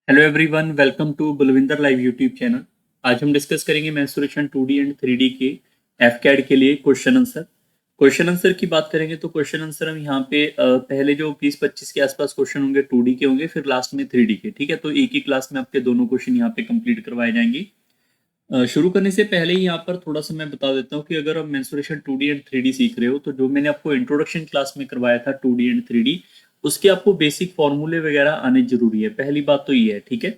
Hello everyone, welcome to Balvinder live YouTube channel. आज हम discuss करेंगे मेंसुरेशन 2D एंड 3D के एफकैड के लिए क्वेश्चन आंसर की बात करेंगे तो क्वेश्चन आंसर हम यहाँ पे पहले जो 20-25 के आसपास क्वेश्चन होंगे 2D के होंगे, फिर लास्ट में 3D के। ठीक है, तो एक ही क्लास में आपके दोनों क्वेश्चन यहाँ पे कंप्लीट करवाए जाएंगे। शुरू करने से पहले ही यहाँ पर थोड़ा सा मैं बता देता हूँ कि अगर आप मेंसुरेशन 2D एंड 3D सीख रहे हो तो जो मैंने आपको इंट्रोडक्शन क्लास में करवाया था 2D एंड 3D, उसके आपको बेसिक फॉर्मूले वगैरह आने जरूरी है। पहली बात तो ये है, ठीक है।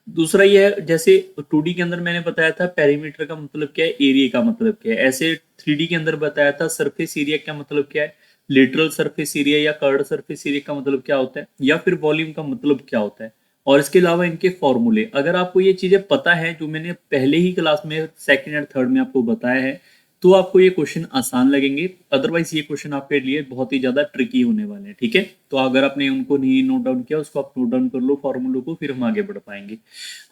दूसरा ये है, जैसे 2D के अंदर मैंने बताया था पेरीमीटर का मतलब क्या है, एरिया का मतलब क्या है, ऐसे 3D के अंदर बताया था सरफेस एरिया का मतलब क्या है, लिटरल सरफेस एरिया या कर्ड सरफेस एरिया का मतलब क्या होता है, या फिर वॉल्यूम का मतलब क्या होता है। और इसके अलावा इनके फॉर्मूले, अगर आपको ये चीजें पता है जो मैंने पहले ही क्लास में सेकंड एंड थर्ड में आपको बताया है, तो आपको ये क्वेश्चन आसान लगेंगे। अदरवाइज ये क्वेश्चन आपके लिए बहुत ही ज्यादा ट्रिकी होने वाले हैं। ठीक है, तो अगर आपने उनको नहीं नोट डाउन किया, उसको आप नोट डाउन कर लो फॉर्मूलों को, फिर हम आगे बढ़ पाएंगे।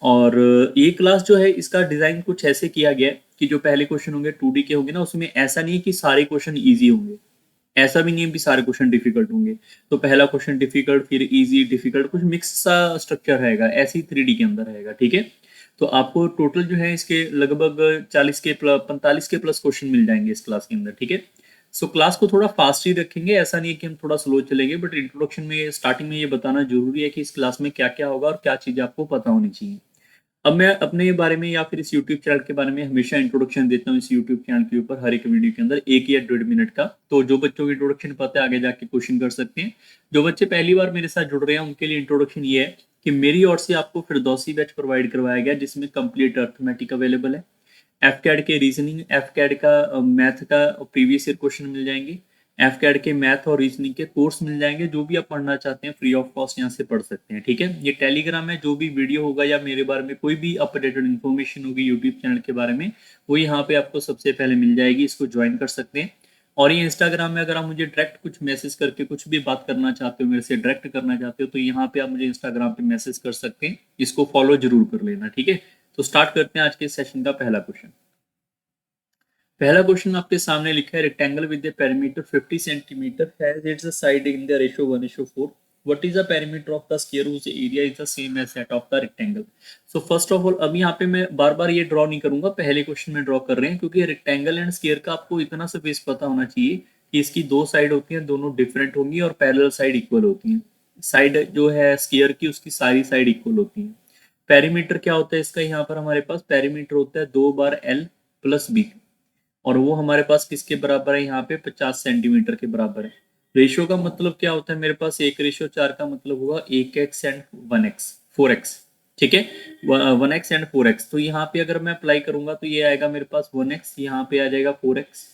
और ये क्लास जो है इसका डिजाइन कुछ ऐसे किया गया है कि जो पहले क्वेश्चन होंगे 2D के होंगे ना, उसमें ऐसा नहीं है कि सारे क्वेश्चन इजी होंगे, ऐसा भी नहीं है कि सारे क्वेश्चन डिफिकल्ट होंगे। तो पहला क्वेश्चन डिफिकल्ट, फिर इजी, डिफिकल्ट, कुछ मिक्स सा स्ट्रक्चर रहेगा, ऐसे ही 3D के अंदर रहेगा। ठीक है, तो आपको टोटल जो है इसके लगभग 45 के प्लस क्वेश्चन मिल जाएंगे इस क्लास के अंदर। ठीक है, सो क्लास को थोड़ा फास्ट ही रखेंगे, ऐसा नहीं है कि हम थोड़ा स्लो चलेंगे, बट इंट्रोडक्शन में स्टार्टिंग में ये बताना जरूरी है कि इस क्लास में क्या क्या होगा और क्या चीजें आपको पता होनी चाहिए। अब मैं अपने बारे में या फिर इस YouTube चैनल के बारे में हमेशा इंट्रोडक्शन देता हूँ इस YouTube चैनल के ऊपर, हर एक वीडियो के अंदर 1 या 1.5 मिनट का। तो जो बच्चों को इंट्रोडक्शन पता है आगे जाके क्वेश्चन कर सकते हैं। जो बच्चे पहली बार मेरे साथ जुड़ रहे हैं उनके लिए इंट्रोडक्शन ये है कि मेरी ओर से आपको फिरदौसी बैच प्रोवाइड करवाया गया, जिसमें कंप्लीट अर्थमेटिक अवेलेबल है, एफकैड के रीजनिंग, एफकैड का मैथ का प्रीवियस ईयर क्वेश्चन मिल जाएंगे, एफकैड के मैथ और रीजनिंग के कोर्स मिल जाएंगे। जो भी आप पढ़ना चाहते हैं फ्री ऑफ कॉस्ट यहाँ से पढ़ सकते हैं। ठीक है, ये टेलीग्राम है, जो भी वीडियो होगा या मेरे बारे में कोई भी अपडेटेड इन्फॉर्मेशन होगी यूट्यूब चैनल के बारे में, वो यहाँ पे आपको सबसे पहले मिल जाएगी, इसको ज्वाइन कर सकते हैं। और ये इंस्टाग्राम में अगर आप मुझे डायरेक्ट कुछ मैसेज करके कुछ भी बात करना चाहते हो, मेरे से डायरेक्ट करना चाहते हो, तो यहाँ पे आप मुझे इंस्टाग्राम पे मैसेज कर सकते हैं, इसको फॉलो जरूर कर लेना। ठीक है, तो स्टार्ट करते हैं आज के सेशन का पहला क्वेश्चन। पहला क्वेश्चन आपके सामने लिखा है, rectangle with the perimeter 50 centimetre has its side in the ratio 1:4, what is the perimeter of the sphere whose area is the same as that of the rectangle. So first of all, अब यहाँ पे मैं बार बार ये draw नहीं करूंगा, पहले question में draw कर रहे हैं, क्योंकि रेक्टेंगल एंड स्फीयर का आपको इतना सा बेस पता होना चाहिए कि इसकी दो साइड होती हैं, दोनों डिफरेंट होंगी और पैरेलल साइड इक्वल होती हैं। साइड जो है स्फीयर की, उसकी सारी साइड इक्वल होती हैं। पेरीमीटर क्या होता है इसका, यहाँ पर हमारे पास पेरीमीटर होता है 2 बार L+B, और वो हमारे पास किसके बराबर है, यहाँ पे 50 सेंटीमीटर के बराबर है। रेशियो का मतलब क्या होता है, मेरे पास 1:4 का मतलब होगा 1x एंड 1x 4x। ठीक है, 1x एंड 4x, तो यहाँ पे अगर मैं अप्लाई करूंगा तो ये आएगा मेरे पास 1x, यहाँ पे आ जाएगा 4x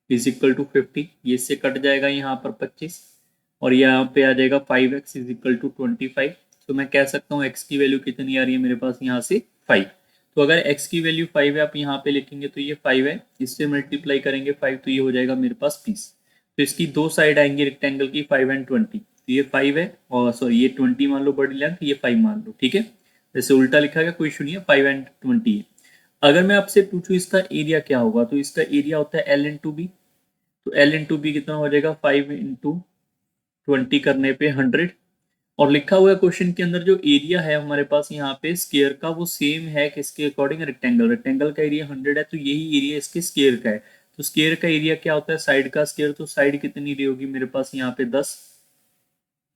इज इक्वल टू 50, ये इससे कट जाएगा यहाँ पर 25, और यहाँ पे आ जाएगा 5x इज इक्वल टू 25। तो मैं कह सकता हूँ x की वैल्यू कितनी आ रही है मेरे पास, यहाँ से 5। तो अगर x की वैल्यू 5 है, आप यहाँ पे लिखेंगे तो ये 5 है, इससे मल्टीप्लाई करेंगे 5, तो ये हो जाएगा मेरे पास 20। तो इसकी दो साइड आएंगी रेक्टेंगल की, 5 एंड 20, तो ये 5 है, और सॉरी ये 20 मान लो बड़ी लेंथ, ये 5 मान लो। ठीक है, जैसे उल्टा लिखा गया कोई इशू नहीं है, 5 एंड 20 है। अगर मैं आपसे पूछूं इसका एरिया क्या होगा, तो इसका एरिया होता है L/B। तो L/B कितना हो जाएगा, 5 × 20 करने पे 100। और लिखा हुआ है क्वेश्चन के अंदर जो एरिया है हमारे पास यहाँ पे स्केयर का, वो सेम है किसके अकॉर्डिंग, रेक्टेंगल। रेक्टेंगल का एरिया 100 है, तो यही एरिया इसके स्केयर का है। तो स्केयर का एरिया क्या होता है, साइड का स्केयर, तो साइड कितनी रही होगी मेरे पास यहाँ पे 10।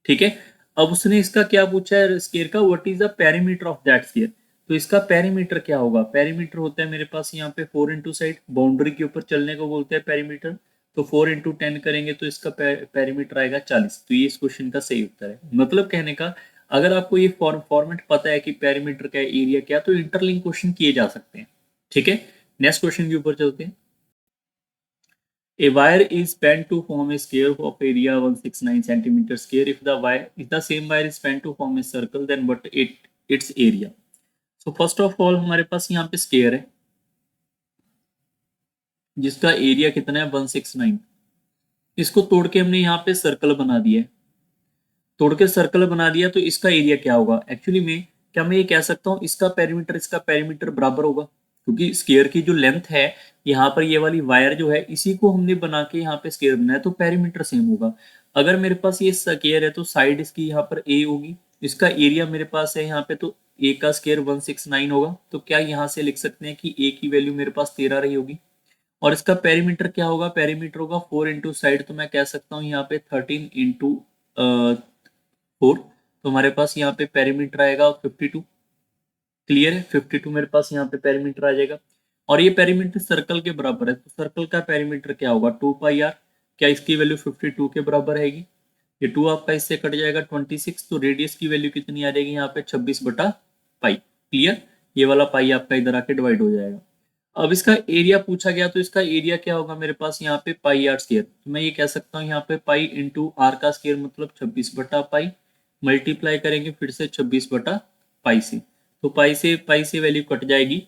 ठीक है, अब उसने इसका क्या पूछा है स्केयर का, what is the perimeter of that square. तो इसका पेरीमीटर क्या होगा, पेरीमीटर होता है मेरे पास यहाँ पे 4 इंटू साइड, बाउंड्री के ऊपर चलने को बोलते हैं पेरीमीटर। तो 4 × 10 करेंगे तो इसका पेरीमीटर आएगा 40। तो ये इस क्वेश्चन का सही उत्तर है। मतलब कहने का, अगर आपको ये फॉर्मेट पता है कि पेरीमीटर का एरिया क्या, तो इंटरलिंक क्वेश्चन किए जा सकते हैं। ठीक है, नेक्स्ट क्वेश्चन के ऊपर चलते हैं। A wire is spanned to form a sphere of area 169 centimeter square. If the same wire is spanned to form a circle, then what its area? So first of all हमारे पास यहाँ पे square है जिसका area कितना है 169। इसको तोड़ के हमने यहाँ पे सर्कल बना दिया है। तोड़ के सर्कल बना दिया तो इसका एरिया क्या होगा, एक्चुअली में क्या मैं ये कह सकता हूँ इसका पेरीमीटर बराबर होगा, क्योंकि स्केयर की जो लेंथ है, यहाँ पर ये वाली वायर जो है, इसी को हमने बना के यहाँ पे स्केयर बनाया, तो पेरीमीटर सेम होगा। अगर मेरे पास ये स्केयर है तो साइड इसकी यहाँ पर ए होगी, इसका एरिया मेरे पास है यहाँ पे तो a का स्क्वायर 169 होगा, तो क्या यहाँ से लिख सकते हैं कि a की वैल्यू मेरे पास 13 रही होगी। और इसका पेरीमीटर क्या होगा, पेरीमीटर होगा 4 इंटू साइड, तो मैं कह सकता हूँ यहाँ पे 13 इंटू 4, तो हमारे पास यहाँ पे पेरीमीटर आएगा 52। क्लियर है, 52 मेरे पास यहाँ पे पेरीमीटर आ जाएगा। और ये पेरीमीटर सर्कल के बराबर है, तो सर्कल का पेरीमीटर क्या होगा 2 पाई आर। क्या इसकी वैल्यू 52 के बराबर रहेगी। ये 2 आपका इससे कट जाएगा 26, तो रेडियस की वैल्यू कितनी आ जाएगी यहाँ पे 26/पाई। क्लियर, ये वाला पाई आपका इधर आके डिवाइड हो जाएगा। अब इसका एरिया पूछा गया, तो इसका एरिया क्या होगा मेरे पास यहाँ पे पाई आर स्क्वायर, तो मैं ये कह सकता हूँ यहाँ पे पाई इंटू आर का स्क्वायर मतलब 26/पाई, मल्टीप्लाई करेंगे फिर से 26/पाई से, तो पाई से वैल्यू कट जाएगी।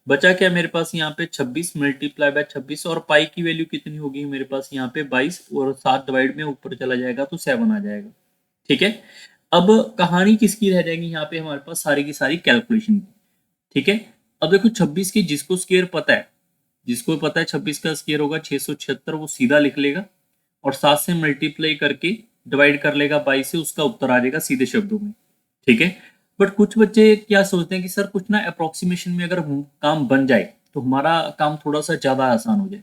बचा क्या मेरे पास यहाँ पे 26 मल्टीप्लाई बाय 26, और पाई की वैल्यू कितनी होगी मेरे पास यहाँ पे 22, और 7 डिवाइड में ऊपर चला जाएगा तो 7 आ जाएगा। ठीक है, अब कहानी किसकी रह जाएगी यहाँ पे हमारे पास सारी की सारी कैलकुलेशन की। ठीक है, अब देखो 26 की जिसको स्क्वायर पता है, जिसको पता है 26 का स्क्वायर होगा 676, वो सीधा लिख लेगा और 7 से मल्टीप्लाई करके डिवाइड कर लेगा 22 से, उसका उत्तर आ जाएगा सीधे शब्दों में। ठीक है, बट कुछ बच्चे क्या सोचते हैं कि सर कुछ ना अप्रोक्सीमेशन में अगर काम बन जाए तो हमारा काम थोड़ा सा ज्यादा आसान हो जाए।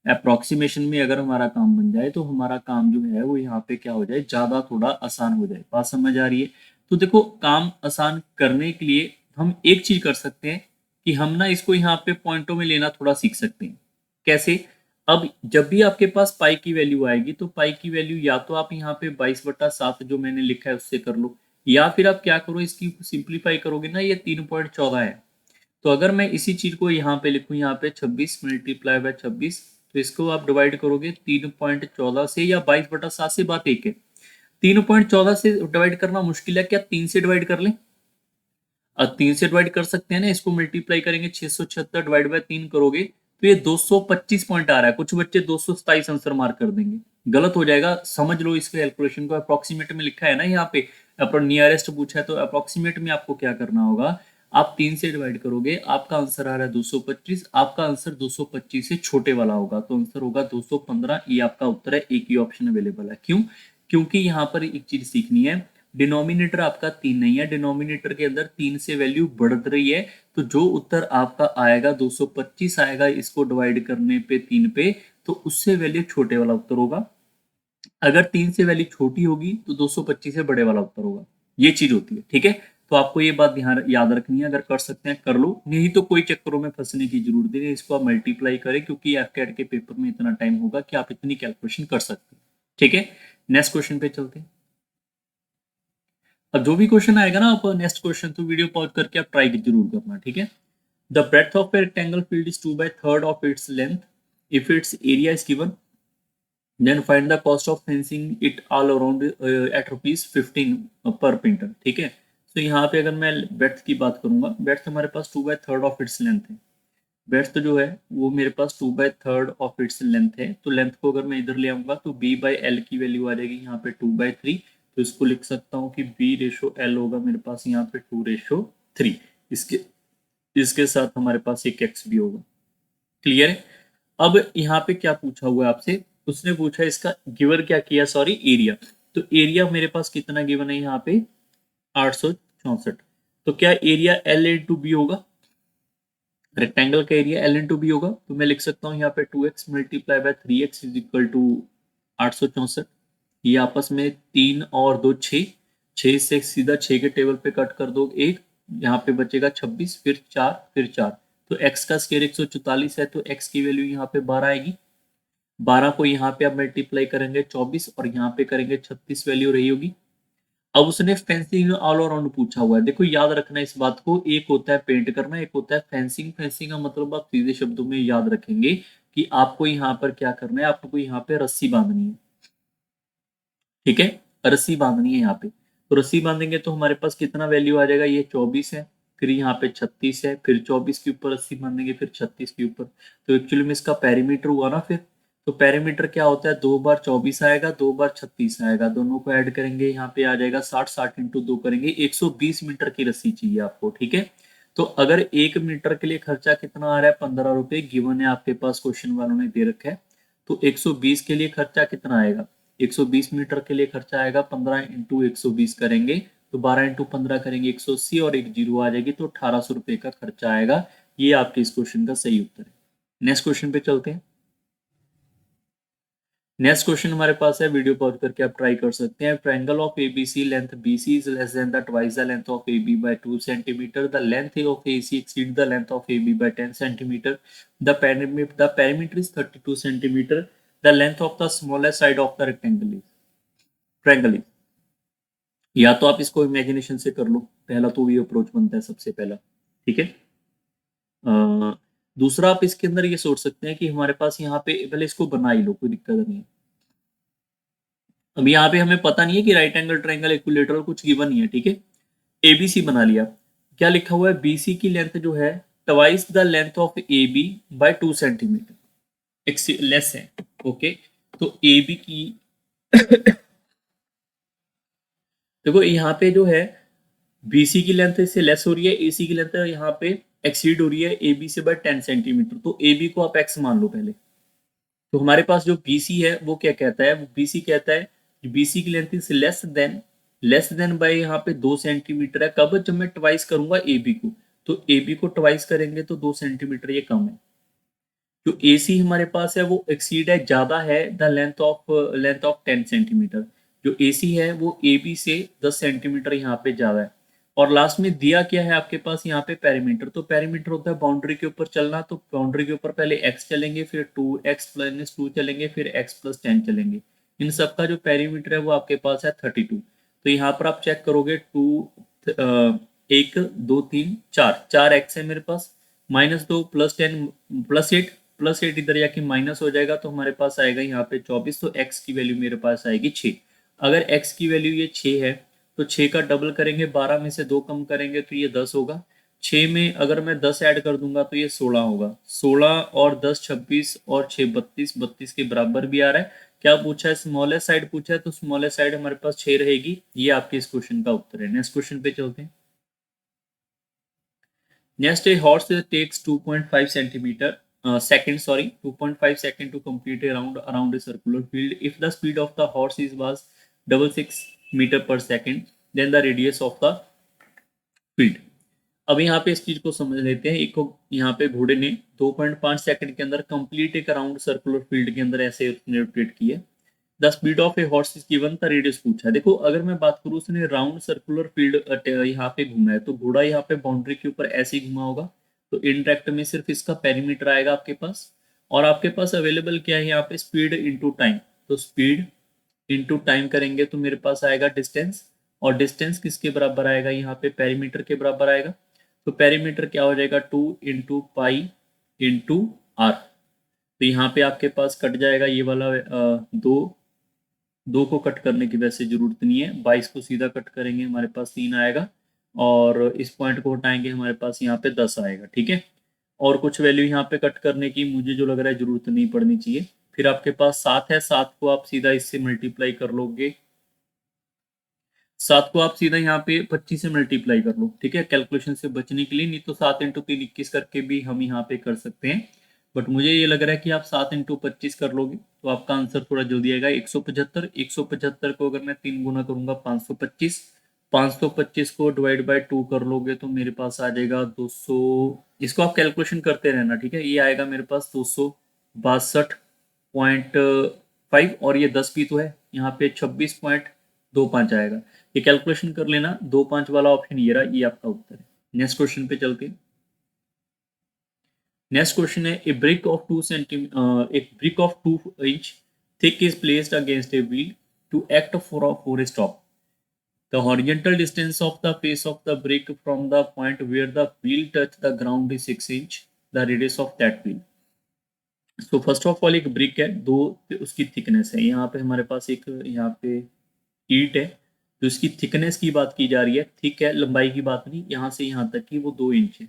अप्रोक्सीमेशन में अगर हमारा काम बन जाए तो हमारा काम जो है वो यहाँ पे क्या हो जाए, ज्यादा थोड़ा आसान हो जाए। बात समझ आ रही है। तो देखो काम आसान करने के लिए हम एक चीज कर सकते हैं कि हम ना इसको यहाँ पे पॉइंटों में लेना थोड़ा सीख सकते हैं। कैसे, अब जब भी आपके पास पाई की वैल्यू आएगी तो पाई की वैल्यू या तो आप यहाँ पे 22/7 जो मैंने लिखा है उससे कर लो, या फिर आप क्या करो इसकी सिंप्लीफाई करोगे ना, ये 3.14 है। तो अगर मैं इसी चीज को यहाँ पे लिखूँ, यहाँ पे 26 मल्टीप्लाई बाय 26, तो इसको आप डिवाइड करोगे 3.14 से या 22/7 से, बात एक है। 3.14 से डिवाइड करना मुश्किल है क्या, 3 से डिवाइड कर लें। अब 3 से डिवाइड कर सकते हैं ना, इसको मल्टीप्लाई करेंगे 676 डिवाइड बाय 3 करोगे तो ये 225 पॉइंट आ रहा है। कुछ बच्चे 227 आंसर मार्क कर देंगे, गलत हो जाएगा। समझ लो इस कैलकुलेशन को, अप्रोक्सीमेट में लिखा है ना यहाँ पे, अपन नियरेस्ट पूछा है तो अप्रोक्सीमेट में आपको क्या करना होगा, आप 3 से डिवाइड करोगे, आपका आंसर आ रहा है 225, आपका आंसर 225 से छोटे वाला होगा तो आंसर होगा 215। ये आपका उत्तर है, एक ही ऑप्शन अवेलेबल है। क्यों, क्योंकि यहाँ पर एक चीज सीखनी है, डिनोमिनेटर आपका 3 नहीं है, डिनोमिनेटर के अंदर 3 से वैल्यू बढ़ रही है, तो जो उत्तर आपका आएगा 225 आएगा इसको डिवाइड करने पे 3 पे, तो उससे वैल्यू छोटे वाला उत्तर होगा। अगर 3 से वैल्यू छोटी होगी तो 225 से बड़े वाला उत्तर होगा। ये चीज होती है। ठीक है, तो आपको ये बात ध्यान याद रखनी है, अगर कर सकते हैं कर लो, नहीं तो कोई चक्करों में फंसने की जरूरत नहीं है, इसको आप मल्टीप्लाई करें क्योंकि एफकेट के पेपर में इतना टाइम होगा कि आप इतनी कैलकुलेशन कर सकते हैं। ठीक है, नेक्स्ट क्वेश्चन पे चलते हैं। अब जो भी क्वेश्चन आएगा ना आप नेक्स्ट क्वेश्चन तो वीडियो पॉज करके आप ट्राई जरूर करना। ठीक है, the breadth of a rectangle field is 2/3 of its length, if its area is given, then find the cost of fencing it all around at ₹15 per metre. ठीक है, तो यहाँ पे अगर मैं ब्रेड्थ की बात करूंगा, ब्रेड्थ हमारे पास 2/3 ऑफ इट्स लेंथ है। ब्रेड्थ जो है वो मेरे पास 2/3 ऑफ इट्स लेंथ है, तो लेंथ को अगर मैं इधर ले आऊंगा तो b/l की वैल्यू आ जाएगी यहाँ पे 2/3, तो इसको लिख सकता हूँ कि b/l होगा मेरे पास यहाँ पे 2/3। इसके इसके साथ हमारे पास एक x भी होगा। क्लियर है। अब यहाँ पे क्या पूछा हुआ है आपसे, उसने पूछा इसका गिवन क्या किया, सॉरी एरिया। तो एरिया मेरे पास कितना गिवन है यहाँ पे 864, तो क्या एरिया एल इंटू बी होगा, रेक्टेंगल का एरिया एल इंटू बी होगा, तो मैं लिख सकता हूँ यहाँ पे 2x multiply by 3x is equal to 864। ये आपस में 3 और 2 6, 6 से सीधा 6 के टेबल पे कट कर दो एक, यहाँ पे बचेगा 26, फिर 4 फिर 4, तो x का स्क्वायर 144 है, तो x की वैल्यू यहाँ पे 12 आएगी। 12 को यहाँ पे आप मल्टीप्लाई करेंगे 24 और यहाँ पे करेंगे 36 वैल्यू रही होगी। अब उसने फेंसिंग ऑल अराउंड पूछा हुआ है। देखो याद रखना इस बात को, एक होता है पेंट करना, एक होता है फेंसिंग। फेंसिंग का मतलब आप सीधे शब्दों में याद रखेंगे कि आपको यहाँ पर क्या करना है, आपको यहाँ पे रस्सी बांधनी है। ठीक है, रस्सी बांधनी है यहाँ पे, तो रस्सी बांधेंगे तो हमारे पास कितना वैल्यू आ जाएगा, ये 24 है, फिर यहाँ पे 36 है, फिर 24 के ऊपर रस्सी बांधेंगे, फिर 36 के ऊपर, तो एक्चुअली में इसका पेरीमीटर हुआ ना फिर। तो पेरीमीटर क्या होता है, 2 बार 24 आएगा, 2 बार 36 आएगा, दोनों को ऐड करेंगे यहाँ पे आ जाएगा 60, 60 इंटू 2 करेंगे 120 मीटर की रस्सी चाहिए आपको। ठीक है, तो अगर 1 मीटर के लिए खर्चा कितना आ रहा है, 15 रुपए गिवन है आपके पास, क्वेश्चन वालों ने दे रखा है, तो 120 के लिए खर्चा कितना आएगा, 120 मीटर के लिए खर्चा आएगा 15 इंटू 120 करेंगे तो 12 इंटू 15 करेंगे 180 और एक जीरो आ जाएगी, तो 1800 रुपये का खर्चा आएगा। ये आपके इस क्वेश्चन का सही उत्तर है। नेक्स्ट क्वेश्चन पे चलते हैं। नेक्स्ट क्वेश्चन हमारे पास है, वीडियो पॉज करके आप ट्राई कर सकते हैं। Triangle of ABC length BC is less than the twice the length of AB by 2 centimetre. The length of AC exceed the length of AB by 10 centimetre. The perimeter is 32 centimetre. The length of the smallest side of the rectangle is triangle is. या तो आप इसको imagination से कर लो, पहला तो ये approach बनता है सबसे पहला, ठीक है। दूसरा आप इसके अंदर ये सोच सकते हैं कि हमारे पास यहाँ पे, पहले इसको बना ही लो, कोई दिक्कत नहीं है। अब यहाँ पे हमें पता नहीं है कि राइट एंगल ट्रायंगल इक्विलेटरल कुछ गिवन नहीं है, ठीक है। एबीसी बना लिया, क्या लिखा हुआ है, बीसी की लेंथ जो है twice the length of A B by 2 centimetre less है, ओके। तो ए बी की देखो यहाँ पे जो है बीसी की लेंथ इससे लेस हो रही है, एसी की लेंथ यहाँ पे एक्सीड हो रही है ए बी से बाय 10 सेंटीमीटर। तो ए बी को आप एक्स मान लो पहले। तो हमारे पास जो बीसी है वो क्या कहता है, वो बीसी कहता है बीसी की length is less than by यहाँ पे 2 सेंटीमीटर है। कब, जब मैं ट्वाइस करूंगा ए बी को, तो ए बी को ट्वाइस करेंगे तो 2 सेंटीमीटर, ये कम है। जो ए सी हमारे पास है वो एक्सीड है, ज्यादा है द लेंथ ऑफ 10 सेंटीमीटर। जो ए सी है वो ए बी से 10 सेंटीमीटर यहाँ पे ज्यादा है। और लास्ट में दिया क्या है आपके पास यहाँ पे, पेरीमीटर। तो पेरीमीटर होता है बाउंड्री के ऊपर चलना, तो बाउंड्री के ऊपर पहले एक्स चलेंगे, फिर 2x+2 चलेंगे, फिर x+10 चलेंगे। इन सब का जो पेरीमीटर है वो आपके पास है 32। तो यहाँ पर आप चेक करोगे, 4 एक्स है मेरे पास, -2 +10 +8 +8 इधर जाके माइनस हो जाएगा, तो हमारे पास आएगा यहाँ पे 24। तो x की वैल्यू मेरे पास आएगी 6। अगर x की वैल्यू ये 6 है तो 6 का डबल करेंगे, 12 में से 2 कम करेंगे तो ये 10 होगा। 6 में अगर मैं 10 ऐड कर दूंगा तो ये 16 होगा। 16 और 10 26 और 6 32, 32 के बराबर भी आ रहा है। क्या पूछा है, स्मॉलेस्ट साइड पूछा है, तो स्मॉलेस्ट साइड हमारे पास 6 रहेगी। ये आपके इस क्वेश्चन का उत्तर है। नेक्स्ट क्वेश्चन पे चलते हैं। Next, a horse takes 2.5 centimeter second, sorry, 2.5 second to complete a round around a circular field. If the speed of the horse is was 66 meter per second, then the radius of the field. अब यहाँ पे इस चीज को समझ लेते हैं। एक यहाँ पे घोड़े ने 2.5 सेकंड के अंदर कंप्लीट एक राउंड सर्कुलर फील्ड के अंदर ऐसे उसने रोटेट किया। The speed of a horse is given, the radius पूछा है। देखो अगर मैं बात करूँ, उसने राउंड सर्कुलर फील्ड यहाँ पे घूमा है, तो घोड़ा यहाँ पे बाउंड्री के ऊपर ऐसे ही घुमा होगा, तो इनडायरेक्ट में सिर्फ इसका पेरीमीटर आएगा आपके पास। और आपके पास अवेलेबल क्या है यहाँ पे, स्पीड इंटू टाइम। तो स्पीड इंटू टाइम करेंगे तो मेरे पास आएगा डिस्टेंस, और डिस्टेंस किसके बराबर आएगा, यहाँ पे पेरीमीटर के बराबर आएगा। तो पेरीमीटर क्या हो जाएगा, 2 इंटू पाई इंटू आर। तो यहाँ पे आपके पास कट जाएगा ये वाला, दो को कट करने की वैसे जरूरत नहीं है, 22 को सीधा कट करेंगे हमारे पास 3 आएगा, और इस पॉइंट को हटाएंगे हमारे पास यहाँ पे 10 आएगा, ठीक है। और कुछ वैल्यू यहाँ पे कट करने की मुझे जो लग रहा है जरूरत नहीं पड़नी चाहिए। फिर आपके पास 7 है, 7 को आप सीधा इससे मल्टीप्लाई कर लोगे, 7 को आप सीधा यहाँ पे 25 से मल्टीप्लाई कर लो, ठीक है, कैलकुलेशन से बचने के लिए। नहीं तो 7 इंटू 3 21 करके भी हम यहाँ पे कर सकते हैं, बट मुझे ये लग रहा है कि आप 7 इंटू 25 कर लोगे तो आपका आंसर थोड़ा जल्दी आएगा, 175। 175 को अगर मैं 3 गुना करूंगा 525, 525 को डिवाइड बाय 2 कर लोगे तो मेरे पास आ जाएगा 200। इसको आप कैलकुलेशन करते रहना, ठीक है। ये आएगा मेरे पास 262.5, और ये 10 भी तो है, यहाँ पे 26.25 आएगा। ये कैलकुलेशन कर लेना, 25 वाला ऑप्शन ये रहा, ये आपका उत्तर है। नेक्स्ट क्वेश्चन पे चलते हैं। नेक्स्ट क्वेश्चन है, ए ब्रिक ऑफ 2 सेंटीमीटर, एक brick of 2 inch thick is placed against a wheel to act for a stop. The horizontal distance of the face of the brick from the point where the wheel touch the ground is 6 inch. The radius of that wheel. So first of all एक brick है, दो उसकी thickness है। यहाँ पे हमारे पास एक यहाँ पे ईट है, तो इसकी थिकनेस की बात की जा रही है, थिक है, लंबाई की बात नहीं। यहाँ से यहाँ तक की वो 2 इंच है,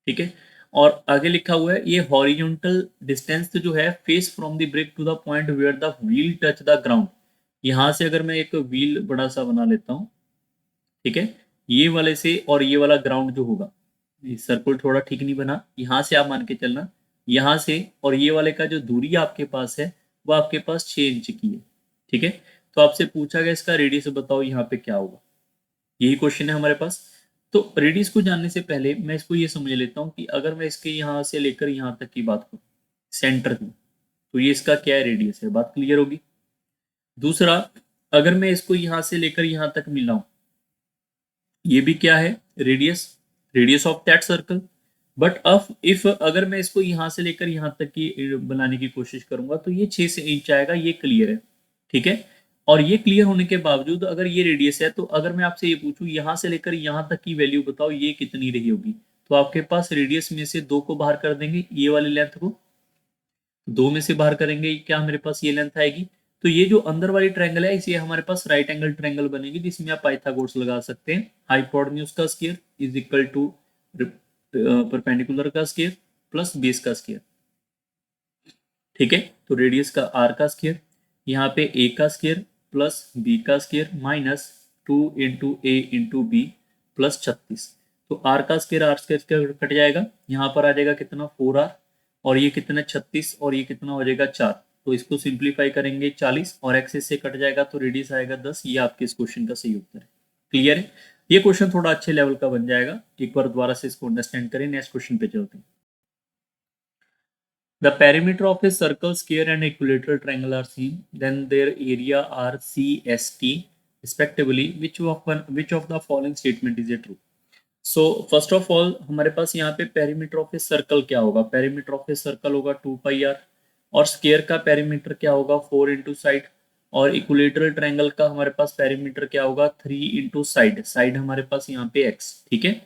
ठीक है। और आगे लिखा हुआ है, ये हॉरिजॉन्टल डिस्टेंस जो है face from the brick to the point where the wheel touch the ground. यहाँ से अगर मैं एक व्हील बड़ा सा बना लेता हूँ, ठीक है, ये वाले से और ये वाला ग्राउंड जो होगा, सर्कुल थोड़ा ठीक नहीं बना, यहाँ से आप मान के चलना, यहाँ से और ये वाले का जो दूरी आपके पास है वो आपके पास 6 इंच की है, ठीक है। तो आपसे पूछा गया इसका रेडियस बताओ, यहाँ पे क्या होगा। यही क्वेश्चन है हमारे पास। तो रेडियस को जानने से पहले मैं इसको ये समझ लेता हूँ कि अगर मैं इसके यहाँ से लेकर यहाँ तक की बात करूँ, सेंटर की, तो ये इसका क्या है, रेडियस है। बात क्लियर होगी। दूसरा, अगर मैं इसको यहाँ से लेकर यहाँ तक मिलाऊं, ये भी क्या है, radius, radius of that circle. But अब इफ अगर मैं इसको यहाँ से लेकर यहाँ तक की बनाने की कोशिश करूंगा तो ये 6 से इंच आएगा, ये क्लियर है, ठीक है। और ये क्लियर होने के बावजूद अगर ये रेडियस है, तो अगर मैं आपसे ये पूछूं यहाँ से लेकर यहाँ तक की वैल्यू बताओ ये कितनी रही होगी, तो आपके पास रेडियस में से 2 को बाहर कर देंगे, ये वाली लेंथ को 2 में से बाहर करेंगे, क्या मेरे पास ये लेंथ आएगी। तो ये जो अंदर वाली ट्रायंगल है इसे हमारे पास राइट एंगल ट्रायंगल बनेगी, जिसमें आप पाइथागोरस लगा सकते हैं। हाइपोटेन्यूज का square is equal to perpendicular का स्क्वायर प्लस बेस का स्क्वायर, ठीक है। तो रेडियस का आर का स्क्वायर, यहाँ पे ए का स्क्वायर प्लस बी का स्क्वायर माइनस 2 इंटू ए इंटू बी प्लस 36। तो आर का स्क्वायर कट जाएगा, यहाँ पर आ जाएगा कितना 4r, और ये कितना 36, और ये कितना हो जाएगा 4। तो इसको सिंप्लीफाई करेंगे 40 और एक्सेस से कट जाएगा तो रेडियस आएगा 10। ये आपके इस क्वेश्चन का सही उत्तर है। क्लियर है। ये क्वेश्चन थोड़ा अच्छे लेवल का बन जाएगा, एक बार दोबारा से इसको अंडरस्टैंड करें। नेक्स्ट क्वेश्चन पे चलते हैं। The perimeter of a circle, square and equilateral triangle are seen, then their area are CST respectively. Which of the following statement is a true? So first of all हमारे पास यहाँ पे perimeter of a circle क्या होगा, perimeter of a circle होगा 2πr, और square का perimeter क्या होगा 4 इंटू साइड, और इक्विलेटरल ट्रायंगल का हमारे पास पेरीमीटर क्या होगा 3 इंटू साइड, साइड हमारे पास यहाँ पे x, ठीक है।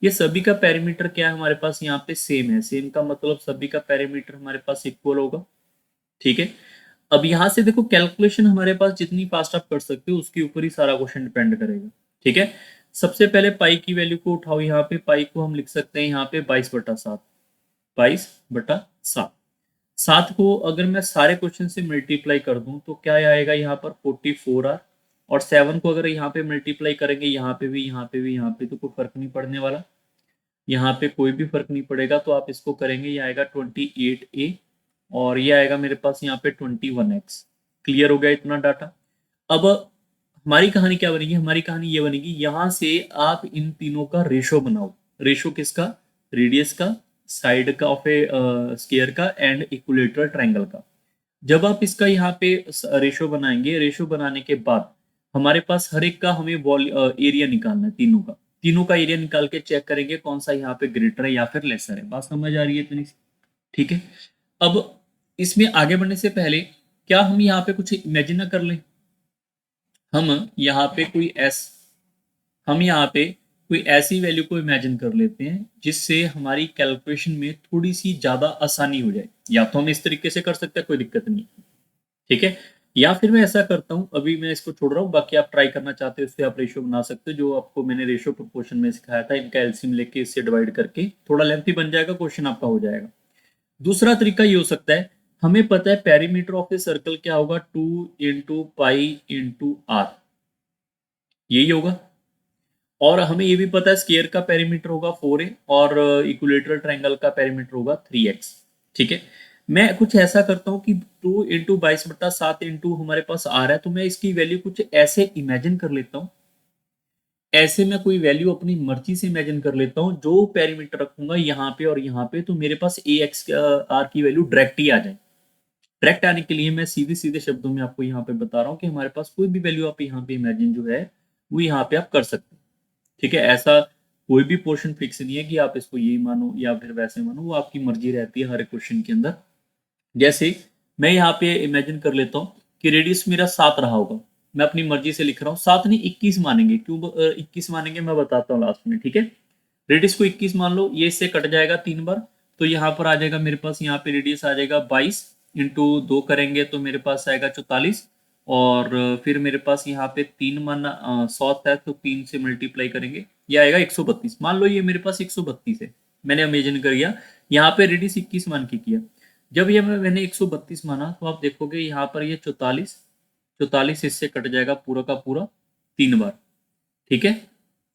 ये सभी का पेरीमीटर क्या है हमारे पास यहाँ पे सेम है, सेम का मतलब सभी का पेरीमीटर हमारे पास इक्वल होगा, ठीक है। अब यहाँ से देखो कैलकुलेशन हमारे पास जितनी फास्ट आप कर सकते हो उसके ऊपर ही सारा क्वेश्चन डिपेंड करेगा, ठीक है। सबसे पहले पाई की वैल्यू को उठाओ, यहाँ पे पाई को हम लिख सकते हैं यहाँ पे 22/7, 22/7। 7 को अगर मैं सारे क्वेश्चन से मल्टीप्लाई कर दूं तो क्या आएगा यहाँ पर 44r, और 7 को अगर यहाँ पे मल्टीप्लाई करेंगे यहाँ पे भी यहाँ पे भी यहाँ पे, तो कोई फर्क नहीं पड़ने वाला, यहाँ पे कोई भी फर्क नहीं पड़ेगा। तो आप इसको करेंगे, ये आएगा 28a, और ये आएगा मेरे पास यहाँ पे 21x। क्लियर हो गया इतना डाटा। अब हमारी कहानी क्या बनेगी, हमारी कहानी ये बनेगी, यहाँ से आप इन तीनों का रेशो बनाओ। रेशो किसका, रेडियस का, साइड का ऑफ ए स्केयर का, एंड इक्विलेटरल ट्रायंगल का। जब आप इसका यहाँ पे रेशो बनाएंगे, रेशो बनाने के बाद हमारे पास हर एक का हमें एरिया निकालना है, तीनों का एरिया निकाल के चेक करेंगे कौन सा यहाँ पे ग्रेटर है या फिर लेसर है। बात समझ आ रही है इतनी, ठीक है। अब इसमें आगे बढ़ने से पहले क्या हम यहाँ पे कुछ इमेजिन ना कर लें, हम यहाँ पे कोई ऐसी वैल्यू को इमेजिन कर लेते हैं जिससे हमारी कैलकुलेशन में थोड़ी सी ज्यादा आसानी हो जाए। या तो हम इस तरीके से कर सकते हैं, कोई दिक्कत नहीं, ठीक है। या फिर मैं ऐसा करता हूं, अभी मैं इसको छोड़ रहा हूं, बाकी आप ट्राई करना चाहते हो उससे आप रेशियो बना सकते हो, जो आपको मैंने रेशियो प्रोपोर्शन में सिखाया था, इनका एलसीएम लेके इससे डिवाइड करके, थोड़ा लेंथी बन जाएगा क्वेश्चन आपका हो जाएगा। दूसरा तरीका ये हो सकता है, हमें पता है पेरीमीटर ऑफ ए सर्कल क्या होगा 2 इंटू पाई इंटू आर, यही होगा। और हमें ये भी पता है स्केयर का पेरीमीटर होगा 4a, और इक्विलेटरल ट्रायंगल का पेरीमीटर होगा 3x, ठीक है। मैं कुछ ऐसा करता हूँ कि 2 इंटू 22/7 इंटू हमारे पास आ रहा है, तो मैं इसकी वैल्यू कुछ ऐसे इमेजिन कर लेता हूँ, ऐसे मैं कोई वैल्यू अपनी मर्जी से इमेजिन कर लेता हूँ, जो पेरीमीटर रखूंगा यहाँ पे और यहाँ पे, तो मेरे पास ए एक्स आर की वैल्यू डायरेक्ट ही आ जाए। डायरेक्ट आने के लिए मैं सीधे सीधे शब्दों में आपको यहाँ पे बता रहा हूँ कि हमारे पास कोई भी वैल्यू आप यहाँ पे इमेजिन जो है वो यहाँ पे आप कर सकते हैं, ठीक है। ऐसा कोई भी पोर्शन फिक्स नहीं है कि आप इसको यही मानो या फिर वैसे मानो, वो आपकी मर्जी रहती है हर एक क्वेश्चन के अंदर। जैसे मैं यहाँ पे इमेजिन कर लेता हूँ कि रेडियस मेरा 7 रहा होगा, मैं अपनी मर्जी से लिख रहा हूँ, 7 नहीं 21 मानेंगे, क्यों 21 मानेंगे मैं बताता हूँ लास्ट में, ठीक है। रेडियस को 21 मान लो, ये इससे कट जाएगा 3 बार, तो यहाँ पर आ जाएगा मेरे पास, यहाँ पे रेडियस आ जाएगा 22 इंटू 2 करेंगे तो मेरे पास आएगा 44, और फिर मेरे पास यहाँ पे 3 माना 100 है, तो 3 से मल्टीप्लाई करेंगे, ये आएगा 132। मान लो ये मेरे पास 132 है, मैंने इमेजिन कर लिया, यहाँ पे रेडियस 21 मान के किया। जब ये मैंने 132 माना तो आप देखोगे यहाँ पर ये 44 इससे कट जाएगा पूरा का पूरा 3 बार, ठीक है।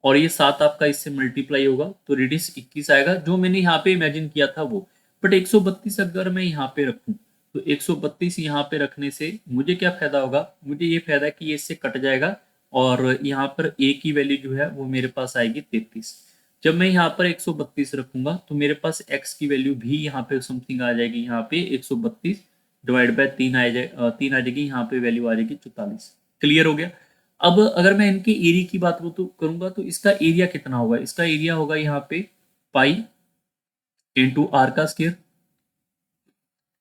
और ये 7 आपका इससे मल्टीप्लाई होगा तो रेडियस 21 आएगा, जो मैंने यहाँ पे इमेजिन किया था वो। बट 132 अगर मैं यहाँ पे रखूं तो 132 यहाँ पे रखने से मुझे क्या फायदा होगा, मुझे ये फायदा है कि ये इससे कट जाएगा और यहाँ पर a की वैल्यू जो है वो मेरे पास आएगी 33। जब मैं यहाँ पर 132 रखूंगा तो मेरे पास x की वैल्यू भी यहाँ पे समथिंग आ जाएगी, यहाँ पे 132 डिवाइड बाय 3 आ जाए 3 आ जाएगी, यहाँ पे वैल्यू आ जाएगी 44। क्लियर हो गया। अब अगर मैं इनके एरिया की बात करूंगा तो इसका एरिया कितना होगा, इसका एरिया होगा यहाँ पे पाई इंटू आर का स्क्वायर।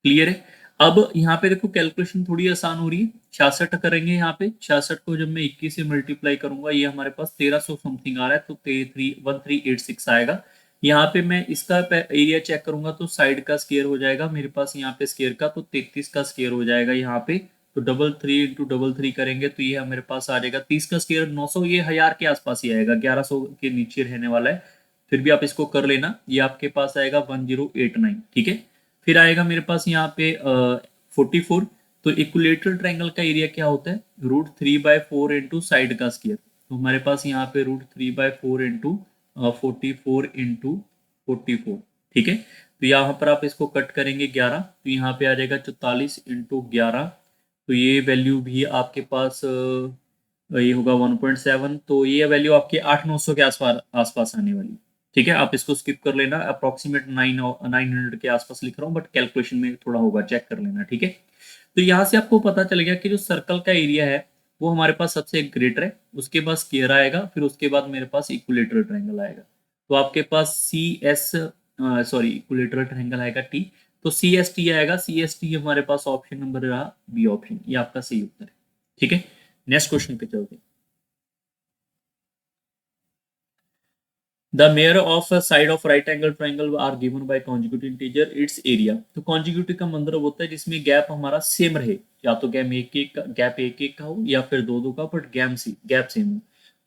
क्लियर है। अब यहाँ पे देखो कैलकुलेशन थोड़ी आसान हो रही है। 66 करेंगे, यहाँ पे 66 को जब मैं 21 से मल्टीप्लाई करूंगा ये हमारे पास 1300 समथिंग आ रहा है, तो 1386 आएगा। यहाँ पे मैं इसका एरिया चेक करूंगा तो साइड का स्क्वायर हो जाएगा मेरे पास यहाँ पे स्क्वायर का, तो 33 का स्क्वायर हो जाएगा यहाँ पे। तो double three into double three करेंगे तो ये मेरे पास आ जाएगा 30 का स्क्वायर 900, ये 1000 के आसपास ही आएगा, 1100 के नीचे रहने वाला है। फिर भी आप इसको कर लेना, ये आपके पास आएगा 1089। ठीक है। फिर आएगा मेरे पास यहाँ पे 44। तो इक्विलेटरल ट्रायंगल का एरिया क्या होता है, √3/4 इंटू साइड का स्क्वायर। तो हमारे पास यहाँ पे √3/4 इंटू 44 इंटू 44। ठीक है। तो यहाँ पर आप इसको कट करेंगे 11, तो यहाँ पे आ जाएगा 44 इंटू 11। तो ये वैल्यू भी आपके पास ये होगा 1.7। तो ये वैल्यू आपके 8-900 के आसपास आसपास आने वाली। ठीक है, आप इसको स्किप कर लेना, अप्रोक्सीमेट 900 के आसपास लिख रहा हूँ, बट कैलकुलेशन में थोड़ा होगा, चेक कर लेना। ठीक है। तो यहाँ से आपको पता चल गया कि जो सर्कल का एरिया है वो हमारे पास सबसे ग्रेटर है, उसके बाद स्क्वायर आएगा, फिर उसके बाद मेरे पास इक्विलेटरल ट्रायंगल आएगा। तो आपके पास C S sorry equilateral triangle आएगा टी, तो सी एस टी आएगा। सी एस टी हमारे पास ऑप्शन नंबर रहा बी ऑप्शन, ये आपका सही उत्तर है। ठीक है। नेक्स्ट क्वेश्चन पे चलते हैं। The measure of a side of right angle triangle are given by conjugative integer its area। तो conjugative का मतलब होता है जिसमें गैप हमारा सेम रहे, या तो गैप एक एक का, गैप एक एक का हो या फिर दो दो का, बट गैप सेम हो।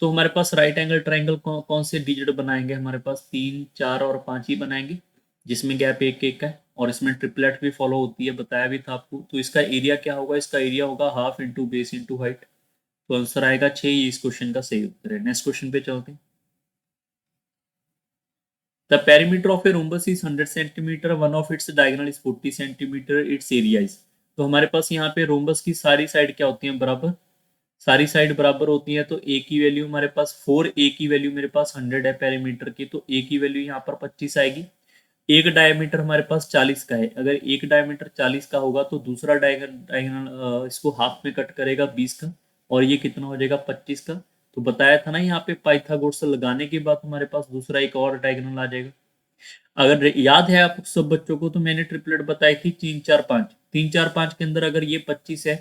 तो हमारे पास राइट एंगल ट्राइंगल कौन से डिजिट बनाएंगे, हमारे पास 3, 4 और 5 ही बनाएंगे, जिसमें गैप एक एक का है, और इसमें ट्रिपलेट भी फॉलो होती है, बताया भी था आपको। तो इसका एरिया क्या होगा, इसका एरिया होगा half into base into height. तो आंसर आएगा 6, ये इस क्वेश्चन का सही उत्तर है। नेक्स्ट क्वेश्चन पे चलते हैं। The perimeter of a rhombus is 100 centimeter. One of its diagonal is 40 centimeter. Its area is। तो हमारे पास यहाँ पे रोम्बस की सारी साइड क्या होती हैं, बराबर। सारी साइड बराबर होती है, तो ए की वैल्यू हमारे पास 4, ए की वैल्यू मेरे पास 100 है पेरीमीटर की, तो ए की वैल्यू यहाँ पर 25 आएगी। एक डायमीटर हमारे पास 40 का है, अगर एक डायमीटर 40 का होगा तो दूसरा डायगोनल इसको हाफ में कट करेगा 20 का, और ये कितना हो जाएगा 25 का। तो बताया था ना यहाँ पे पाइथागोरस लगाने के बाद हमारे पास दूसरा एक और डायगोनल आ जाएगा। अगर याद है आप सब बच्चों को, तो मैंने ट्रिपलेट बताई थी 3, 4, 5। 3, 4, 5 के अंदर अगर ये 25 है,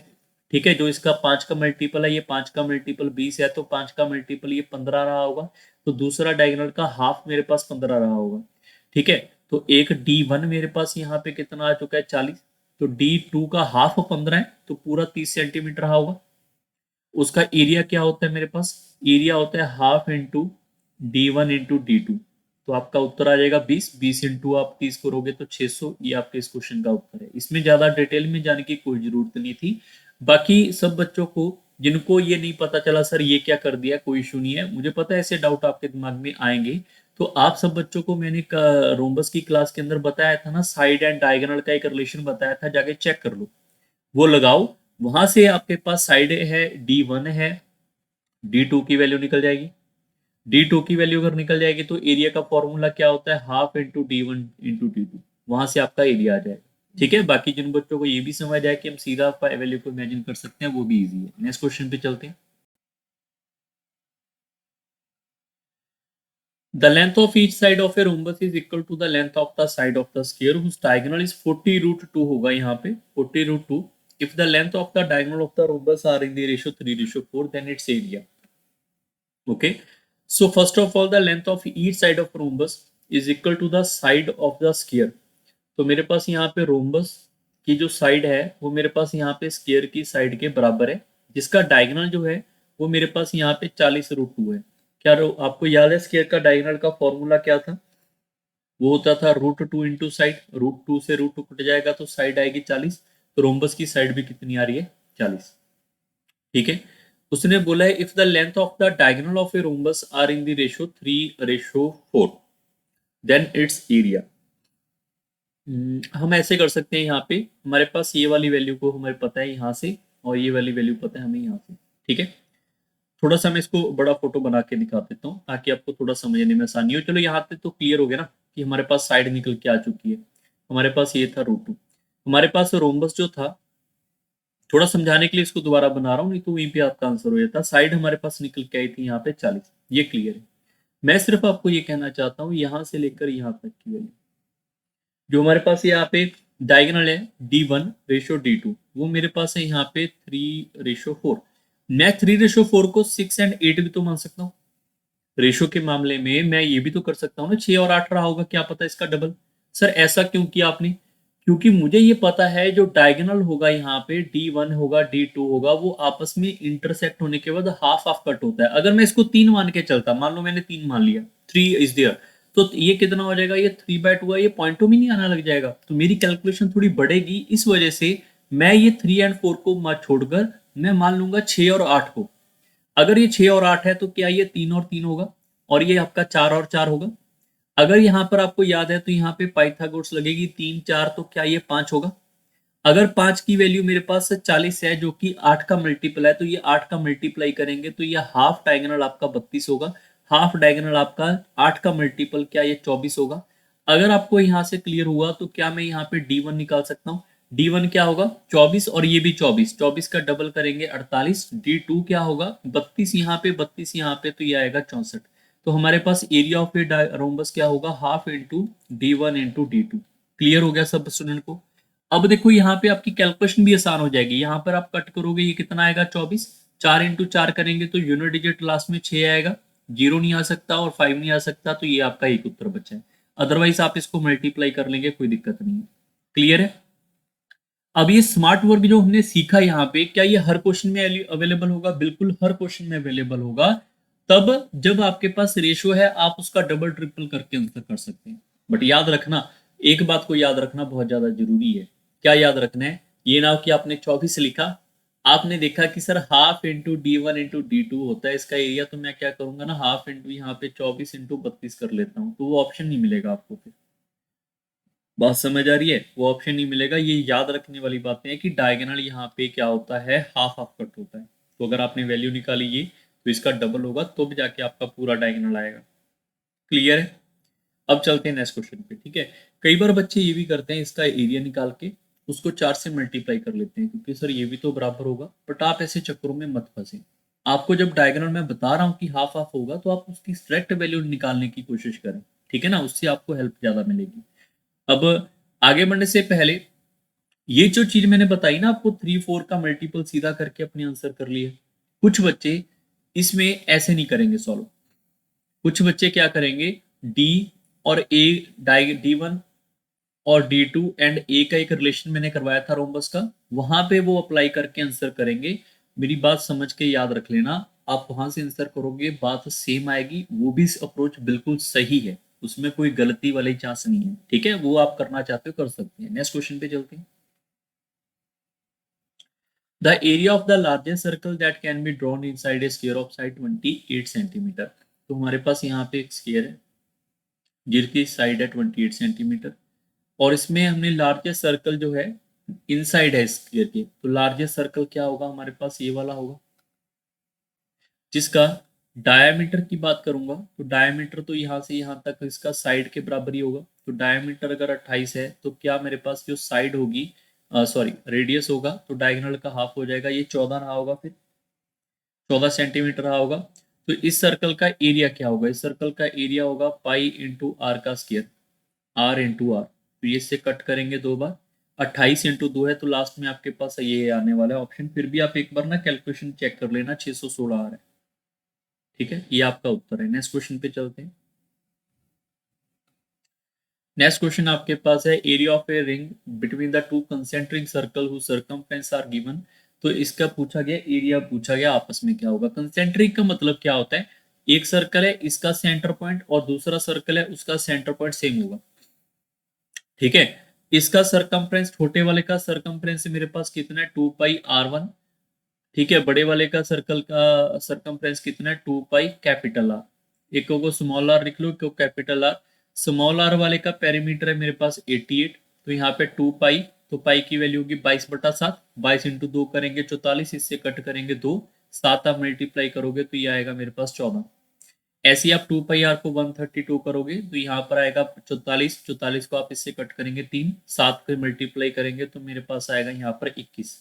ठीक है, जो इसका 5 का मल्टीपल है, ये 5 का मल्टीपल 20 है, तो 5 का मल्टीपल ये 15 रहा होगा। तो दूसरा डायगोनल का हाफ मेरे पास 15 रहा होगा। ठीक है। तो एक D1 मेरे पास यहाँ पे कितना आ चुका है 40, तो D2 का हाफ 15 है, तो पूरा 30 सेंटीमीटर रहा होगा। उसका एरिया क्या होता है मेरे पास, एरिया होता है half into D1 into D2। तो आपका उत्तर आ जाएगा 20, 20 इंटू आप 30 करोगे तो 600। ये आपके इस क्वेश्चन का उत्तर है। इसमें ज्यादा डिटेल में जाने की कोई जरूरत नहीं थी। बाकी सब बच्चों को जिनको ये नहीं पता चला सर ये क्या कर दिया, कोई इशू नहीं है, मुझे पता है ऐसे डाउट आपके दिमाग में आएंगे। तो आप सब बच्चों को मैंने रोम्बस की क्लास के अंदर बताया था ना, साइड एंड डायगोनल का एक रिलेशन बताया था, जाके चेक कर लो, वो लगाओ। वहां से आपके पास साइड है D1 है, D2 की वैल्यू निकल जाएगी। D2 की वैल्यू अगर निकल जाएगी तो एरिया का फॉर्मूला क्या होता है, half into D1 into D2। वहां से आपका एरिया आ जाएगा। ठीक है। बाकी जिन बच्चों को ये भी समझ आए कि हम सीधा वैल्यू को इमेजिन कर सकते हैं, वो भी इजी है। नेक्स्ट क्वेश्चन पे चलते हैं। The length of each side of a rhombus is equal to the length of the side of the sphere whose diagonal is 40√2 होगा यहाँ पे 40√2। If the length of the diagonal of the rhombus are in the ratio 3:4, then its area। Okay। So first of all, the length of each side of rhombus is equal to the side of the sphere। तो मेरे पास यहाँ पे rhombus की जो side है वो मेरे पास यहाँ पे स्क्वायर की साइड के बराबर है, जिसका डायगोनल जो है वो मेरे पास यहाँ पे 40√2 है। क्या आपको याद है स्क्वायर का डायगोनल का फॉर्मूला क्या था, वो होता था √2 इंटू साइड। √2 से √2 कट जाएगा तो साइड आएगी 40। तो रोम्बस की साइड भी कितनी आ रही है, 40। ठीक है। उसने बोला है if the length of the diagonal of a rhombus are in the ratio 3:4, then its area. हम ऐसे कर सकते हैं, यहाँ पे हमारे पास ये वाली वैल्यू को हमें पता है यहाँ से, और ये वाली वैल्यू पता है हमें यहाँ से। ठीक है। थोड़ा सा मैं इसको बड़ा फोटो बना के दिखा देता हूँ ताकि आपको थोड़ा समझने में आसानी हो। चलो यहाँ पे तो क्लियर हो गया ना कि हमारे पास साइड निकल के आ चुकी है। हमारे पास ये था √2। हमारे पास रोम्बस जो था, थोड़ा समझाने के लिए इसको दोबारा बना रहा हूँ, नहीं तो वहीं पे आपका आंसर हो जाता। साइड हमारे पास निकल के आई थी यहाँ पे 40। ये क्लियर है। मैं सिर्फ आपको ये कहना चाहता हूँ यहाँ से लेकर यहाँ तक की वैल्यू जो हमारे पास यहाँ पे डायगोनल है D1:D2, वो मेरे पास है यहाँ पे 3:4। मैं 3:4 को 6 और 8 भी तो मान सकता हूँ। रेशो के मामले में मैं ये भी तो कर सकता हूँ ना, 6 और 8 रहा होगा, क्या पता इसका डबल। सर ऐसा क्यों किया आपने? क्योंकि मुझे ये पता है जो डायगोनल होगा यहाँ पे D1 होगा D2 होगा, वो आपस में इंटरसेक्ट होने के बाद हाफ हाफ कट होता है। अगर मैं इसको 3 मान के चलता, मान लो मैंने 3 मान लिया, 3 इज देयर, तो ये कितना हो जाएगा? ये 3/2 है, ये पॉइंटों में नहीं आना लग जाएगा, तो मेरी कैलकुलेशन थोड़ी बढ़ेगी। इस वजह से मैं ये 3 और 4 को छोड़कर मैं मान लूंगा 6 और 8 को। अगर ये 6 और 8 है तो क्या ये 3 और 3 होगा, और ये आपका 4 और 4 होगा। अगर यहाँ पर आपको याद है तो यहाँ पे पाइथागोरस लगेगी 3 4, तो क्या ये 5 होगा। अगर 5 की वैल्यू मेरे पास 40 है जो कि 8 का मल्टीपल है, तो ये 8 का मल्टीप्लाई करेंगे तो ये हाफ डायगोनल आपका 32 होगा। हाफ डायगोनल आपका 8 का मल्टीपल क्या ये 24 होगा। अगर आपको यहाँ से क्लियर हुआ तो क्या मैं यहाँ पे D1 निकाल सकता हूँ। D1 क्या होगा 24, और ये भी 24, 24 का डबल करेंगे 48। D2 क्या होगा 32, यहाँ पे 32 यहाँ पे, तो ये आएगा 64। तो हमारे पास एरिया ऑफ ए रोम्बस क्या होगा, half into D1 into D2। Clear हो गया सब स्टूडेंट को। अब देखो यहाँ पे आपकी कैलकुलेशन भी आसान हो जाएगी। यहाँ पर आप कट करोगे, ये कितना आएगा 24, 4 × 4 करेंगे तो यूनिट डिजिट लास्ट में 6 आएगा, 0 नहीं आ सकता और 5 नहीं आ सकता, तो ये आपका एक उत्तर बचा है। अदरवाइज आप इसको मल्टीप्लाई कर लेंगे, कोई दिक्कत नहीं है। क्लियर है। अब ये स्मार्ट वर्क जो हमने सीखा यहाँ पे, क्या ये हर क्वेश्चन में अवेलेबल होगा? बिल्कुल हर क्वेश्चन में अवेलेबल होगा। तब जब आपके पास रेशो है, आप उसका डबल ट्रिपल करके आंसर कर सकते हैं। बट याद रखना, एक बात को याद रखना बहुत ज्यादा जरूरी है। क्या याद रखना है? ये ना हो कि आपने 24 लिखा, आपने देखा कि sir half into D1 into D2 होता है इसका एरिया, तो मैं क्या करूंगा ना, हाफ इंटू यहाँ पे 24 इंटू 32 कर लेता हूँ, तो वो ऑप्शन नहीं मिलेगा आपको फिर। बात समझ आ रही है? वो ऑप्शन नहीं मिलेगा। ये याद रखने वाली बातें हैं कि डायगोनल यहाँ पे क्या होता है, हाफ हाफ कट होता है। तो अगर आपने वैल्यू निकाली ये, तो इसका डबल होगा तो भी जाके आपका पूरा डायगोनल आएगा। क्लियर है। अब चलते हैं नेक्स्ट क्वेश्चन पे। ठीक है, कई बार बच्चे ये भी करते हैं, इसका एरिया निकाल के उसको 4 से मल्टीप्लाई कर लेते हैं, क्योंकि सर ये भी तो बराबर होगा। बट आप ऐसे चक्करों में मत फंसे। आपको जब डायगोनल में बता रहा हूँ कि हाफ हाफ होगा, तो आप उसकी डायरेक्ट वैल्यू निकालने की कोशिश करें। ठीक है ना, उससे आपको हेल्प ज्यादा मिलेगी। अब आगे बढ़ने से पहले, ये जो चीज मैंने बताई ना आपको, 3 4 का मल्टीपल सीधा करके अपने आंसर कर लिए। कुछ बच्चे इसमें ऐसे नहीं करेंगे सॉल्व। कुछ बच्चे क्या करेंगे, डी और ए, D1 और D2 एंड ए का एक रिलेशन मैंने करवाया था रोम्बस का, वहां पे वो अप्लाई करके आंसर करेंगे। मेरी बात समझ के याद रख लेना, आप वहां से आंसर करोगे बात सेम आएगी। वो भी अप्रोच बिल्कुल सही है, उसमें कोई गलती वाली चांस नहीं है। ठीक है, वो आप करना चाहते हो कर सकते हैं। नेक्स्ट क्वेश्चन पे चलते हैं। The area of the largest circle that can be drawn inside a sphere of side 28 centimetre. तो हमारे पास यहाँ पे एक स्फीयर है जिसकी साइड है 28 सेंटीमीटर, और इसमें हमने लार्जेस्ट सर्कल जो है इनसाइड है स्फीयर के। तो लार्जेस्ट सर्कल क्या होगा हमारे पास, ये वाला होगा, जिसका डायमीटर की बात करूंगा तो डायमीटर तो यहाँ से यहाँ तक इसका साइड के बराबर ही होगा। तो डायमीटर अगर 28 है, तो क्या मेरे पास जो साइड होगी, सॉरी रेडियस होगा, तो डायगोनल का हाफ हो जाएगा, ये 14 रहा होगा, फिर 14 सेंटीमीटर रहा होगा। तो इस सर्कल का एरिया क्या होगा, इस सर्कल का एरिया होगा पाई इंटू आर का स्क्वायर, आर इंटू आर। तो ये से कट करेंगे 2 बार, 28 इंटू 2 है, तो लास्ट में आपके पास ये आने वाला है ऑप्शन। फिर भी आप एक बार ना कैलकुलेशन चेक कर लेना, 616 आ रहा है। ठीक है, ये आपका उत्तर है। नेक्स्ट क्वेश्चन पे चलते हैं। नेक्स्ट क्वेश्चन आपके पास है, area of a ring between the two concentric circle who circumference are given. तो इसका पूछा गया एरिया, पूछा गया आपस में क्या होगा। कंसेंट्रिक का मतलब क्या होता है, एक सर्कल है, इसका सेंटर पॉइंट, और दूसरा सर्कल है, उसका सेंटर पॉइंट सेम होगा। ठीक है, इसका सरकमफ्रेंस, छोटे वाले का सरकमफ्रेंस मेरे पास कितना है, 2πr1। ठीक है, बड़े वाले का सर्कल का सरकमफ्रेंस कितना है, 2π कैपिटल आर। एक को स्मॉल आर लिख लो, एक को कैपिटल आर। स्मॉल आर वाले का पेरीमीटर है मेरे पास 88, तो यहाँ पे 2π, तो पाई की वैल्यू होगी 22/7, 22 इंटू 2 करेंगे 44, इससे कट करेंगे 2, 7 आप मल्टीप्लाई करोगे तो ये आएगा मेरे पास 14। ऐसे ही आप 2 पाई आर को 132 करोगे तो यहाँ पर आएगा 44। 44 को आप इससे कट करेंगे 3, 7 को मल्टीप्लाई करेंगे तो मेरे पास आएगा यहाँ पर 21।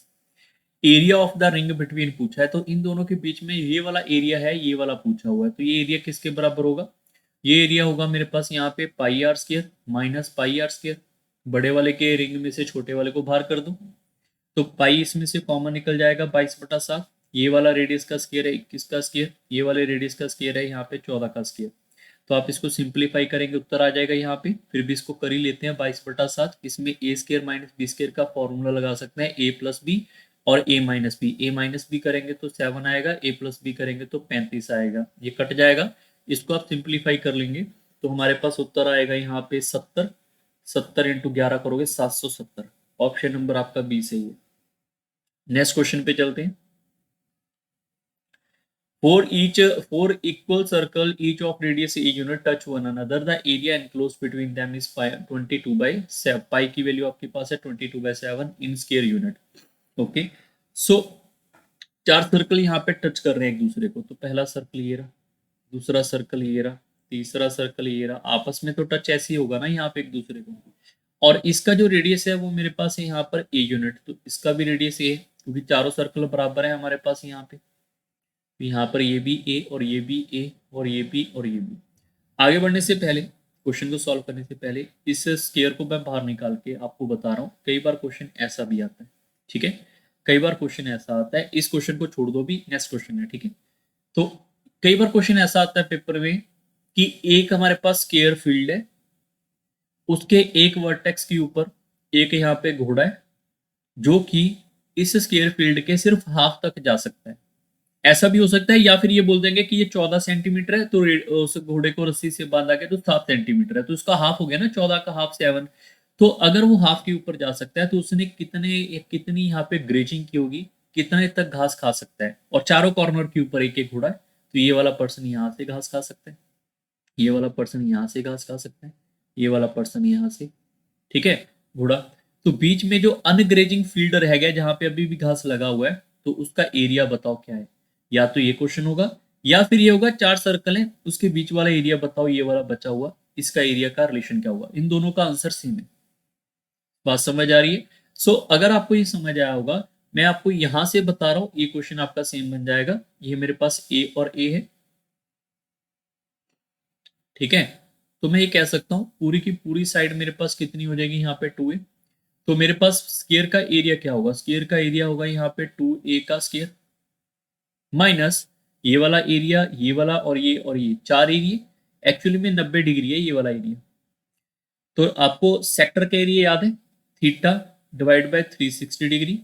Area of the ring between पूछा है, तो इन दोनों के बीच में ये वाला एरिया है, ये वाला पूछा हुआ है, तो ये एरिया किसके बराबर होगा? ये एरिया होगा मेरे पास यहाँ पे πr² माइनस πr²। बड़े वाले के रिंग में से छोटे वाले को बाहर कर दो तो पाई इसमें से कॉमन निकल जाएगा 22/7। ये वाला रेडियस का स्क्वायर है 21 का स्क्वायर, ये वाले रेडियस का स्क्वायर है यहाँ पे 14 का स्क्वायर। तो आप इसको सिंप्लीफाई करेंगे उत्तर आ जाएगा यहाँ पे। फिर भी इसको कर ही लेते हैं 22/7। इसमें a² माइनस b² का फॉर्मूला लगा सकते हैं a+b और a-b। a-b करेंगे तो 7 आएगा, a+b करेंगे तो 35 आएगा। ये कट जाएगा, इसको आप सिंप्लीफाई कर लेंगे तो हमारे पास उत्तर आएगा यहाँ पे 70। 70 इंटू 11 करोगे 770। ऑप्शन नंबर आपका बी सही है। नेक्स्ट क्वेश्चन पे चलते हैं। For equal circle, each of radius a unit touch one another, the area enclosed between them is 22/7। पाई की वैल्यू आपके पास है 22/7 in square unit. Okay, so 4 circle यहाँ पे टच कर रहे हैं एक दूसरे को। तो पहला सर्कल ये रहा, दूसरा सर्कल ये रहा, तीसरा सर्कल ये रहा। आपस में तो टच ऐसे ही होगा ना यहाँ पे एक दूसरे को। और इसका जो रेडियस है वो मेरे पास है यहाँ पर ए यूनिट, तो इसका भी रेडियस ए है क्योंकि चारों सर्कल बराबर है हमारे पास यहाँ पे। तो यहाँ पर ये भी ए और ये भी ए और ये भी और ये भी। आगे बढ़ने से पहले, क्वेश्चन को सॉल्व करने से पहले इस स्क्वायर को मैं बाहर निकाल के आपको बता रहा हूँ। कई बार क्वेश्चन ऐसा भी आता है, ठीक है, कई बार क्वेश्चन ऐसा आता है। इस क्वेश्चन को छोड़ दो, भी नेक्स्ट क्वेश्चन है, ठीक है। तो कई बार क्वेश्चन ऐसा आता है पेपर में कि एक हमारे पास स्क्वायर फील्ड है, उसके एक वर्टेक्स के ऊपर एक यहाँ पे घोड़ा है जो कि इस स्क्वायर फील्ड के सिर्फ हाफ तक जा सकता है। ऐसा भी हो सकता है, या फिर ये बोल देंगे कि ये 14 सेंटीमीटर है तो उस घोड़े को रस्सी से बांधा के तो 7 सेंटीमीटर है, तो उसका हाफ हो गया ना, 14 का हाफ 7। तो अगर वो हाफ के ऊपर जा सकता है तो उसने कितनी यहाँ पे ग्रेजिंग की होगी, कितने तक घास खा सकता है। और चारों कॉर्नर के ऊपर एक एक घोड़ा है, तो ये वाला पर्सन यहाँ से घास खा सकता है, ये वाला पर्सन यहाँ से घास खा सकता है, ये वाला पर्सन यहाँ से, ठीक है, घोड़ा। तो बीच में जो अनग्रेजिंग फील्ड रह गया जहां पे अभी भी घास लगा हुआ है, तो उसका एरिया बताओ क्या है। या तो ये क्वेश्चन होगा या फिर ये होगा 4 सर्कल है उसके बीच वाला एरिया बताओ, ये वाला बचा हुआ इसका एरिया का रिलेशन क्या होगा। इन दोनों का आंसर सेम है। बात समझ आ रही है? सो अगर आपको ये समझ आया होगा, मैं आपको यहां से बता रहा हूं, ये क्वेश्चन आपका सेम बन जाएगा। ये मेरे पास ए और ए है, ठीक है। तो मैं ये कह सकता हूँ पूरी की पूरी साइड मेरे पास कितनी हो जाएगी, यहाँ पे 2a। तो मेरे पास स्क्वायर का एरिया क्या होगा, स्क्वायर का एरिया होगा यहाँ पे 2a का स्क्वायर माइनस ये वाला एरिया, ये वाला और ये 4 एरिया। एक्चुअली में 90 डिग्री है ये वाला एरिया। तो आपको सेक्टर का एरिया याद है, theta divide by 360 degree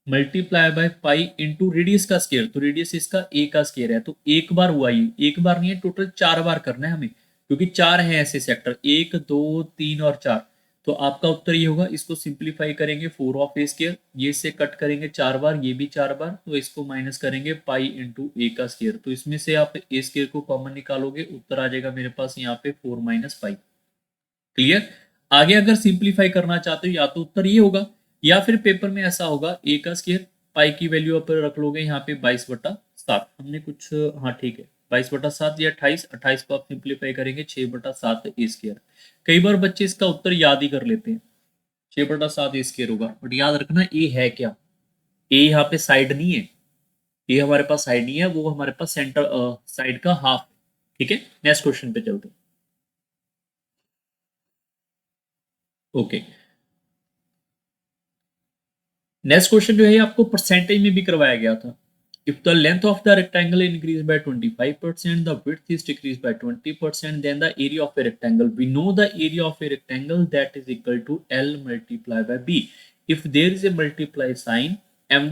multiply by pi into radius का स्क्वायर। तो रेडियस इसका ए का स्क्वायर है, तो एक बार हुआ, ये एक बार नहीं है, टोटल 4 बार करना है हमें, क्योंकि 4 है ऐसे सेक्टर, 1 2 3 और 4। तो आपका उत्तर ये होगा। इसको सिंप्लीफाई करेंगे 4 ऑफ ए स्क्वायर, ये से कट करेंगे 4 बार, ये भी 4 बार, तो इसको माइनस करेंगे पाई इंटू ए का स्क्वायर। तो इसमें से आप ए स्क्वायर को कॉमन निकालोगे, उत्तर आ जाएगा मेरे पास यहाँ पे 4 माइनस पाई। क्लियर? आगे अगर सिंप्लीफाई करना चाहते हो या तो उत्तर ये होगा, या फिर पेपर में ऐसा होगा ए का स्क्वायर, पाई की वैल्यू आप रख लोगे यहाँ पे 22/7। हमने कुछ, हाँ ठीक है, 22/7 या 28। 28 को आप सिंप्लीफाई करेंगे 6/7 ए स्क्वायर। कई बार बच्चे इसका उत्तर याद ही कर लेते हैं, 6/7 ए स्क्वायर होगा, बट याद रखना ए है क्या। ए यहाँ पे साइड नहीं है, ए हमारे पास साइड नहीं है, वो हमारे पास सेंटर साइड का हाफ। ठीक है, नेक्स्ट क्वेश्चन पे चलते हैं। ओके, नेक्स्ट क्वेश्चन जो है आपको परसेंटेज में भी करवाया गया था। If the length of the rectangle increase by 25%, the width is decrease by 20%, then the area of a rectangle, we know the area of a rectangle that is equal to L multiply by B। If there is a multiply sign and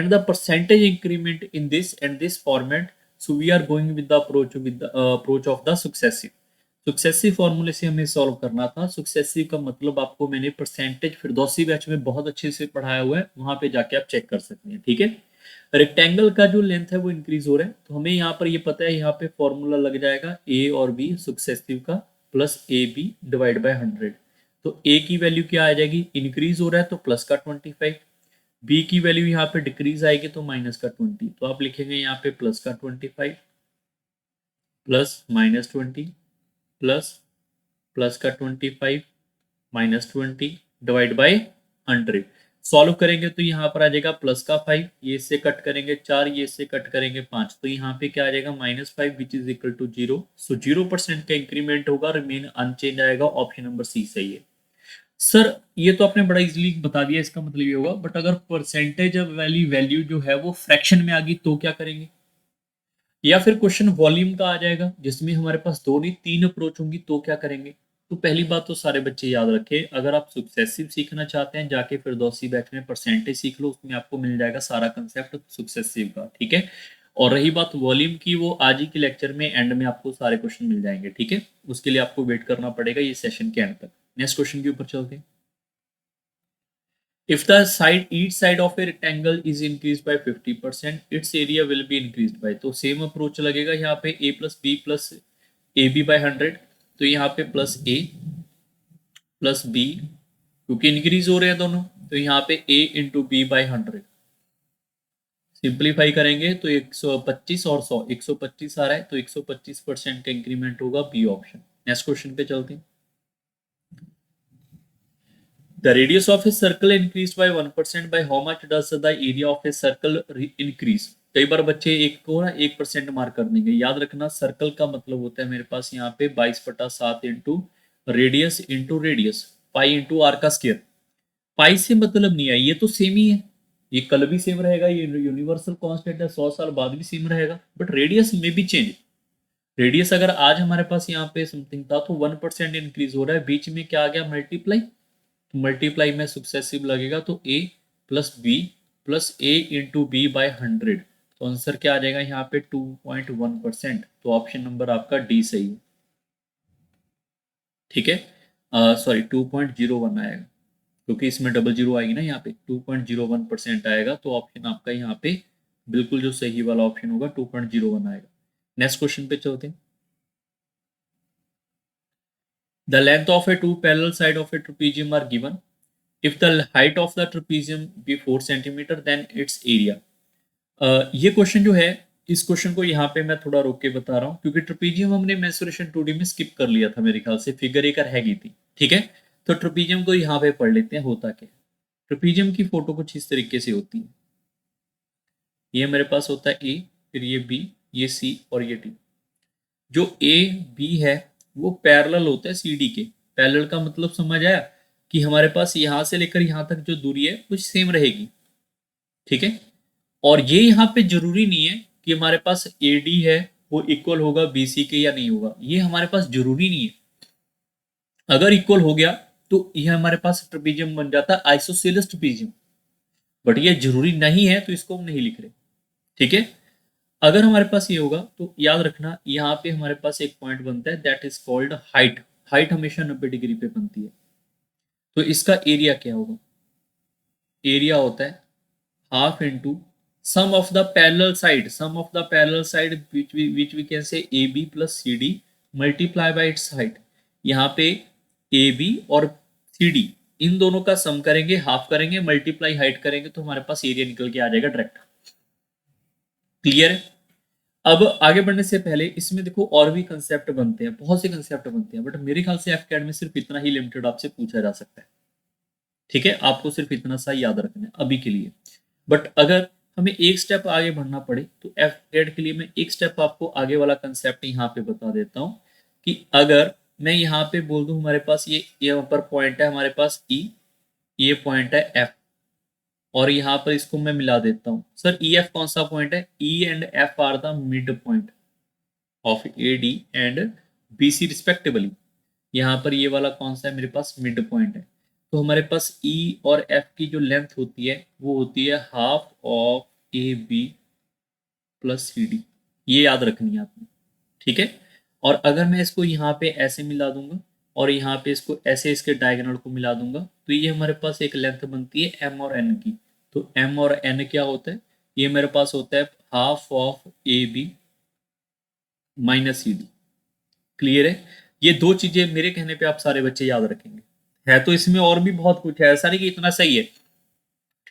the percentage increment in this format, so we are going with the approach of the successive। सुक्सेसिव फॉर्मूले से हमें solve करना था। सुक्सेसिव का मतलब आपको मैंने percentage Firdausi batch में बहुत अच्छे से पढ़ाया हुआ है, वहां पे जाके आप चेक कर सकते हैं, ठीक है। रेक्टेंगल का जो लेंथ है वो इंक्रीज हो रहा है, तो हमें यहाँ पर ये पता है, यहाँ पे फॉर्मूला लग जाएगा ए और बी सुक्सेसिव का plus A B divide by 100। तो ए की वैल्यू क्या आ जाएगी, इंक्रीज हो रहा है तो प्लस का 25, बी की वैल्यू यहाँ पे डिक्रीज आएगी तो माइनस का 20, तो आप लिखेंगे यहाँ पे प्लस का 25 प्लस माइनस 20 प्लस प्लस का 25 माइनस 20 डिवाइड बाई 100। सॉल्व करेंगे तो यहाँ पर आ जाएगा प्लस का 5, ये इससे कट करेंगे 4, ये इससे कट करेंगे 5, तो यहाँ पे क्या आ जाएगा -5 विच इज इक्वल टू 0। सो 0% का इंक्रीमेंट होगा, रिमेन अनचेंज आएगा। ऑप्शन नंबर सी सही है। सर ये तो आपने बड़ा इजीली बता दिया, इसका मतलब ये होगा, बट अगर परसेंटेज वाली वैल्यू जो है वो फ्रैक्शन में आ गई तो क्या करेंगे? या फिर क्वेश्चन वॉल्यूम का आ जाएगा जिसमें हमारे पास दो नहीं तीन अप्रोच होंगी तो क्या करेंगे? तो पहली बात तो सारे बच्चे याद रखें, अगर आप सक्सेसिव सीखना चाहते हैं जाके फिरदौसी बैच में परसेंटेज सीख लो, उसमें आपको मिल जाएगा सारा कंसेप्ट सक्सेसिव का, ठीक है। और रही बात वॉल्यूम की, वो आज ही के लेक्चर में एंड में आपको सारे क्वेश्चन मिल जाएंगे, ठीक है। उसके लिए आपको वेट करना पड़ेगा ये सेशन के एंड तक। नेक्स्ट क्वेश्चन के ऊपर चलते हैं। If the side each side of a rectangle is increased by 50%, its area will be increased by, तो सेम अप्रोच लगेगा यहाँ पे a plus B plus A B by 100, तो यहाँ पे प्लस ए प्लस बी, क्योंकि इंक्रीज हो रहे हैं दोनों, तो यहाँ पे a into B by 100। Simplify करेंगे तो 125 और 100, 125 आ रहा है, तो 125% का इंक्रीमेंट होगा, बी ऑप्शन। नेक्स्ट क्वेश्चन पे चलते हैं। The radius of a circle increased by 1% by how much does the area of a circle increase? कई बार बच्चे एक को ना 1% मार्क कर देंगे। याद रखना सर्कल का मतलब होता है मेरे पास यहाँ पे 22/7 into radius pi into are का स्क्वायर। पाई से मतलब नहीं है, ये तो सेम ही है, ये कल भी सेम रहेगा, ये यूनिवर्सल कांस्टेंट है, 100 साल बाद भी सेम रहेगा, बट रेडियस में भी चेंज। रेडियस अगर आज हमारे पास यहाँ पे समथिंग था तो 1% इंक्रीज हो रहा है, बीच में क्या आ गया मल्टीप्लाई, मल्टीप्लाई में सक्सेसिव लगेगा तो a plus B plus A into B by 100, तो आंसर क्या आ जाएगा यहाँ पे 2.1%, तो ऑप्शन नंबर आपका डी सही है, ठीक है। सॉरी 2.01 आएगा, क्योंकि इसमें डबल जीरो आएगी ना, यहाँ पे 2.01% आएगा, तो ऑप्शन आपका यहाँ पे बिल्कुल जो सही वाला ऑप्शन होगा 2.01 आएगा। नेक्स्ट क्वेश्चन पे चलते हैं। The length of a two parallel side of a trapezium are given. If the height of the trapezium be 4 centimeter, then its area. ये क्वेश्चन जो है, इस क्वेश्चन को यहाँ पे मैं थोड़ा रोक के बता रहा हूँ, क्योंकि ट्रपीजियम हमने मेंसुरेशन 2D में स्किप कर लिया था मेरे ख्याल से, फिगर एक रहेगी थी, ठीक है। तो ट्रपीजियम को यहाँ पे पढ़ लेते हैं होता क्या है। ट्रपीजियम की फोटो कुछ इस तरीके से होती है, ये मेरे पास होता है ए, फिर ये बी, ये सी और ये डी। जो ए बी है वो पैरेलल होता है सी डी के। पैरेलल का मतलब समझ आया कि हमारे पास यहाँ से लेकर यहाँ तक जो दूरी है वो सेम रहेगी, ठीक है। और ये यहाँ पे जरूरी नहीं है कि हमारे पास ए डी है वो इक्वल होगा बी सी के या नहीं होगा, ये हमारे पास जरूरी नहीं है। अगर इक्वल हो गया तो ये हमारे पास ट्रपीजियम बन जाता है आइसोसेलेस ट्रपीजियम, बट ये जरूरी नहीं है तो इसको हम नहीं लिख रहे, ठीक है। अगर हमारे पास ये होगा तो याद रखना यहाँ पे हमारे पास एक पॉइंट बनता है that is called height. Height हमेशा 90 डिग्री पे बनती है, तो इसका एरिया क्या होगा? एरिया होता है half into sum of the parallel side, sum of the parallel side which we can say A B plus C D multiply by its height. यहाँ पे ए बी और सी डी इन दोनों का सम करेंगे, हाफ करेंगे, multiply height करेंगे, तो हमारे पास एरिया निकल के आ जाएगा डायरेक्ट। क्लियर है? अब आगे बढ़ने से पहले इसमें देखो और भी कंसेप्ट बनते हैं, बहुत से कंसेप्ट बनते हैं, बट मेरे ख्याल से एफ में सिर्फ इतना ही लिमिटेड आपसे पूछा जा सकता है, ठीक है। आपको सिर्फ इतना सा याद रखना है अभी के लिए। बट अगर हमें एक स्टेप आगे बढ़ना पड़े तो एफ के लिए मैं एक स्टेप आपको आगे वाला कंसेप्ट यहाँ पे बता देता हूँ कि अगर मैं यहाँ पे बोल दूं हमारे पास ये यहाँ पर पॉइंट है हमारे पास ई, ये पॉइंट है एफ, और यहाँ पर इसको मैं मिला देता हूँ। सर ई एफ कौन सा पॉइंट है? E and F are the mid point of A D and B C respectively. यहाँ पर ये वाला कौन सा है मेरे पास? मिड पॉइंट है। तो हमारे पास ई और एफ की जो लेंथ होती है वो होती है half of A B plus C D, ये याद रखनी है आपने, ठीक है। और अगर मैं इसको यहाँ पे ऐसे मिला दूंगा और यहाँ पे इसको ऐसे इसके डायगोनल को मिला दूंगा तो ये हमारे पास एक लेंथ बनती है एम और एन की। तो एम और एन क्या होता है? ये मेरे पास होता है half of A B minus C D. Clear है? ये दो चीजें मेरे कहने पे आप सारे बच्चे याद रखेंगे। है तो इसमें और भी बहुत कुछ है, ऐसा नहीं कि इतना सही है,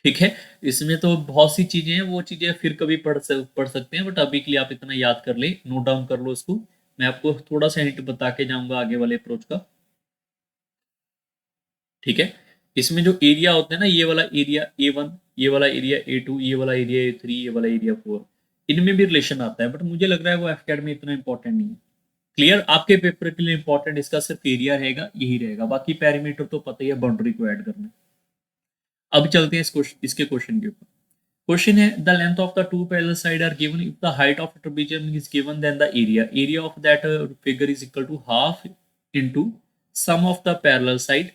ठीक है। इसमें तो बहुत सी चीजें हैं, वो चीजें फिर कभी पढ़ सकते हैं, बट अभी के लिए आप इतना याद कर ले, नोट डाउन कर लो इसको। मैं आपको थोड़ा सा हिंट बता के जाऊंगा आगे वाले अप्रोच का। ठीक है। इसमें जो एरिया होते हैं ना, ये वाला एरिया A1, ये वाला एरिया A2, ये वाला एरिया A3, ये वाला एरिया 4, इनमें भी रिलेशन आता है, बट मुझे लग रहा है वो एफकेड में इतना इंपॉर्टेंट नहीं है। क्लियर, आपके पेपर के लिए इंपॉर्टेंट इसका सिर्फ एरिया रहेगा, यही रहेगा, बाकी पैरामीटर तो पता ही है, बाउंड्री को ऐड करना है। अब चलते हैं इसके क्वेश्चन के ऊपर। क्वेश्चन है, the length of the two parallel side are given if the height of trapezium is given then the area of that figure is equal to half into sum of the parallel side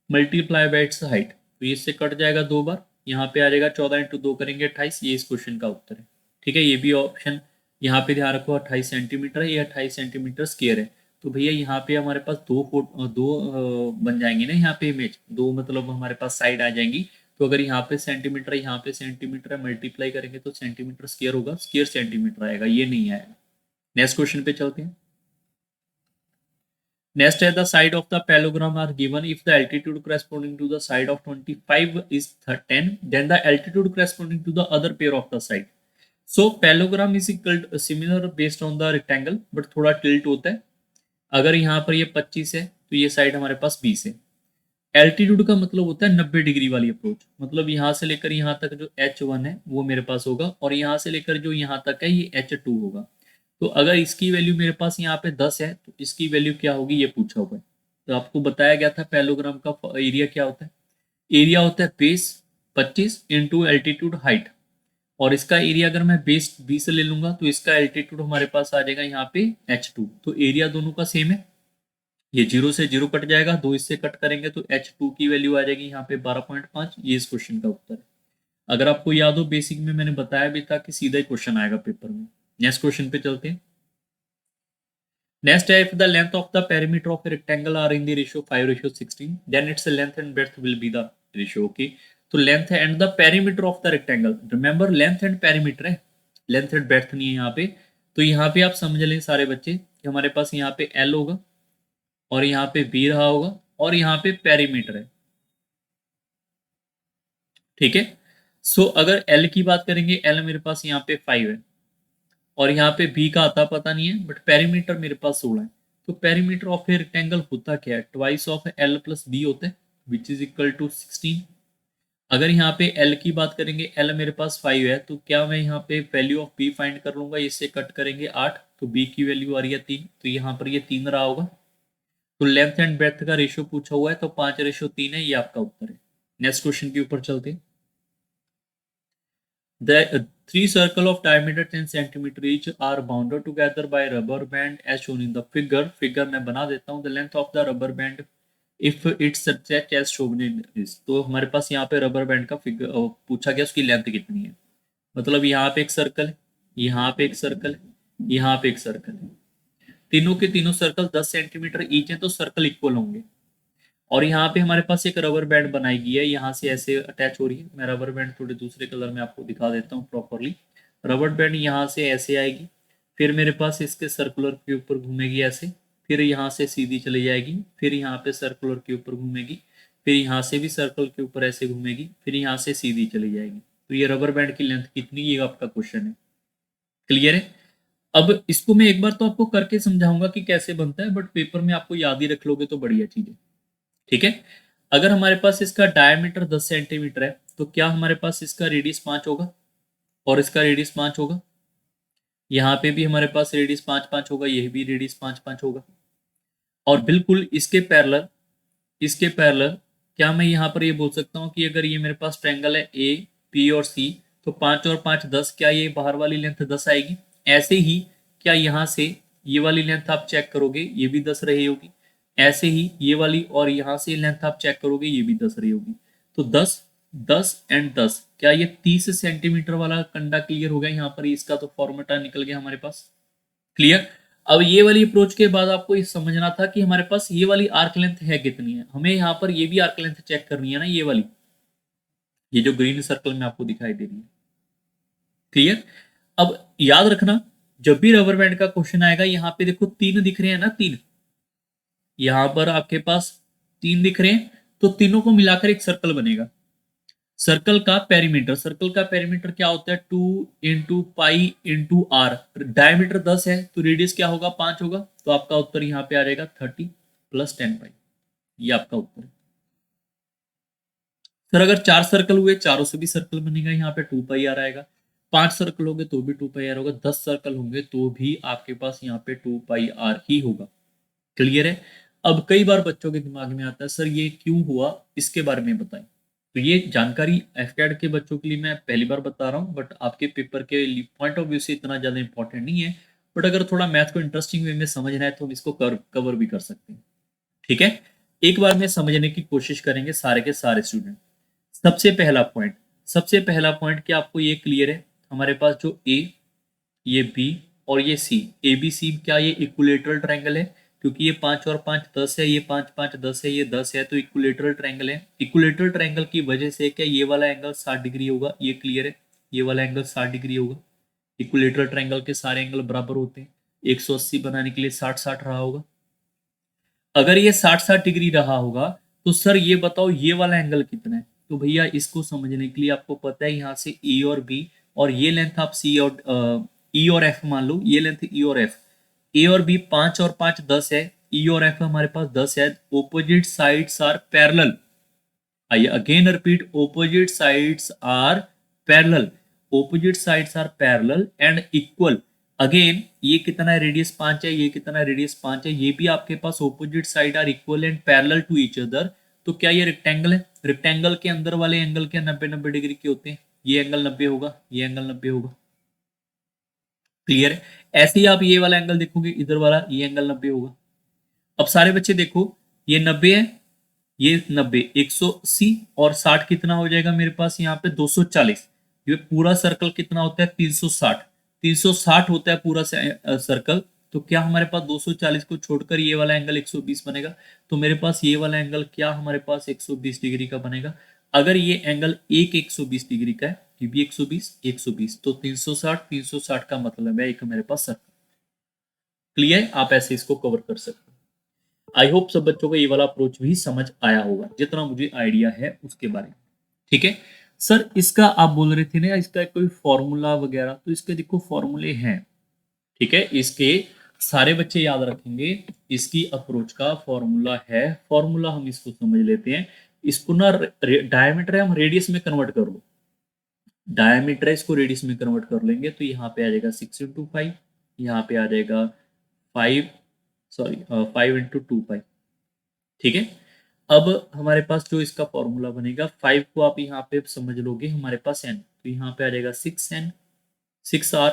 multiply by its height. तो ये इससे cut जाएगा दो बार, यहाँ पे आ जाएगा 14 into 2 करेंगे 28, ये इस क्वेश्चन का उत्तर है। ठीक है, ये भी ऑप्शन यहाँ पे ध्यान रखो, 28 सेंटीमीटर है, ये 28 सेंटीमीटर स्क्वायर है। तो भैया यहाँ पे हमारे पास दो बन जाएंगे ना, यहाँ पे इमेज दो, मतलब हमारे पास साइड आ जाएंगी। तो अगर यहाँ पे सेंटीमीटर है, यहाँ पे सेंटीमीटर है, मल्टीप्लाई करेंगे तो सेंटीमीटर स्क्वायर होगा, स्क्वायर सेंटीमीटर आएगा, ये नहीं आएगा। नेक्स्ट क्वेश्चन पे चलते हैं। Next, at the side of the parallelogram are given. If the altitude corresponding to the side of 25 is 10, then the altitude corresponding to the other pair of the side. So parallelogram is equal similar based on the rectangle, but थोड़ा tilt होता है। अगर यहाँ पर ये 25 है तो ये साइड हमारे पास 20 है। एल्टीट्यूड का मतलब होता है 90 डिग्री वाली अप्रोच, मतलब यहाँ से लेकर यहाँ तक जो H1 है वो मेरे पास होगा, और यहाँ से लेकर जो यहाँ तक है ये H2 होगा। तो अगर इसकी वैल्यू मेरे पास यहाँ पे 10 है तो इसकी वैल्यू क्या होगी, ये पूछा हुआ है। तो आपको बताया गया था पैरेललोग्राम का एरिया क्या होता है। एरिया होता है बेस 25 इंटू एल्टीट्यूड हाइट, और इसका एरिया अगर मैं बेस 20 ले लूंगा तो इसका एल्टीट्यूड हमारे पास आ जाएगा यहाँ पे H2। तो एरिया दोनों का सेम है, ये 0 से 0 कट जाएगा, 2 इससे कट करेंगे तो H2 की वैल्यू आ जाएगी यहाँ पे 12.5, ये इस क्वेश्चन का उत्तर है। अगर आपको याद हो, बेसिक में मैंने बताया भी था कि सीधा ही क्वेश्चन आएगा पेपर में। नेक्स्ट क्वेश्चन पे चलते हैं। Next, if the length of the perimeter of a rectangle are in the ratio 5:16, then its length and breadth will be the ratio. Okay. तो length and the perimeter of the rectangle. Remember length and perimeter है, length and breadth नहीं है यहाँ पे। तो यहाँ पे आप समझ लें सारे बच्चे कि हमारे पास यहाँ पे L होगा, और यहाँ पे B रहा होगा, और यहाँ पे पेरीमीटर है। ठीक है। सो अगर L की बात करेंगे, L मेरे पास यहाँ पे 5 है, और यहाँ पे बी का आता पता नहीं है, बट पेरीमीटर मेरे पास 16 है। तो पेरीमीटर ऑफ ए रेक्टेंगल होता क्या है, twice of L plus B होता है, विच इज इक्वल टू 16। अगर यहाँ पे एल की बात करेंगे, एल मेरे पास 5 है, तो क्या मैं यहाँ पे वैल्यू ऑफ बी फाइंड कर लूंगा, इससे कट करेंगे 8, तो बी की वैल्यू आ रही है 3, तो यहाँ पर ये 3 रहा होगा। तो लेंथ एंड ब्रेथ का रेशियो पूछा हुआ है, तो 5:3 है, ये आपका उत्तर है। नेक्स्ट क्वेश्चन के ऊपर चलते हैं। The three circle of diameter 10 centimeter each are bounded together by rubber band as shown in the figure. Figure मैं बना देता हूँ। The length of the rubber band if it's subject as shown in this. तो हमारे पास यहाँ पे rubber band का figure पूछा गया, उसकी लेंथ कितनी है। मतलब यहाँ पे एक सर्कल है, यहाँ पे एक सर्कल है, यहाँ पे एक सर्कल है, तीनों के तीनों सर्कल 10 सेंटीमीटर ईच है, तो सर्कल इक्वल होंगे। और यहाँ पे हमारे पास एक रबर बैंड बनाई गई है, यहाँ से ऐसे अटैच हो रही है। मैं रबर बैंड थोड़े दूसरे कलर में आपको दिखा देता हूँ प्रॉपरली। रबर बैंड यहाँ से ऐसे आएगी, फिर मेरे पास इसके सर्कुलर के ऊपर घूमेगी ऐसे, फिर यहाँ से सीधी चली जाएगी, फिर यहाँ पे सर्कुलर के ऊपर घूमेगी, फिर यहाँ से भी सर्कल के ऊपर ऐसे घूमेगी, फिर यहाँ से सीधी चली जाएगी। तो ये रबर बैंड की लेंथ कितनी, ये आपका क्वेश्चन है। क्लियर है। अब इसको मैं एक बार तो आपको करके समझाऊंगा कि कैसे बनता है, बट पेपर में आपको याद ही रख लोगे तो बढ़िया चीज है। ठीक है। अगर हमारे पास इसका डायमीटर 10 सेंटीमीटर है, तो क्या हमारे पास इसका रेडियस 5 होगा, और इसका रेडियस 5 होगा। यहाँ पे भी हमारे पास रेडियस 5-5 होगा, यह भी रेडियस 5-5 होगा। और बिल्कुल इसके पैरेलल क्या मैं यहाँ पर ये बोल सकता हूँ कि अगर ये मेरे पास ट्रायंगल है ए पी और सी, तो 5 और 5 10, क्या ये बाहर वाली लेंथ 10 आएगी। ऐसे ही क्या यहाँ से ये वाली लेंथ आप चेक करोगे, ये भी 10 रही होगी। ऐसे ही ये वाली, और यहाँ से लेंथ आप चेक करोगे, ये भी 10 रही होगी। तो 10 10 एंड 10, क्या ये 30 सेंटीमीटर वाला कंडा क्लियर हो गया यहाँ पर, इसका तो फॉर्मूला निकल गया हमारे पास। क्लियर। अब ये वाली अप्रोच के बाद आपको ये समझना था कि हमारे पास ये वाली आर्क लेंथ है कितनी है। हमें यहाँ पर ये भी आर्क लेंथ चेक करनी है ना, ये वाली, ये जो ग्रीन सर्कल में आपको दिखाई दे रही है। क्लियर। अब याद रखना, जब भी रबर बैंड का क्वेश्चन आएगा, यहाँ पे देखो 3 दिख रहे हैं ना, 3 यहाँ पर आपके पास 3 दिख रहे हैं, तो तीनों को मिलाकर एक सर्कल बनेगा। सर्कल का पेरीमीटर क्या होता है, 2 × पाई × r। डायमीटर 10 है तो रेडियस क्या होगा, 5 होगा। तो आपका उत्तर यहाँ पे आ जाएगा 30 + 10 पाई। ये आपका उत्तर है। सर अगर 4 सर्कल हुए, चारों से भी सर्कल बनेगा, यहाँ पे 2 पाई आर आएगा। 5 सर्कल होंगे तो भी 2 पाई आर होगा। 10 सर्कल होंगे तो भी आपके पास यहाँ पे 2 पाई आर ही होगा। क्लियर है। अब कई बार बच्चों के दिमाग में आता है सर ये क्यों हुआ, इसके बारे में बताएं। तो ये जानकारी एफकैड के बच्चों के लिए मैं पहली बार बता रहा हूँ, बट आपके पेपर के पॉइंट ऑफ व्यू से इतना ज्यादा इंपॉर्टेंट नहीं है। बट अगर थोड़ा मैथ को इंटरेस्टिंग वे में समझना है तो हम इसको कवर भी कर सकते हैं। ठीक है, एक बार में समझने की कोशिश करेंगे सारे के सारे स्टूडेंट। सबसे पहला पॉइंट क्या आपको ये क्लियर है, हमारे पास जो ए, ये बी और ये सी, ए बी सी क्या ये इक्विलेटरल ट्रायंगल है, क्योंकि ये 5 और 5 10 है, ये 5 5 10 है, ये 10 है, तो इक्विलेटरल ट्रायंगल है। इक्विलेटरल ट्रायंगल की वजह से क्या ये वाला एंगल 60 डिग्री होगा, ये क्लियर है। ये वाला एंगल 60 डिग्री होगा। इक्विलेटरल ट्रायंगल के सारे एंगल बराबर होते हैं, 180 बनाने के लिए 60 60 रहा होगा। अगर ये 60 60 डिग्री रहा होगा तो सर ये बताओ ये वाला एंगल कितना है। तो भैया इसको समझने के लिए आपको पता है यहाँ से ए और बी, और ये लेंथ आप सी और ई और एफ मान लो, ये लेंथ ई और एफ। ए और बी 5 और 5 10 है, ई और एफ हमारे पास 10 है। Opposite sides are parallel. आइए again repeat, opposite sides are parallel. Opposite sides are parallel and equal. Again ये कितना है, रेडियस 5 है, ये कितना है, रेडियस 5 है, ये भी आपके पास opposite side are equal and parallel to each other. तो क्या ये रेक्टेंगल है, रेक्टेंगल के अंदर वाले एंगल क्या 90 डिग्री के होते हैं, ये एंगल 90 होगा, ये एंगल 90 होगा। क्लियर है। ऐसे ही आप ये वाला एंगल देखोगे, इधर वाला ये एंगल 90 होगा। अब सारे बच्चे देखो, ये 90 है, ये 90, 180 और 60 कितना हो जाएगा मेरे पास यहाँ पे 240। ये पूरा सर्कल कितना होता है 360। 360 होता है पूरा सर्कल। तो क्या हमारे पास 240 को छोड़कर ये वाला एंगल 120 बनेगा। तो मेरे पास ये वाला एंगल क्या हमारे पास 120 डिग्री का बनेगा। अगर ये एंगल एक 120 डिग्री का है, ये भी 120 120, तो 360 का मतलब है एक मेरे पास सर्कल। क्लियर, आप ऐसे इसको कवर कर सकते हैं। आई होप सब बच्चों को ये वाला अप्रोच भी समझ आया होगा, जितना मुझे आइडिया है उसके बारे में। ठीक है सर, इसका आप बोल रहे थे ना इसका कोई फॉर्मूला वगैरह, तो इसके देखो फॉर्मूले हैं। ठीक है, इसके सारे बच्चे याद रखेंगे, इसकी अप्रोच का फॉर्मूला है। फॉर्मूला हम इसको समझ लेते हैं। इसको ना डायमीटर है, हम रेडियस में कन्वर्ट कर लो। डायमीटर है, इसको रेडियस में कन्वर्ट कर लेंगे तो यहाँ पे आ जाएगा 6 × 5, यहाँ पे आ जाएगा 5, सॉरी 5 × 2 पाई। ठीक है, अब हमारे पास जो इसका फॉर्मूला बनेगा, 5 को आप यहाँ पे समझ लोगे हमारे पास n, तो यहाँ पे आ जाएगा 6n, 6r,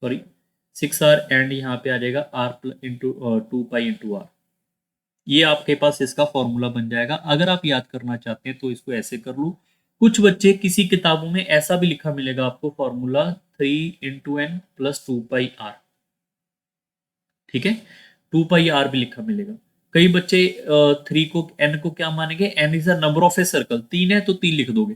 sorry 6r, and यहाँ पे आ जाएगा r इंटू 2 पाई × r। ये आपके पास इसका फॉर्मूला बन जाएगा। अगर आप याद करना चाहते हैं तो इसको ऐसे कर लो। कुछ बच्चे किसी किताबों में ऐसा भी लिखा मिलेगा आपको, फॉर्मूला 3 × n + 2 पाई r। ठीक है, 2 पाई r भी लिखा मिलेगा। कई बच्चे 3 को n को क्या मानेंगे, n is a number of a circle, 3 है तो 3 लिख दोगे,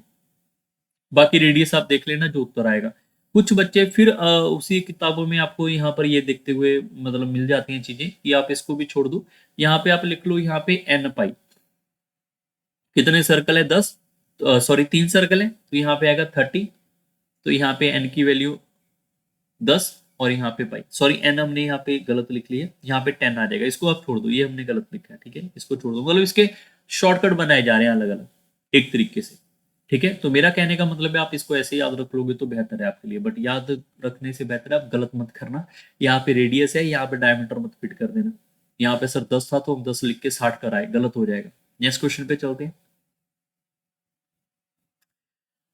बाकी रेडियस आप देख लेना जो उत्तर आएगा। कुछ बच्चे फिर उसी किताबों में आपको यहाँ पर ये देखते हुए मतलब मिल जाती हैं चीजें कि आप इसको भी छोड़ दो। यहाँ पे आप लिख लो यहाँ पे n पाई, कितने सर्कल है 10, सॉरी 3 सर्कल है तो यहाँ पे आएगा 30। तो यहाँ पे n की वैल्यू 10 और यहाँ पे पाई, सॉरी n हमने यहाँ पे गलत लिख लिया, यहाँ पे 10 आ जाएगा। इसको आप छोड़ दो, ये हमने गलत लिखा है। ठीक है, इसको छोड़ दो, मतलब इसके शॉर्टकट बनाए जा रहे हैं अलग अलग एक तरीके से। ठीक है, तो मेरा कहने का मतलब है आप इसको ऐसे याद रख लोगे तो बेहतर है आपके लिए, बट याद रखने से बेहतर है आप गलत मत करना। यहाँ पे रेडियस है, यहाँ पे डायमीटर मत फिट कर देना। यहाँ पे सर 10 था तो हम 10 लिख के 60 कराए, गलत हो जाएगा। नेक्स्ट क्वेश्चन पे चलते हैं।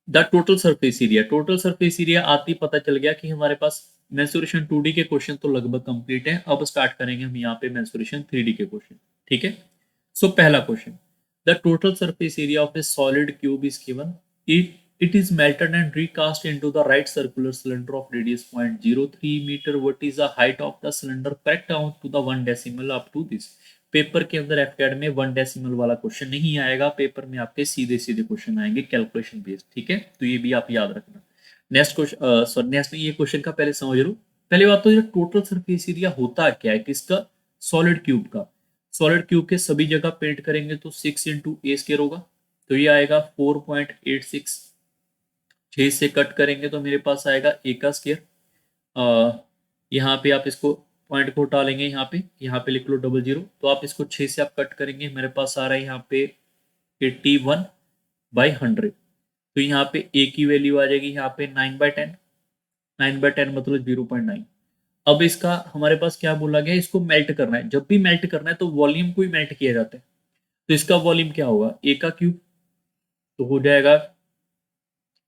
The total surface area, total surface area आती पता चल गया कि हमारे पास मेंसुरेशन 2D के क्वेश्चन तो लगभग कंप्लीट है। अब स्टार्ट करेंगे हम यहाँ पे मेंसुरेशन 3D के क्वेश्चन। ठीक है, सो पहला question, the total surface area of A solid cube is given, it is melted and recast into the right circular cylinder of radius 0.03 meter. What is the height of the cylinder? Correct down to the 1 decimal up to this. Paper के अंदर एफकैड में 1 decimal वाला question नहीं आएगा, paper में आपके सीधे सीधे क्वेश्चन आएंगे कैलकुलेशन बेस्ड। ठीक है, तो ये भी आप याद रखना। नेक्स्ट क्वेश्चन, सॉरी नेक्स्ट ये क्वेश्चन का पहले समझ लो। पहले बात तो ये टोटल सरफेस एरिया होता क्या है किसका, सॉलिड क्यूब का। सॉलिड क्यूब के सभी जगह पेंट करेंगे तो 6 × a² होगा। तो ये आएगा 4.86, 6 से कट करेंगे तो मेरे पास आएगा ए का स्क्वायर। यहाँ पे आप इसको पॉइंट को उठा लेंगे, यहाँ पे लिख लो 00, तो आप इसको 6 से आप कट करेंगे, मेरे पास आ रहा है यहाँ पे 81/100। तो यहाँ पे ए की वैल्यू आ जाएगी यहाँ पे 9/10, 9/10 मतलब 0.9। अब इसका हमारे पास क्या बोला गया है, इसको मेल्ट करना है। जब भी मेल्ट करना है तो वॉल्यूम को ही मेल्ट किया जाता है। तो इसका वॉल्यूम क्या होगा, ए का क्यूब, तो हो जाएगा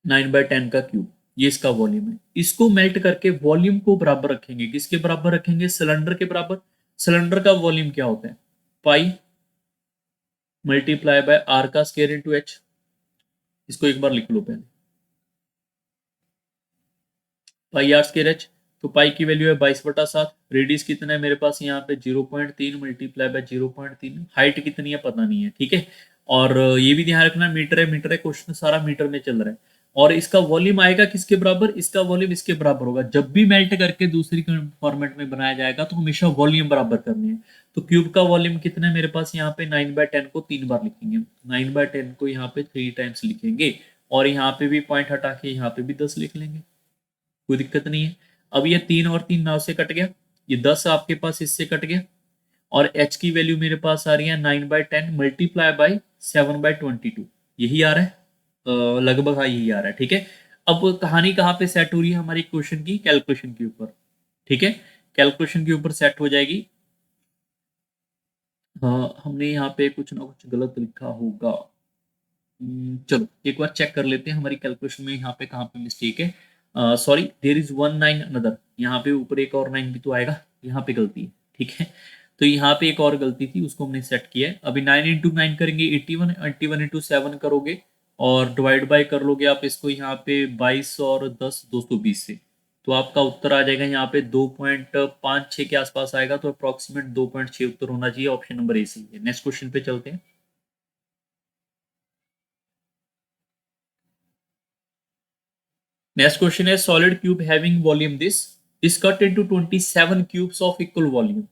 9/10 का क्यूब, ये इसका वॉल्यूम है। इसको मेल्ट करके वॉल्यूम को बराबर रखेंगे, किसके बराबर रखेंगे, सिलेंडर के बराबर। सिलेंडर का वॉल्यूम क्या होता है, पाई मल्टीप्लाई बाय आर का स्क्वायर इंटू एच। इसको एक बार लिख लो पहले, पाई आर स्क्वायर एच। तो पाई की वैल्यू है 22/7, रेडियस कितना है मेरे पास यहाँ पे 0.3 मल्टीप्लाई बाय 0.3, हाइट कितनी है पता नहीं है, ठीक है। और ये भी ध्यान रखना मीटर है, मीटर है, क्वेश्चन सारा मीटर में चल रहा है। और इसका वॉल्यूम आएगा किसके बराबर, इसका वॉल्यूम इसके बराबर होगा। जब भी मेल्ट करके दूसरी फॉर्मेट में बनाया जाएगा तो हमेशा वॉल्यूम बराबर करनी है। तो क्यूब का वॉल्यूम कितना है मेरे पास यहाँ पे 9/10 को 3 बार लिखेंगे, 9/10 को यहाँ पे 3 टाइम्स लिखेंगे, और यहाँ पे भी पॉइंट हटा के यहाँ पे भी 10 लिख लेंगे, कोई दिक्कत नहीं है। अब ये 3 और 3 9 से कट गया, ये 10 आपके पास इससे कट गया, और h की वैल्यू मेरे पास आ रही है 9/10 मल्टीप्लाई बाई 7/22, यही आ रहा है, लगभग हाँ यही आ रहा है, ठीक है। अब कहानी कहाँ पे सेट हो रही है हमारी क्वेश्चन की, कैलकुलेशन के ऊपर, ठीक है, कैलकुलेशन के ऊपर सेट हो जाएगी। हाँ हमने यहाँ पे कुछ ना कुछ गलत लिखा होगा। चलो एक बार चेक कर लेते हैं हमारी कैलकुलेशन में यहाँ पे कहाँ पे मिस्टेक है। सॉरी, देयर इज 1 9 अनदर, यहाँ पे ऊपर एक और 9 भी तो आएगा, यहाँ पे गलती है, ठीक है। तो यहाँ पे एक और गलती थी, उसको हमने सेट किया है। अभी 9 इंटू 9 करेंगे 81, 81 इंटू 7 करोगे और डिवाइड बाय कर लोगे आप इसको यहाँ पे 22 और 10 220 से, तो आपका उत्तर आ जाएगा यहाँ पे 2.56 के आसपास आएगा। तो अप्रोक्सीमेट 2.6 उत्तर होना चाहिए, ऑप्शन नंबर ए सही है। नेक्स्ट क्वेश्चन पे चलते हैं। Next question is solid cube having volume this is cut into 27 cubes of equal volume.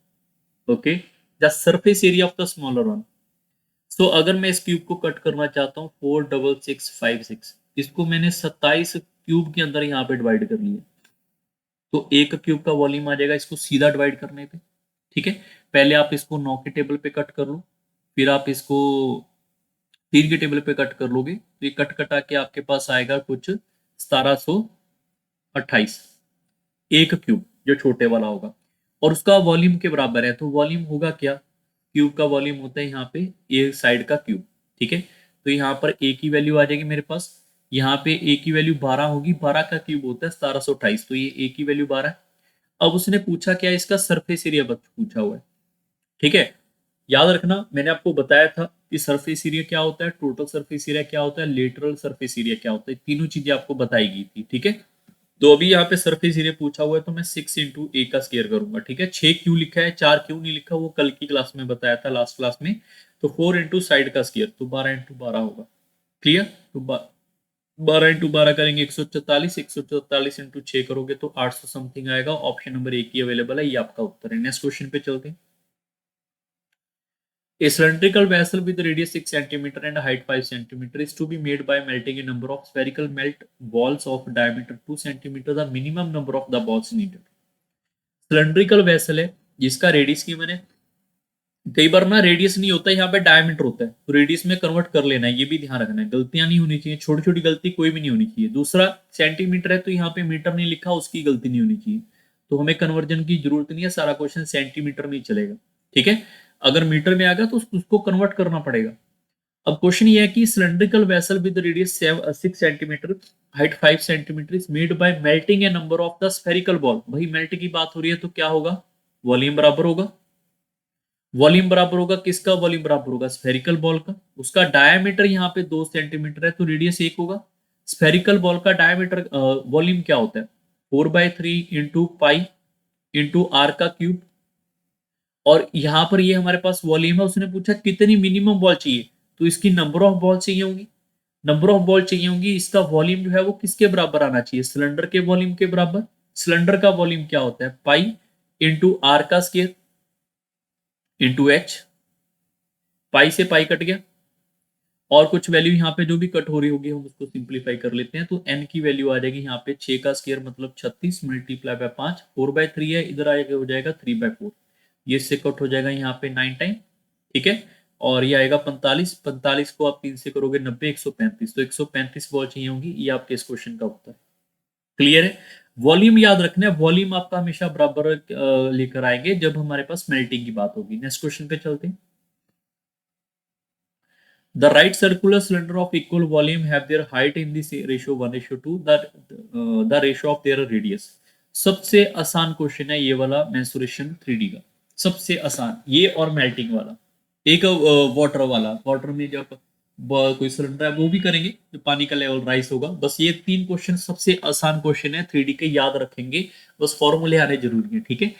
Okay, the surface area of the smaller one. So अगर मैं इस क्यूब को कट करना चाहता हूँ 46656, इसको मैंने 27 क्यूब के अंदर यहाँ पे डिवाइड कर लिया, तो एक क्यूब का वॉल्यूम आ जाएगा इसको सीधा डिवाइड करने पे, ठीक है। पहले आप इसको 9 के टेबल पे कट कर लो, फिर आप इसको 3 के टेबल पे कट कर लोगे, तो ये कट कटा के आपके पास आएगा कुछ 1728, एक क्यूब जो छोटे वाला होगा, और उसका वॉल्यूम के बराबर है। तो वॉल्यूम होगा क्या, क्यूब का वॉल्यूम होता है यहाँ पे ए साइड का क्यूब, ठीक है। तो यहाँ पर ए की वैल्यू आ जाएगी मेरे पास, यहाँ पे ए की वैल्यू 12 होगी, 12 का क्यूब होता है 1728, तो ये ए की वैल्यू 12। अब उसने पूछा क्या, इसका सरफेस एरिया पूछा हुआ है, ठीक है। याद रखना मैंने आपको बताया था कि सरफेस एरिया क्या होता है, टोटल सरफेस एरिया क्या होता है, लेटरल सरफेस एरिया क्या होता है, तीनों चीजें आपको बताई गई थी, ठीक है। तो अभी यहाँ पे सरफेस एरिया पूछा हुआ है, तो मैं 6 इंटू ए का स्केयर करूंगा, ठीक है। 6 क्यों लिखा है, 4 क्यों नहीं लिखा, वो कल की क्लास में बताया था, लास्ट क्लास में। तो 4 इंटू साइड का स्केयर, तो 12 इंटू 12 होगा, क्लियर। तो 12 इंटू 12 करेंगे 144, 144 इंटू 6 करोगे तो 800 समथिंग आएगा। ऑप्शन नंबर एक ही अवेलेबल है, ये आपका उत्तर है। नेक्स्ट क्वेश्चन पे चलते हैं। A cylindrical vessel with radius 6 centimeter and height 5 centimeter is to be made by melting a number of spherical melt balls of diameter 2 centimeter. The minimum number of the balls needed. Cylindrical vessel है जिसका radius की मैंने, कई बार ना radius नहीं होता है, यहाँ पे डायमीटर होता है, तो रेडियस में कन्वर्ट कर लेना है, ये भी ध्यान रखना है, गलतियां नहीं होनी चाहिए, छोटी छोटी गलती कोई भी नहीं होनी चाहिए। दूसरा सेंटीमीटर है तो यहाँ पे मीटर नहीं लिखा, उसकी गलती नहीं होनी चाहिए, तो हमें कन्वर्जन की जरूरत नहीं है, सारा क्वेश्चन सेंटीमीटर में ही चलेगा, ठीक है। अगर मीटर में आ गया तो उसको कन्वर्ट करना पड़ेगा। अब क्वेश्चन ये है कि cylindrical vessel with radius 6 centimetre, height 5 centimetre is made by melting A number of the spherical ball. भाई मेल्ट की बात हो रही है तो क्या होगा, वॉल्यूम बराबर होगा, वॉल्यूम बराबर होगा किसका, वॉल्यूम बराबर होगा स्फेरिकल बॉल का। उसका डायमीटर यहाँ पे 2 सेंटीमीटर है तो रेडियस 1 होगा। स्फेरिकल बॉल का डायमीटर वॉल्यूम क्या होता है, 4/3 इंटू पाई इंटू आर का क्यूब, और यहाँ पर ये हमारे पास वॉल्यूम है। उसने पूछा कितनी मिनिमम बॉल चाहिए, तो इसकी नंबर ऑफ बॉल चाहिए होंगी, नंबर ऑफ बॉल चाहिए होंगी। इसका वॉल्यूम जो है वो किसके बराबर आना चाहिए, सिलेंडर के वॉल्यूम के बराबर। सिलेंडर का वॉल्यूम क्या होता है, पाई इंटू आर का स्केयर इंटू एच, पाई से पाई कट गया, और कुछ वैल्यू यहाँ पे जो भी कट हो रही होगी हम उसको सिंप्लीफाई कर लेते हैं। तो n की वैल्यू आ जाएगी यहाँ पे 6 का स्क्वायर मतलब 36 मल्टीप्लाई बाय 5, 4/3 है, इधर आएगा हो जाएगा 3/4, ये इससे कट हो जाएगा यहाँ पे 9 टाइम, ठीक है। और ये आएगा 45, 45 को आप 3 से करोगे 90, 135, तो 135 बॉल चाहिए होंगी, ये आपके इस क्वेश्चन का उत्तर है। क्लियर है। वॉल्यूम याद रखना है, वॉल्यूम आपका हमेशा बराबर लेकर आएंगे जब हमारे पास मेल्टिंग की बात होगी। नेक्स्ट क्वेश्चन पे चलते हैं। The right circular cylinder of equal volume have their height in the ratio 1:2, the ratio of their radius। सबसे आसान क्वेश्चन है ये वाला मेंसुरेशन 3D का, सबसे आसान ये और मेल्टिंग वाला। एक वाटर वाला, वाटर में जब कोई सिलेंडर है वो भी करेंगे जो पानी का लेवल राइज होगा। बस ये 3 क्वेश्चन सबसे आसान क्वेश्चन है 3D के, याद रखेंगे, बस फॉर्मूले आने जरूरी है, ठीक है।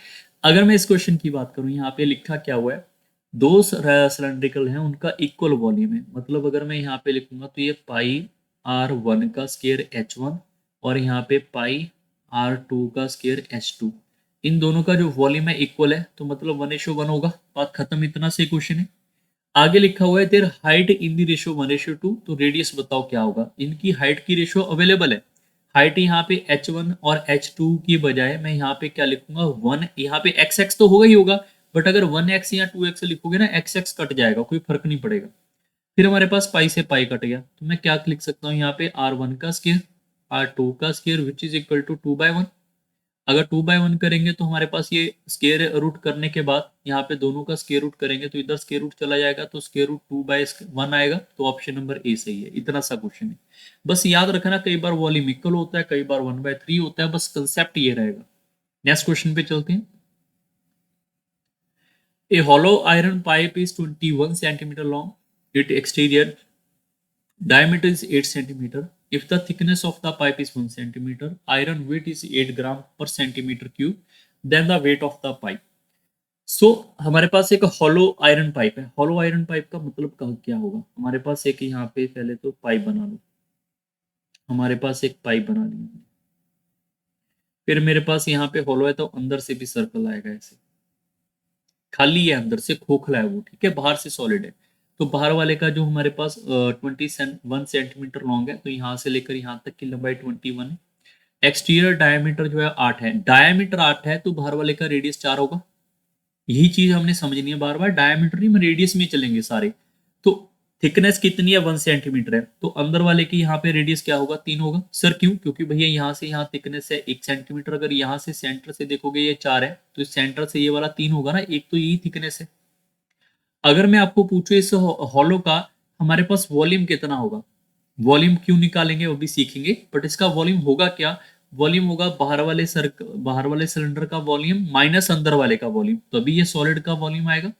अगर मैं इस क्वेश्चन की बात करूं, यहाँ पे लिखा क्या हुआ है, दो सिलेंड्रिकल हैं उनका इक्वल वॉल्यूम है, मतलब अगर मैं यहाँ पे लिखूंगा तो ये पाई r1 का स्केयर h1 और यहाँ पे पाई r2 का स्केयर h2, इन दोनों का जो वॉल्यूम है इक्वल है, तो मतलब 1:1 होगा, बात खत्म, इतना से क्वेश्चन है। आगे लिखा हुआ है their height in the ratio 1:2, तो रेडियस बताओ क्या होगा। इनकी हाइट की रेशियो अवेलेबल है, हाइट यहाँ पे h1 और h2 की बजाय मैं यहाँ पे क्या लिखूंगा 1, यहाँ पे xx तो होगा ही होगा, बट अगर 1x या 2x लिखोगे ना xx कट जाएगा, कोई फर्क नहीं पड़ेगा। फिर हमारे पास पाई से पाई कट गया, तो मैं क्या लिख सकता हूँ यहाँ पे r1 का स्केयर r2 का square which is equal to 2/1। अगर 2/1 करेंगे तो हमारे पास ये स्केयर रूट करने के बाद यहाँ पे दोनों का स्केयर रूट करेंगे तो इधर स्केयर रूट चला जाएगा, तो स्केयर रूट 2/1 आएगा, तो ऑप्शन नंबर ए सही है। इतना सा क्वेश्चन है, बस याद रखना कई बार वॉल्यूम इक्वल होता है, कई बार 1/3 होता है, बस कंसेप्ट ये रहेगा। नेक्स्ट क्वेश्चन पे चलते हैं। A hollow iron pipe is 21 centimeter long. Its exterior diameter is 8 centimeter. If the thickness of the pipe is 1 centimeter, iron weight is 8 gram per centimeter cube, then the weight of the pipe। सो हमारे पास एक hollow iron pipe है। Hollow iron pipe का मतलब क्या होगा, हमारे पास एक यहाँ पे पहले तो पाइप बना लो, हमारे पास एक पाइप बना ली, फिर मेरे पास यहाँ पे हॉलो है तो अंदर से भी सर्कल आएगा ऐसे, खाली है अंदर से, खोखला है वो, ठीक है, बाहर से सॉलिड है। तो बाहर वाले का जो हमारे पास 21 सेंटीमीटर लॉन्ग है, तो यहाँ से लेकर यहाँ तक की लंबाई 21 है। एक्सटीरियर डायमीटर जो है 8 है, डायमीटर 8 है तो बाहर वाले का रेडियस 4 होगा। यही चीज हमने समझनी है बार बार, डायमीटर नहीं, हम रेडियस में चलेंगे सारे। तो थिकनेस कितनी है 1 सेंटीमीटर है, तो अंदर वाले की यहाँ पे रेडियस क्या होगा 3 होगा। सर क्यों, क्योंकि भैया यहाँ से यहाँ थिकनेस है 1 सेंटीमीटर, अगर यहाँ से सेंटर से देखोगे ये 4 है, तो इस सेंटर से ये वाला 3 होगा ना, एक तो यही थिकनेस है। अगर मैं आपको पूछूं इस हॉलो का हमारे पास वॉल्यूम कितना होगा, वॉल्यूम क्यों निकालेंगे वो भी सीखेंगे, बट इसका वॉल्यूम होगा क्या, वॉल्यूम होगा बाहर वाले सिलेंडर का वॉल्यूम माइनस अंदर वाले का वॉल्यूम, तो अभी ये सॉलिड का वॉल्यूम आएगा।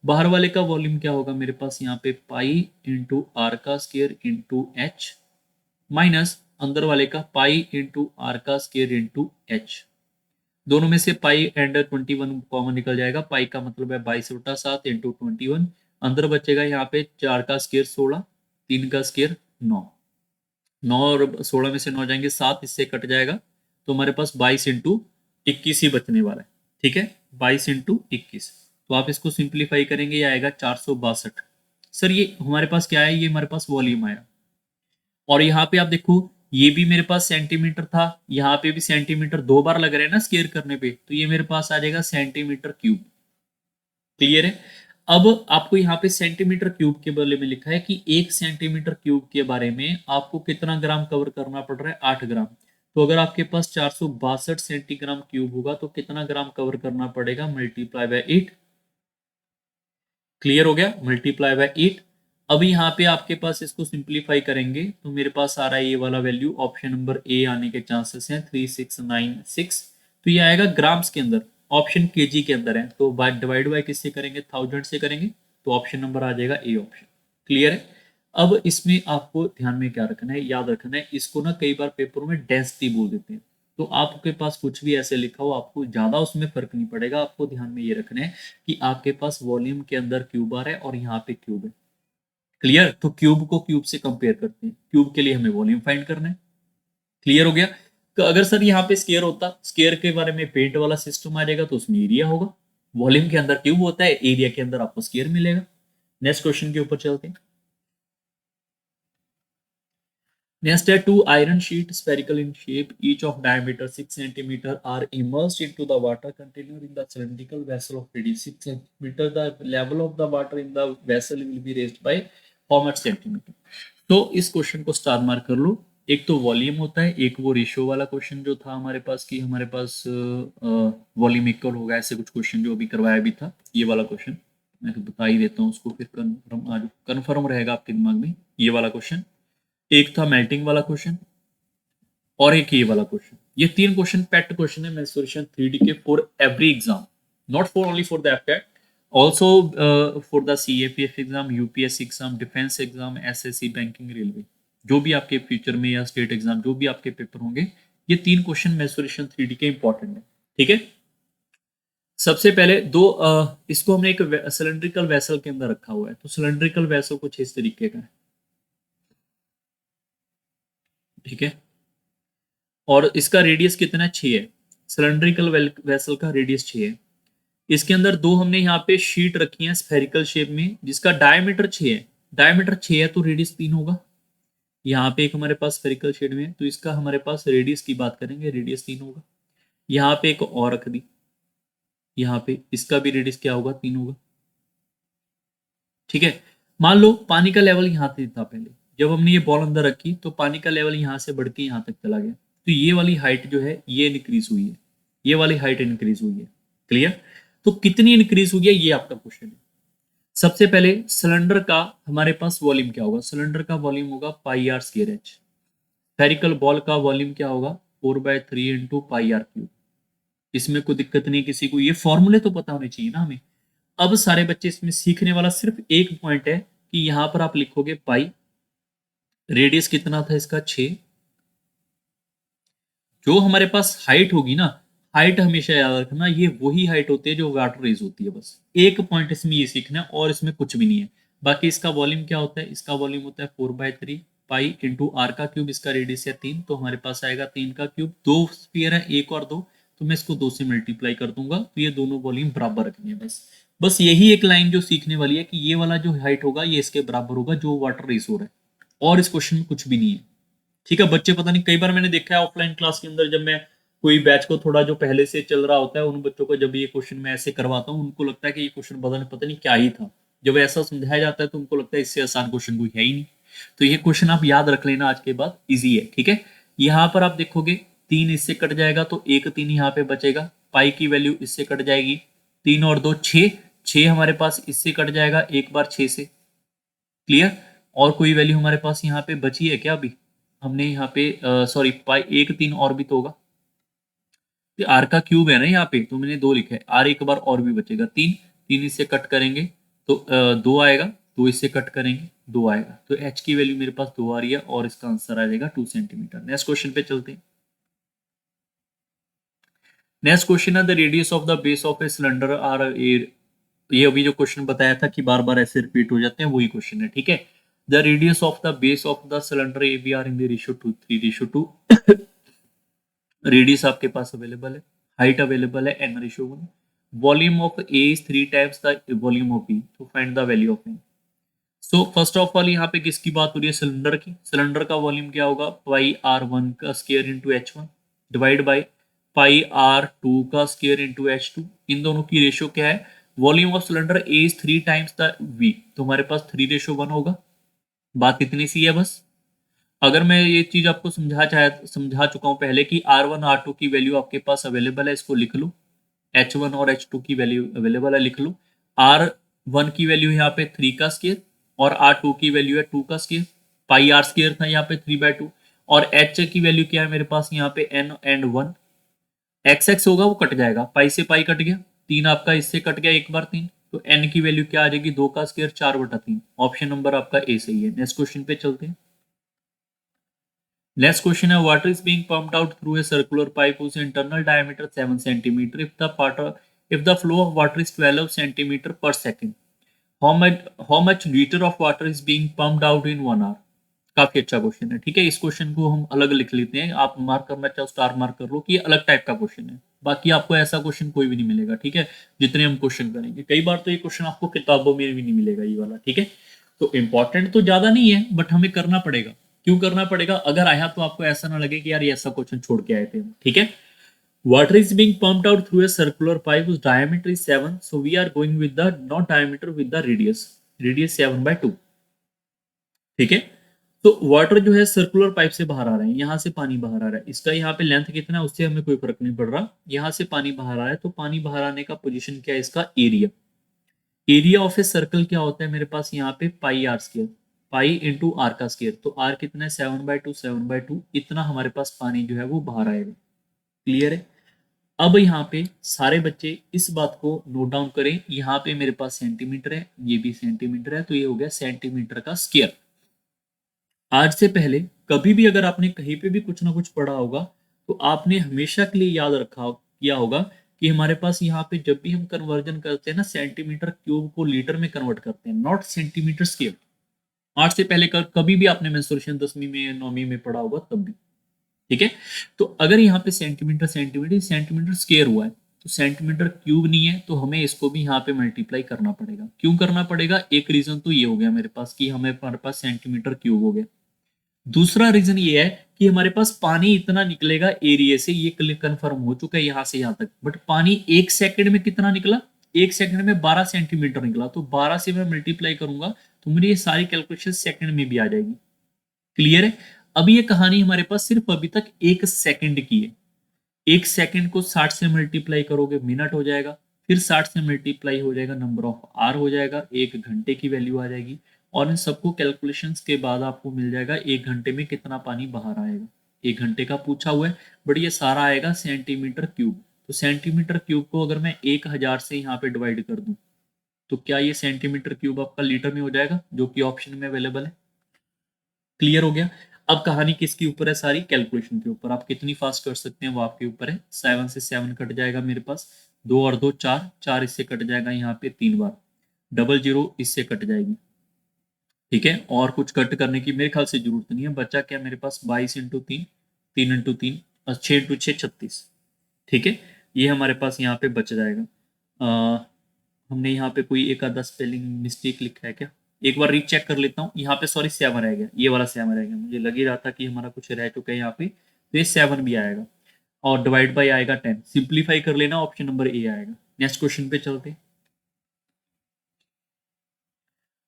बाहर वाले का वॉल्यूम क्या होगा मेरे पास यहाँ पे पाई इंटू आर का स्केयर इंटू एच, माइनस अंदर वाले का पाई इंटू आर का स्केयर इंटू एच। दोनों में से पाई एंड 21 कॉमन निकल जाएगा, पाई का मतलब है 22/7 इंटू 21, अंदर बचेगा यहाँ पे 4 का स्केयर 16, 3 का स्केयर 9, 9 और 16 में से 9 जाएंगे 7, इससे कट जाएगा, तो हमारे पास 22/21 ही बचने वाला है, ठीक है, 22/21। तो आप इसको सिंप्लीफाई करेंगे, ये आएगा 462। सर ये हमारे पास क्या है, ये हमारे पास वॉल्यूम आया, और यहाँ पे आप देखो ये भी मेरे पास सेंटीमीटर था, यहाँ पे भी सेंटीमीटर 2 बार लग रहे हैं ना स्केयर करने पे, तो ये मेरे पास आ जाएगा सेंटीमीटर क्यूब। क्लियर है। अब आपको यहाँ पे सेंटीमीटर क्यूब के बारे में लिखा है कि 1 सेंटीमीटर क्यूब के बारे में आपको कितना ग्राम कवर करना पड़ रहा है, 8 ग्राम। तो अगर आपके पास 462 सेंटीग्राम क्यूब होगा तो कितना ग्राम कवर करना पड़ेगा, मल्टीप्लाई बाय 8। क्लियर हो गया, मल्टीप्लाई बाय 8। अब यहाँ पे आपके पास इसको सिंप्लीफाई करेंगे तो मेरे पास आ रहा है ये वाला वैल्यू, ऑप्शन नंबर ए आने के चांसेस हैं 3696। तो ये आएगा ग्राम्स के अंदर, ऑप्शन केजी के अंदर है, तो डिवाइड बाय किससे करेंगे, 1000 से करेंगे, तो ऑप्शन नंबर आ जाएगा ए ऑप्शन। क्लियर है। अब इसमें आपको ध्यान में क्या रखना है, याद रखना है, इसको ना कई बार पेपरों में डेंसिटी बोल देते हैं, तो आपके पास कुछ भी ऐसे लिखा हो आपको ज्यादा उसमें फर्क नहीं पड़ेगा, आपको ध्यान में ये रखना है कि आपके पास वॉल्यूम के अंदर क्यूब आ रहा है और यहाँ पे क्यूब है। क्लियर, तो क्यूब को क्यूब से कंपेयर करते हैं, क्यूब के लिए हमें वॉल्यूम फाइंड करना है। क्लियर हो गया। तो अगर सर यहाँ पे स्केयर होता, स्केयर के बारे में पेंट वाला सिस्टम आ जाएगा तो उसमें एरिया होगा, वॉल्यूम के अंदर क्यूब होता है, एरिया के अंदर आपको स्केयर मिलेगा। नेक्स्ट क्वेश्चन के ऊपर चलते हैं। Next है two iron sheet spherical in shape, each of diameter 6 centimeter are immersed into the water container in the cylindrical vessel of radius 6 centimeter. The level of the water in the vessel will be raised by how much centimeter? तो इस question को star mark कर लो। एक तो volume होता है, एक वो रेशियो वाला क्वेश्चन जो था हमारे पास कि हमारे पास वॉल्यूम इक्वल होगा, ऐसे कुछ क्वेश्चन जो अभी करवाया भी था, ये वाला क्वेश्चन मैं तो बता ही देता हूँ उसको, फिर कन्फर्म आज कन्फर्म रहेगा आपके दिमाग में ये वाला क्वेश्चन। एक था मेल्टिंग वाला क्वेश्चन और एक ये वाला क्वेश्चन। ये तीन क्वेश्चन पेट क्वेश्चन है मेंसुरेशन 3D के for every exam, not for only for the AFCAT, also for the CAPF exam, UPSC exam, defence exam, SSC, banking, railway, जो भी आपके फ्यूचर में या स्टेट एग्जाम जो भी आपके पेपर होंगे, ये तीन क्वेश्चन मेंसुरेशन 3D के इंपॉर्टेंट है। ठीक है, सबसे पहले दो इसको हमने एक सिलेंड्रिकल वेसल के अंदर रखा हुआ है, तो सिलेंड्रिकल वेसल कुछ इस तरीके का है। ठीक है, और इसका रेडियस कितना है, 6 है। सिलेंड्रिकल वेसल का रेडियस 6 है। इसके अंदर दो हमने यहाँ पे शीट रखी है स्फेरिकल शेप में, जिसका डायमीटर 6 है। डायमीटर 6 है तो रेडियस 3 होगा। यहाँ पे एक हमारे पास स्फेरिकल शेप में है, तो इसका हमारे पास रेडियस की बात करेंगे, रेडियस 3 होगा। यहाँ पे एक और रख दी, यहाँ पे इसका भी रेडियस क्या होगा, 3 होगा। ठीक है, मान लो पानी का लेवल यहाँ से था पहले, जब हमने ये बॉल अंदर रखी तो पानी का लेवल यहाँ से बढ़ के यहाँ तक चला गया, तो ये वाली हाइट जो है ये इंक्रीज हुई है, ये वाली हाइट इंक्रीज हुई है। क्लियर, तो कितनी इंक्रीज हुई है ये आपका क्वेश्चन है। सबसे पहले सिलेंडर का हमारे पास वॉल्यूम क्या होगा, सिलेंडर का वॉल्यूम होगा pi r square h. Spherical ball का वॉल्यूम क्या होगा, 4/3 इंटू पाई आर क्यूब। इसमें कोई दिक्कत नहीं किसी को, ये फॉर्मूले तो पता होने चाहिए ना हमें। अब सारे बच्चे इसमें सीखने वाला सिर्फ एक पॉइंट है कि यहां पर आप लिखोगे पाई, रेडियस कितना था इसका 6, जो हमारे पास हाइट होगी ना, हाइट हमेशा याद रखना ये वही हाइट होती है जो वाटर रेज होती है। बस एक पॉइंट इसमें ये सीखना है और इसमें कुछ भी नहीं है। बाकी इसका वॉल्यूम क्या होता है, इसका वॉल्यूम होता है 4/3 पाई इंटू आर का क्यूब, इसका रेडियस है 3, तो हमारे पास आएगा 3 का क्यूब। दो स्फीयर है, एक और दो, तो मैं इसको 2 से मल्टीप्लाई कर दूंगा, तो ये दोनों वॉल्यूम बराबर रखनी है। बस बस यही एक लाइन जो सीखने वाली है कि ये वाला जो हाइट होगा ये इसके बराबर होगा जो वाटर रेस हो रहा है, और इस क्वेश्चन में कुछ भी नहीं है। ठीक है बच्चे, पता नहीं कई बार मैंने देखा है ऑफलाइन क्लास के अंदर, जब मैं कोई बैच को थोड़ा जो पहले से चल रहा होता है उन बच्चों को जब ये क्वेश्चन मैं ऐसे करवाता हूँ, उनको लगता है कि ये क्वेश्चन पता नहीं क्या ही था। जब ऐसा समझाया जाता है तो उनको लगता है इससे आसान क्वेश्चन कोई है ही नहीं। तो ये क्वेश्चन आप याद रख लेना आज के बाद, इजी है। ठीक है, यहाँ पर आप देखोगे 3 इससे कट जाएगा तो एक 3 यहाँ पे बचेगा, पाई की वैल्यू इससे कट जाएगी, 3 और 2 6, 6 हमारे पास इससे कट जाएगा एक बार 6 से। क्लियर, और कोई वैल्यू हमारे पास यहाँ पे बची है क्या, अभी हमने यहाँ पे सॉरी पाई एक 3 और भी तो होगा, आर का क्यूब है ना यहाँ पे, तो मैंने 2 लिखा है, आर एक बार और भी बचेगा 3, 3 इससे कट करेंगे तो 2 आएगा, 2 इससे कट करेंगे 2 आएगा, तो एच की वैल्यू मेरे पास 2 आ रही है और इसका आंसर आ जाएगा 2 सेंटीमीटर। नेक्स्ट क्वेश्चन पे चलते हैं। नेक्स्ट क्वेश्चन है the radius of the base of a cylinder are A, ये अभी जो क्वेश्चन बताया था कि बार बार ऐसे रिपीट हो जाते हैं, वही क्वेश्चन है। ठीक है, the radius of the base of the cylinder A B are in the ratio 2:3:2। Radius आपके पास अवेलेबल है, हाइट अवेलेबल है n/1, volume of A is 3 times the volume of B, तो find the value of N. So first of all यहाँ पे किसकी बात हो रही है, सिलेंडर की। सिलेंडर का वॉल्यूम क्या होगा, पाई r1 का square into h1 divide by pi r2 का स्क्वायर इंटू h2। इन दोनों की रेशियो क्या है, volume of cylinder A is 3 times the v, तो हमारे पास 3:1 होगा। बात इतनी सी है बस। अगर मैं ये चीज आपको समझा चुका हूं पहले कि R1 R2 की वैल्यू आपके पास अवेलेबल है, इसको लिख लो, H1 और H2 की वैल्यू अवेलेबल है, लिख लो। R1 की वैल्यू यहाँ पे 3 का स्क्वायर और R2 की वैल्यू है 2 का स्क्वायर, पाई आर स्क्वायर था यहाँ पे 3/2, और H की वैल्यू क्या है मेरे पास यहाँ पे n एंड 1, x होगा वो कट जाएगा, पाई से पाई कट गया, 3 आपका इससे कट गया एक बार 3, तो n की वैल्यू क्या आ जाएगी, 2 का स्क्वायर 4/3। ऑप्शन नंबर आपका ए सही है। नेक्स्ट क्वेश्चन पे चलते हैं। Next question है water is being pumped out through a circular pipe whose internal diameter 7 centimeter. If the flow of water is 12 centimeter per second, how much liter of water is being pumped out in 1 hour? काफी अच्छा question है। ठीक है, इस question को हम अलग लिख लेते हैं, आप मार्क करना चाहो स्टार मार्क कर लो कि ये अलग टाइप का क्वेश्चन है। बाकी आपको ऐसा क्वेश्चन कोई भी नहीं मिलेगा। ठीक है, जितने हम क्वेश्चन करेंगे, कई बार तो ये क्वेश्चन आपको किताबों में भी नहीं मिलेगा ये वाला। ठीक है, तो इंपॉर्टेंट तो ज्यादा नहीं है बट हमें करना पड़ेगा क्यों करना पड़ेगा? अगर आया तो आपको ऐसा ना लगे कि यार ये ऐसा क्वेश्चन छोड़ के आए थे, ठीक है। Water is being pumped out through a circular pipe whose diameter is 7. So we are going with the not diameter with the radius. Radius 7/2. ठीक है। तो वाटर जो है सर्कुलर पाइप से बाहर आ रहा है, यहाँ से पानी बाहर आ रहा है, इसका यहाँ पे लेंथ कितना है उससे हमें कोई फर्क नहीं पड़ रहा। यहाँ से पानी बाहर आ रहा है तो पानी बाहर आने का पोजीशन क्या है, इसका area. Area of a circle क्या होता है मेरे पास यहाँ पे pi r square, pi into are का स्क्वायर। तो आर कितना है 7/2, 7/2 इतना हमारे पास पानी जो है वो बाहर आएगा। क्लियर है। अब यहाँ पे सारे बच्चे इस बात को नोट डाउन करें, यहाँ पे मेरे पास सेंटीमीटर है, ये भी सेंटीमीटर है, तो ये हो गया सेंटीमीटर का स्क्वायर। आज से पहले कभी भी अगर आपने कहीं पे भी कुछ ना कुछ पढ़ा होगा तो आपने हमेशा के लिए याद रखा किया होगा कि हमारे पास यहाँ पे जब भी हम कन्वर्जन करते हैं ना, सेंटीमीटर क्यूब को लीटर में कन्वर्ट करते हैं, नॉट सेंटीमीटर स्क्वायर। आज से पहले कभी भी आपने मेंसुरेशन 10वीं में 9वीं में पढ़ा होगा तब भी, ठीक है। तो अगर यहाँ पे सेंटीमीटर सेंटीमीटर सेंटीमीटर स्क्वायर हुआ है तो सेंटीमीटर क्यूब नहीं है, तो हमें इसको भी यहाँ पे मल्टीप्लाई करना पड़ेगा। क्यों करना पड़ेगा? एक रीजन तो ये हो गया मेरे पास कि हमारे पास सेंटीमीटर क्यूब हो गया। दूसरा रीजन ये है कि हमारे पास पानी इतना निकलेगा एरिया से, ये कंफर्म हो चुका है यहाँ से यहाँ तक। बट पानी एक सेकंड में कितना निकला? एक सेकंड में 12 सेंटीमीटर निकला। तो 12 से मैं मल्टीप्लाई करूंगा तो मेरी ये सारी कैलकुलेशन सेकंड में भी आ जाएगी। क्लियर है। अब ये कहानी हमारे पास सिर्फ अभी तक एक सेकंड की है। एक सेकंड को 60 से मल्टीप्लाई करोगे मिनट हो जाएगा, फिर 60 से मल्टीप्लाई हो जाएगा नंबर ऑफ आर हो जाएगा, एक घंटे की वैल्यू आ जाएगी। और इन सबको कैलकुलेशंस के बाद आपको मिल जाएगा एक घंटे में कितना पानी बाहर आएगा। एक घंटे का पूछा हुआ है बट ये सारा आएगा सेंटीमीटर क्यूब। तो सेंटीमीटर क्यूब को अगर मैं 1000 से यहाँ पे डिवाइड कर दूं तो क्या ये सेंटीमीटर क्यूब आपका लीटर में हो जाएगा, जो कि ऑप्शन में अवेलेबल है। क्लियर हो गया। अब कहानी किसके ऊपर है? सारी कैलकुलेशन के ऊपर। आप कितनी फास्ट कर सकते हैं वो आपके ऊपर है। 7 से 7 कट जाएगा मेरे पास, 2 और 2 4, 4 इससे कट जाएगा यहाँ पे 3 बार, 00 इससे कट जाएगी। ठीक है। और कुछ कट करने की मेरे ख्याल से जरूरत नहीं है। बचा क्या मेरे पास? 22 × 3, 3 × 3 और 6 × 6 36। ठीक है। ये हमारे पास यहाँ पे बच जाएगा। हमने यहाँ पे कोई एक आधा स्पेलिंग मिस्टेक लिखा है क्या? एक बार रीचेक कर लेता हूँ। यहाँ पे सॉरी 7 रह गया, ये वाला 7 रह गया। मुझे लग ही रहा था कि हमारा कुछ रह चुका है यहाँ पे, तो ये 7 भी आएगा। और डिवाइड बाई आएगा 10। सिंप्लीफाई कर लेना, ऑप्शन नंबर ए आएगा। नेक्स्ट क्वेश्चन पे चलते हैं।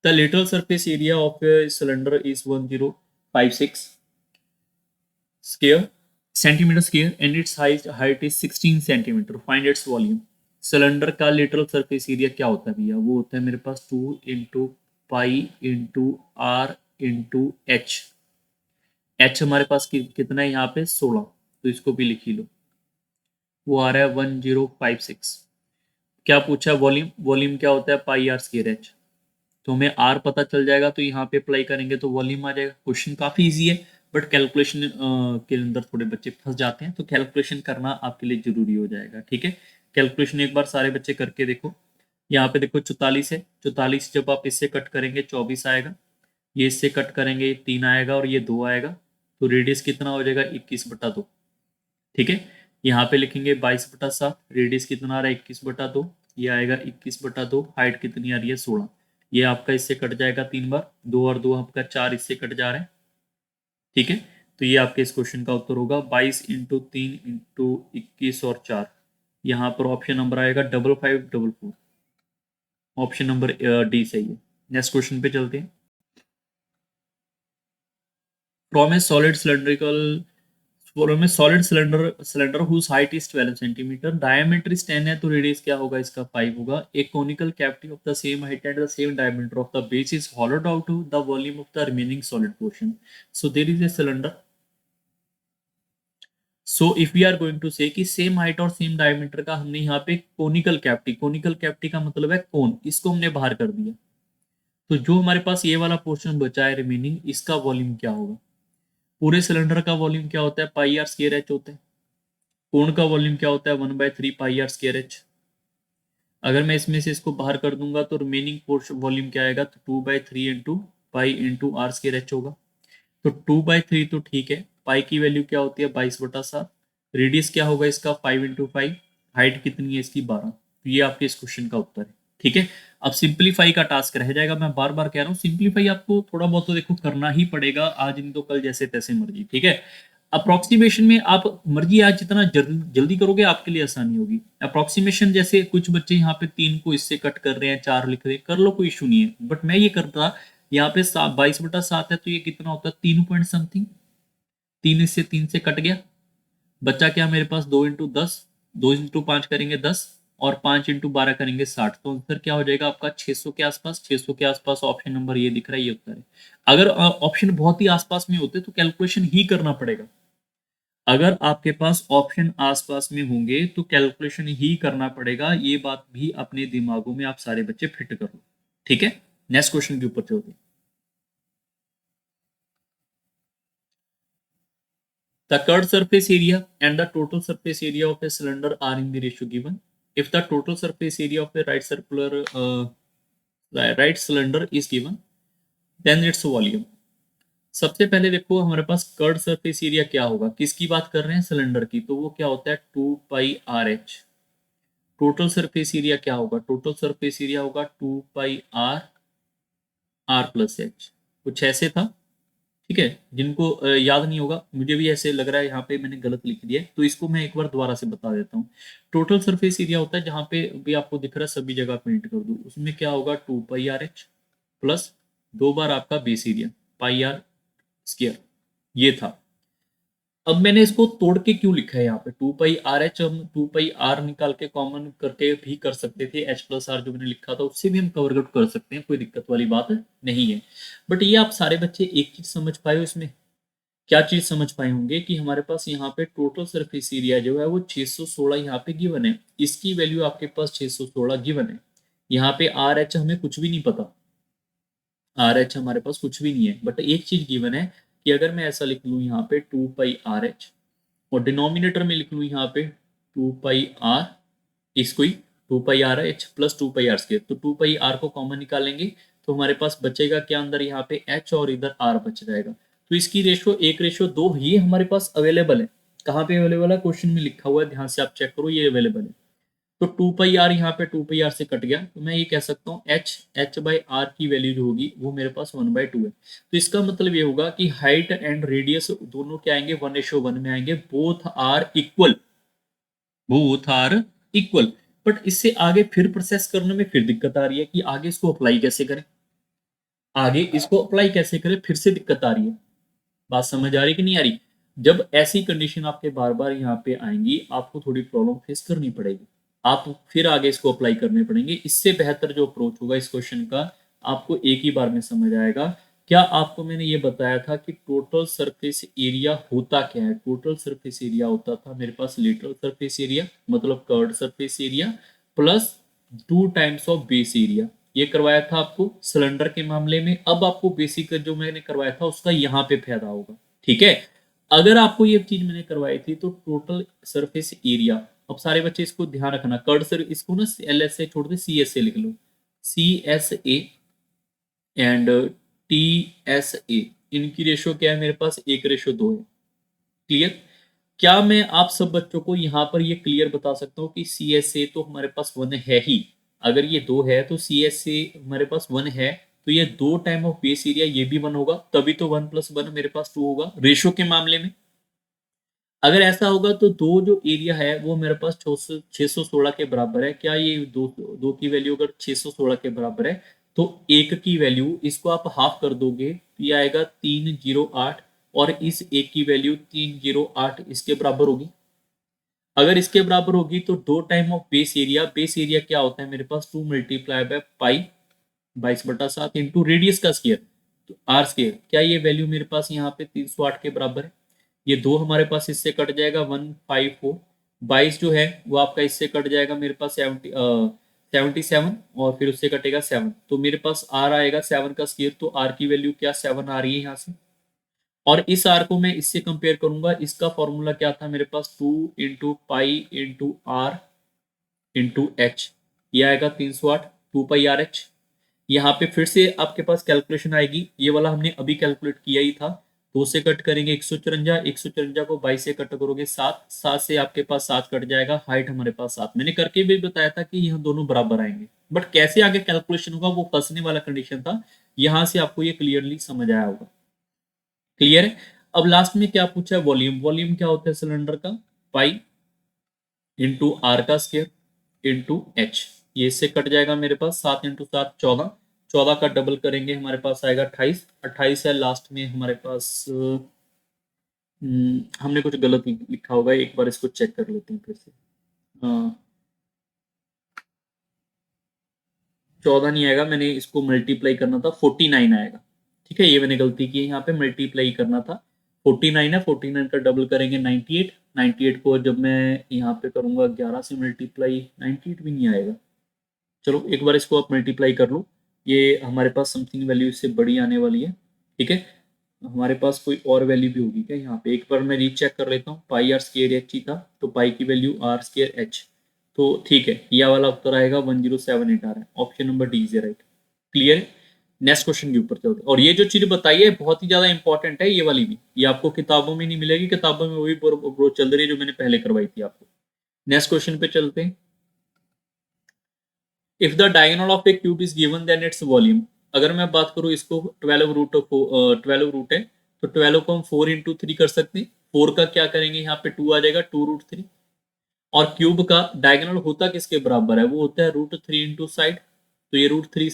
The literal surface area of a cylinder is 1056 square centimetre square and it's height is 16 centimetre. Find its volume. Cylinder का लिटरल सरफेस एरिया क्या होता है भैया? वो होता है मेरे पास 2 × पाई × आर × एच। एच हमारे पास कितना है यहाँ पे? 16। तो इसको भी लिख ही लो। वो आ रहा है 1056। क्या पूछा? वॉल्यूम। वॉल्यूम क्या होता है? पाई आर स्क्वायर एच। तो हमें आर पता चल जाएगा तो यहाँ पे अप्लाई करेंगे तो वॉल्यूम आ जाएगा। क्वेश्चन काफी इजी है बट कैलकुलेशन के अंदर थोड़े बच्चे फंस जाते हैं, तो कैलकुलेशन करना आपके लिए जरूरी हो जाएगा। ठीक है। कैलकुलेशन एक बार सारे बच्चे करके देखो। यहाँ पे देखो 44 है, 44 जब आप इससे कट करेंगे 24 आएगा, ये इससे कट करेंगे 3 आएगा और ये 2 आएगा। तो रेडियस कितना हो जाएगा? 21/2। ठीक है। यहाँ पे लिखेंगे 22/7। रेडियस कितना आ रहा है? 21/2। ये आएगा 21/2। हाइट कितनी आ रही है? 16। ये आपका इससे कट जाएगा 3 बार, 2 और 2 आपका 4 इससे कट जा रहे हैं। ठीक है। तो ये आपके इस क्वेश्चन का उत्तर होगा 22 × 3 × 21 और 4। यहाँ पर ऑप्शन नंबर आएगा 5544। ऑप्शन नंबर डी सही है। नेक्स्ट क्वेश्चन पे चलते हैं। From a solid cylindrical from a solid cylinder whose height is 12 centimetre, diameter is 10 है, तो रेडियस क्या होगा? इसका 5 होगा। एक conical cavity of the same height and the same diameter of the base is hollowed out to the volume of the remaining solid portion. So there is a cylinder. So if we are going to say कि same height और same diameter का हमने यहाँ पे conical cavity, conical cavity का मतलब है कोन, इसको हमने बाहर कर दिया। तो जो हमारे पास ये वाला पोर्शन बचा है रिमेनिंग, इसका वॉल्यूम क्या होगा? पूरे सिलेंडर का वॉल्यूम क्या होता है? पाई आर स्क्वायर एच होता है। कोण का वॉल्यूम क्या होता है? 1/3 पाई आर स्क्वायर एच। अगर मैं इसमें से इसको बाहर कर दूंगा तो रिमेनिंग पोर्शन वॉल्यूम क्या आएगा? तो 2/3 × पाई × आर स्क्वायर एच होगा। तो 2/3 तो ठीक है। पाई की वैल्यू क्या होती है? 22/7। रेडियस क्या होगा इसका? 5 × 5। हाइट कितनी है इसकी? 12। तो ये आपके इस क्वेश्चन का उत्तर है। ठीक है। अब सिंप्लीफाई का टास्क रह जाएगा। मैं बार बार कह रहा हूँ सिंप्लीफाई आपको थोड़ा बहुत तो देखो करना ही पड़ेगा, आज नहीं तो कल जैसे तैसे मर्जी, ठीक है। अप्रोक्सीमेशन में आप मर्जी आज जितना जल्दी करोगे आपके लिए आसानी होगी। अप्रोक्सीमेशन जैसे कुछ बच्चे यहाँ पे 3 को इससे कट कर रहे हैं, 4 लिख रहे हैं, कर लो कोई इशू नहीं है, बट मैं ये करता यहाँ पे 22/7 है तो ये कितना होता है 3 पॉइंट समथिंग, 3 इससे 3 से कट गया, बच्चा क्या मेरे पास 2 × 10, 2 × 5 करेंगे 10 और 5 × 12 करेंगे 60, तो आंसर क्या हो जाएगा आपका 600 के आसपास। 600 के आसपास ऑप्शन नंबर ये दिख रहा है, ये उत्तर है। अगर ऑप्शन बहुत ही आसपास में होते तो कैलकुलेशन ही करना पड़ेगा। अगर आपके पास ऑप्शन आसपास में होंगे तो कैलकुलेशन ही करना पड़ेगा, ये बात भी अपने दिमागों में आप सारे बच्चे फिट कर लो, ठीक है। नेक्स्ट क्वेश्चन के ऊपर चलते हैं। The curved surface area and the total surface area of a cylinder are in the ratio given. If the total surface area of a right cylinder is given, then its volume. सबसे पहले देखो हमारे पास curved surface area क्या होगा, किसकी बात कर रहे हैं, सिलेंडर की, तो वो क्या होता है 2πRh। टोटल सरफेस एरिया क्या होगा, टोटल सरफेस एरिया होगा 2πr+h, कुछ ऐसे था, ठीक है। जिनको याद नहीं होगा, मुझे भी ऐसे लग रहा है यहाँ पे मैंने गलत लिख दिया है, तो इसको मैं एक बार दोबारा से बता देता हूँ। टोटल सरफेस एरिया होता है जहाँ पे भी आपको दिख रहा है सभी जगह पेंट कर दूँ, उसमें क्या होगा 2πRh प्लस 2 बार आपका बेस एरिया πr², ये था। अब मैंने इसको तोड़ के क्यों लिखा है यहाँ पे 2πRh, हम 2πr निकाल के कॉमन करके भी कर सकते थे, h+r जो मैंने लिखा था उससे भी हम कवर आउट कर सकते हैं, कोई दिक्कत वाली बात नहीं है। बट ये आप सारे बच्चे एक चीज समझ पाए हो इसमें, क्या चीज समझ पाए होंगे कि हमारे पास यहाँ पे टोटल सरफेस एरिया जो है वो 616 यहाँ पे गिवन है, इसकी वैल्यू आपके पास 616 गिवन है। यहाँ पे आर एच हमें कुछ भी नहीं पता, आर एच हमारे पास कुछ भी नहीं है, बट एक चीज गिवन है कि अगर मैं ऐसा लिख लूँ यहाँ पे 2πRh और डिनोमिनेटर में लिख लूँ यहाँ पे 2πr, इसको ही 2πRh प्लस 2πr², तो 2πr को कॉमन निकालेंगे तो हमारे पास बचेगा क्या अंदर यहाँ पे h और इधर r बच जाएगा। तो इसकी रेशो 1:2 ये हमारे पास अवेलेबल है। कहाँ पे अवेलेबल है, क्वेश्चन में लिखा हुआ है, ध्यान से आप चेक करो, ये अवेलेबल है। तो 2πr यहाँ पे 2πr से कट गया, तो मैं ये कह सकता हूँ h/r की वैल्यू जो होगी वो मेरे पास 1/2 है। तो इसका मतलब ये होगा कि हाइट एंड रेडियस दोनों क्या आएंगे 1:1 में आएंगे, both are equal, both are equal. But इससे आगे फिर प्रोसेस करने में फिर दिक्कत आ रही है कि आगे इसको अप्लाई कैसे करें, आगे इसको अप्लाई कैसे करें, फिर से दिक्कत आ रही है। बात समझ आ रही कि नहीं आ रही। जब ऐसी कंडीशन आपके बार बार यहाँ पे आएंगी आपको थोड़ी प्रॉब्लम फेस करनी पड़ेगी, आप फिर आगे इसको अप्लाई करने पड़ेंगे। इससे बेहतर जो अप्रोच होगा इस क्वेश्चन का आपको एक ही बार में समझ आएगा। क्या आपको मैंने ये बताया था कि टोटल सरफेस एरिया होता क्या है, टोटल सरफेस एरिया होता था मेरे पास लेटरल सरफेस एरिया मतलब curved surface area plus 2 times of base area. ये करवाया था आपको सिलेंडर के मामले में, अब आपको बेसिक जो मैंने करवाया था उसका यहाँ पे फायदा होगा, ठीक है। अगर आपको ये चीज मैंने करवाई थी तो टोटल सरफेस एरिया, अब सारे बच्चे इसको ध्यान रखना, कर्ड सर इसको ना LS से छोड़ दे CS से लिख लो, CSA एंड TSA, इनकी रेशो क्या है मेरे पास 1:2 है। क्लियर, क्या मैं आप सब बच्चों को यहाँ पर ये क्लियर बता सकता हूँ कि CSA तो हमारे पास 1 है ही, अगर ये 2 है तो CSA हमारे पास 1 है, तो ये 2 टाइम ऑफ बेस एरिया ये भी 1 होगा, तभी तो 1+1 मेरे पास 2 होगा रेशो के मामले में। अगर ऐसा होगा तो दो जो एरिया है वो मेरे पास 616 के बराबर है, क्या ये दो की वैल्यू अगर 616 के बराबर है तो एक की वैल्यू इसको आप हाफ कर दोगे तो ये आएगा 308 और इस एक की वैल्यू 308 इसके बराबर होगी। अगर इसके बराबर होगी तो 2 time of base area, base area क्या होता है मेरे पास 2 × पाई 22/7 इंटू रेडियस का स्केयर तो r², क्या ये वैल्यू मेरे पास यहाँ पे 308 के बराबर है। ये 2 हमारे पास इससे कट जाएगा 154, 22 जो है वो आपका इससे कट जाएगा मेरे पास 77 और फिर उससे कटेगा 7, तो मेरे पास r आएगा 7 का स्केयर, तो r की वैल्यू क्या 7 आ रही है यहाँ से। और इस r को मैं इससे कंपेयर करूंगा, इसका फॉर्मूला क्या था मेरे पास 2 × पाई × r × h, ये आएगा 308 2πRh। यहाँ पे फिर से आपके पास कैलकुलेशन आएगी, ये वाला हमने अभी कैलकुलेट किया ही था, 2 से कट करेंगे 154, 154 को 22 से कट करोगे 7, 7 से आपके पास 7 कट जाएगा, हाइट हमारे पास 7। मैंने करके भी बताया था कि यह दोनों बराबर आएंगे, बट कैसे आगे कैलकुलेशन होगा वो फंसने वाला कंडीशन था। यहां से आपको ये क्लियरली समझ आया होगा। क्लियर है। अब लास्ट में क्या पूछा है, वॉल्यूम। वॉल्यूम क्या होता है सिलेंडर का, पाई इंटू आर का स्क्वायर इंटू एच। ये इससे कट जाएगा मेरे पास, 7 इंटू 7 14, 14 का डबल करेंगे हमारे पास आएगा 28, 28 है लास्ट में हमारे पास। हमने कुछ गलत लिखा होगा, एक बार इसको चेक कर लेते हैं फिर से। 14 नहीं आएगा, मैंने इसको मल्टीप्लाई करना था, 49 आएगा। ठीक है, ये मैंने गलती की है, यहाँ पे मल्टीप्लाई करना था। 49 है, 49 का डबल करेंगे 98, 98 को जब मैं यहाँ पे करूंगा 11 से मल्टीप्लाई, 98 भी नहीं आएगा। चलो एक बार इसको आप मल्टीप्लाई कर लो, ये हमारे पास समथिंग वैल्यू इससे बड़ी आने वाली है। ठीक है, हमारे पास कोई और वैल्यू भी होगी क्या यहाँ पे, एक बार मैं रीचेक कर लेता हूँ। पाई आर स्केयर एच ही था, तो पाई की वैल्यू आर स्केयर एच। तो ठीक है, यह वाला उत्तर आएगा 1078 आ रहा है, option number D is right. Clear है। नेक्स्ट क्वेश्चन के ऊपर चलते हैं। और ये जो चीज बताई है बहुत ही ज्यादा इंपॉर्टेंट है, ये वाली भी, ये आपको किताबों में नहीं मिलेगी, किताबों में वही अप्रोच चल रही है जो मैंने पहले करवाई थी आपको। नेक्स्ट क्वेश्चन पे चलते हैं। If the diagonal of a cube is given then its volume. अगर मैं बात करूं इसको 12 रूट 12 रूट है, तो 12 को हम 4 इंटू 3 कर सकते हैं। 4 का क्या करेंगे, यहाँ पे 2 आ जाएगा, 2 रूट 3। और क्यूब का डायगोनल होता किसके बराबर है, वो होता है रूट 3 इंटू साइड। तो ये रूट थ्री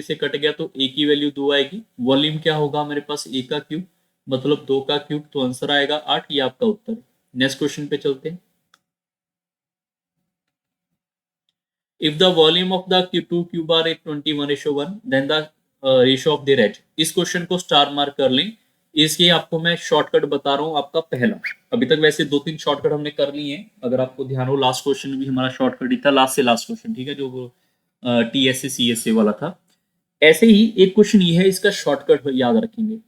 से कट गया, तो ए की वैल्यू 2 आएगी। वॉल्यूम क्या होगा हमारे पास, ए का क्यूब मतलब 2 का क्यूब, तो आंसर आएगा 8। ये आपका उत्तर। नेक्स्ट क्वेश्चन पे चलते हैं। If the volume of the two cube are 21:1, then the ratio of their edge। इस क्वेश्चन को स्टार मार्क कर लें। इसके आपको मैं शॉर्टकट बता रहा हूँ, आपका पहला। अभी तक वैसे 2-3 शॉर्टकट हमने कर लिए हैं, अगर आपको ध्यान हो लास्ट क्वेश्चन भी हमारा शॉर्टकट ही था, लास्ट से लास्ट क्वेश्चन। ठीक है, जो TSA CSA वाला था। ऐसे ही एक क्वेश्चन ये है, इसका शॉर्टकट याद रखेंगे।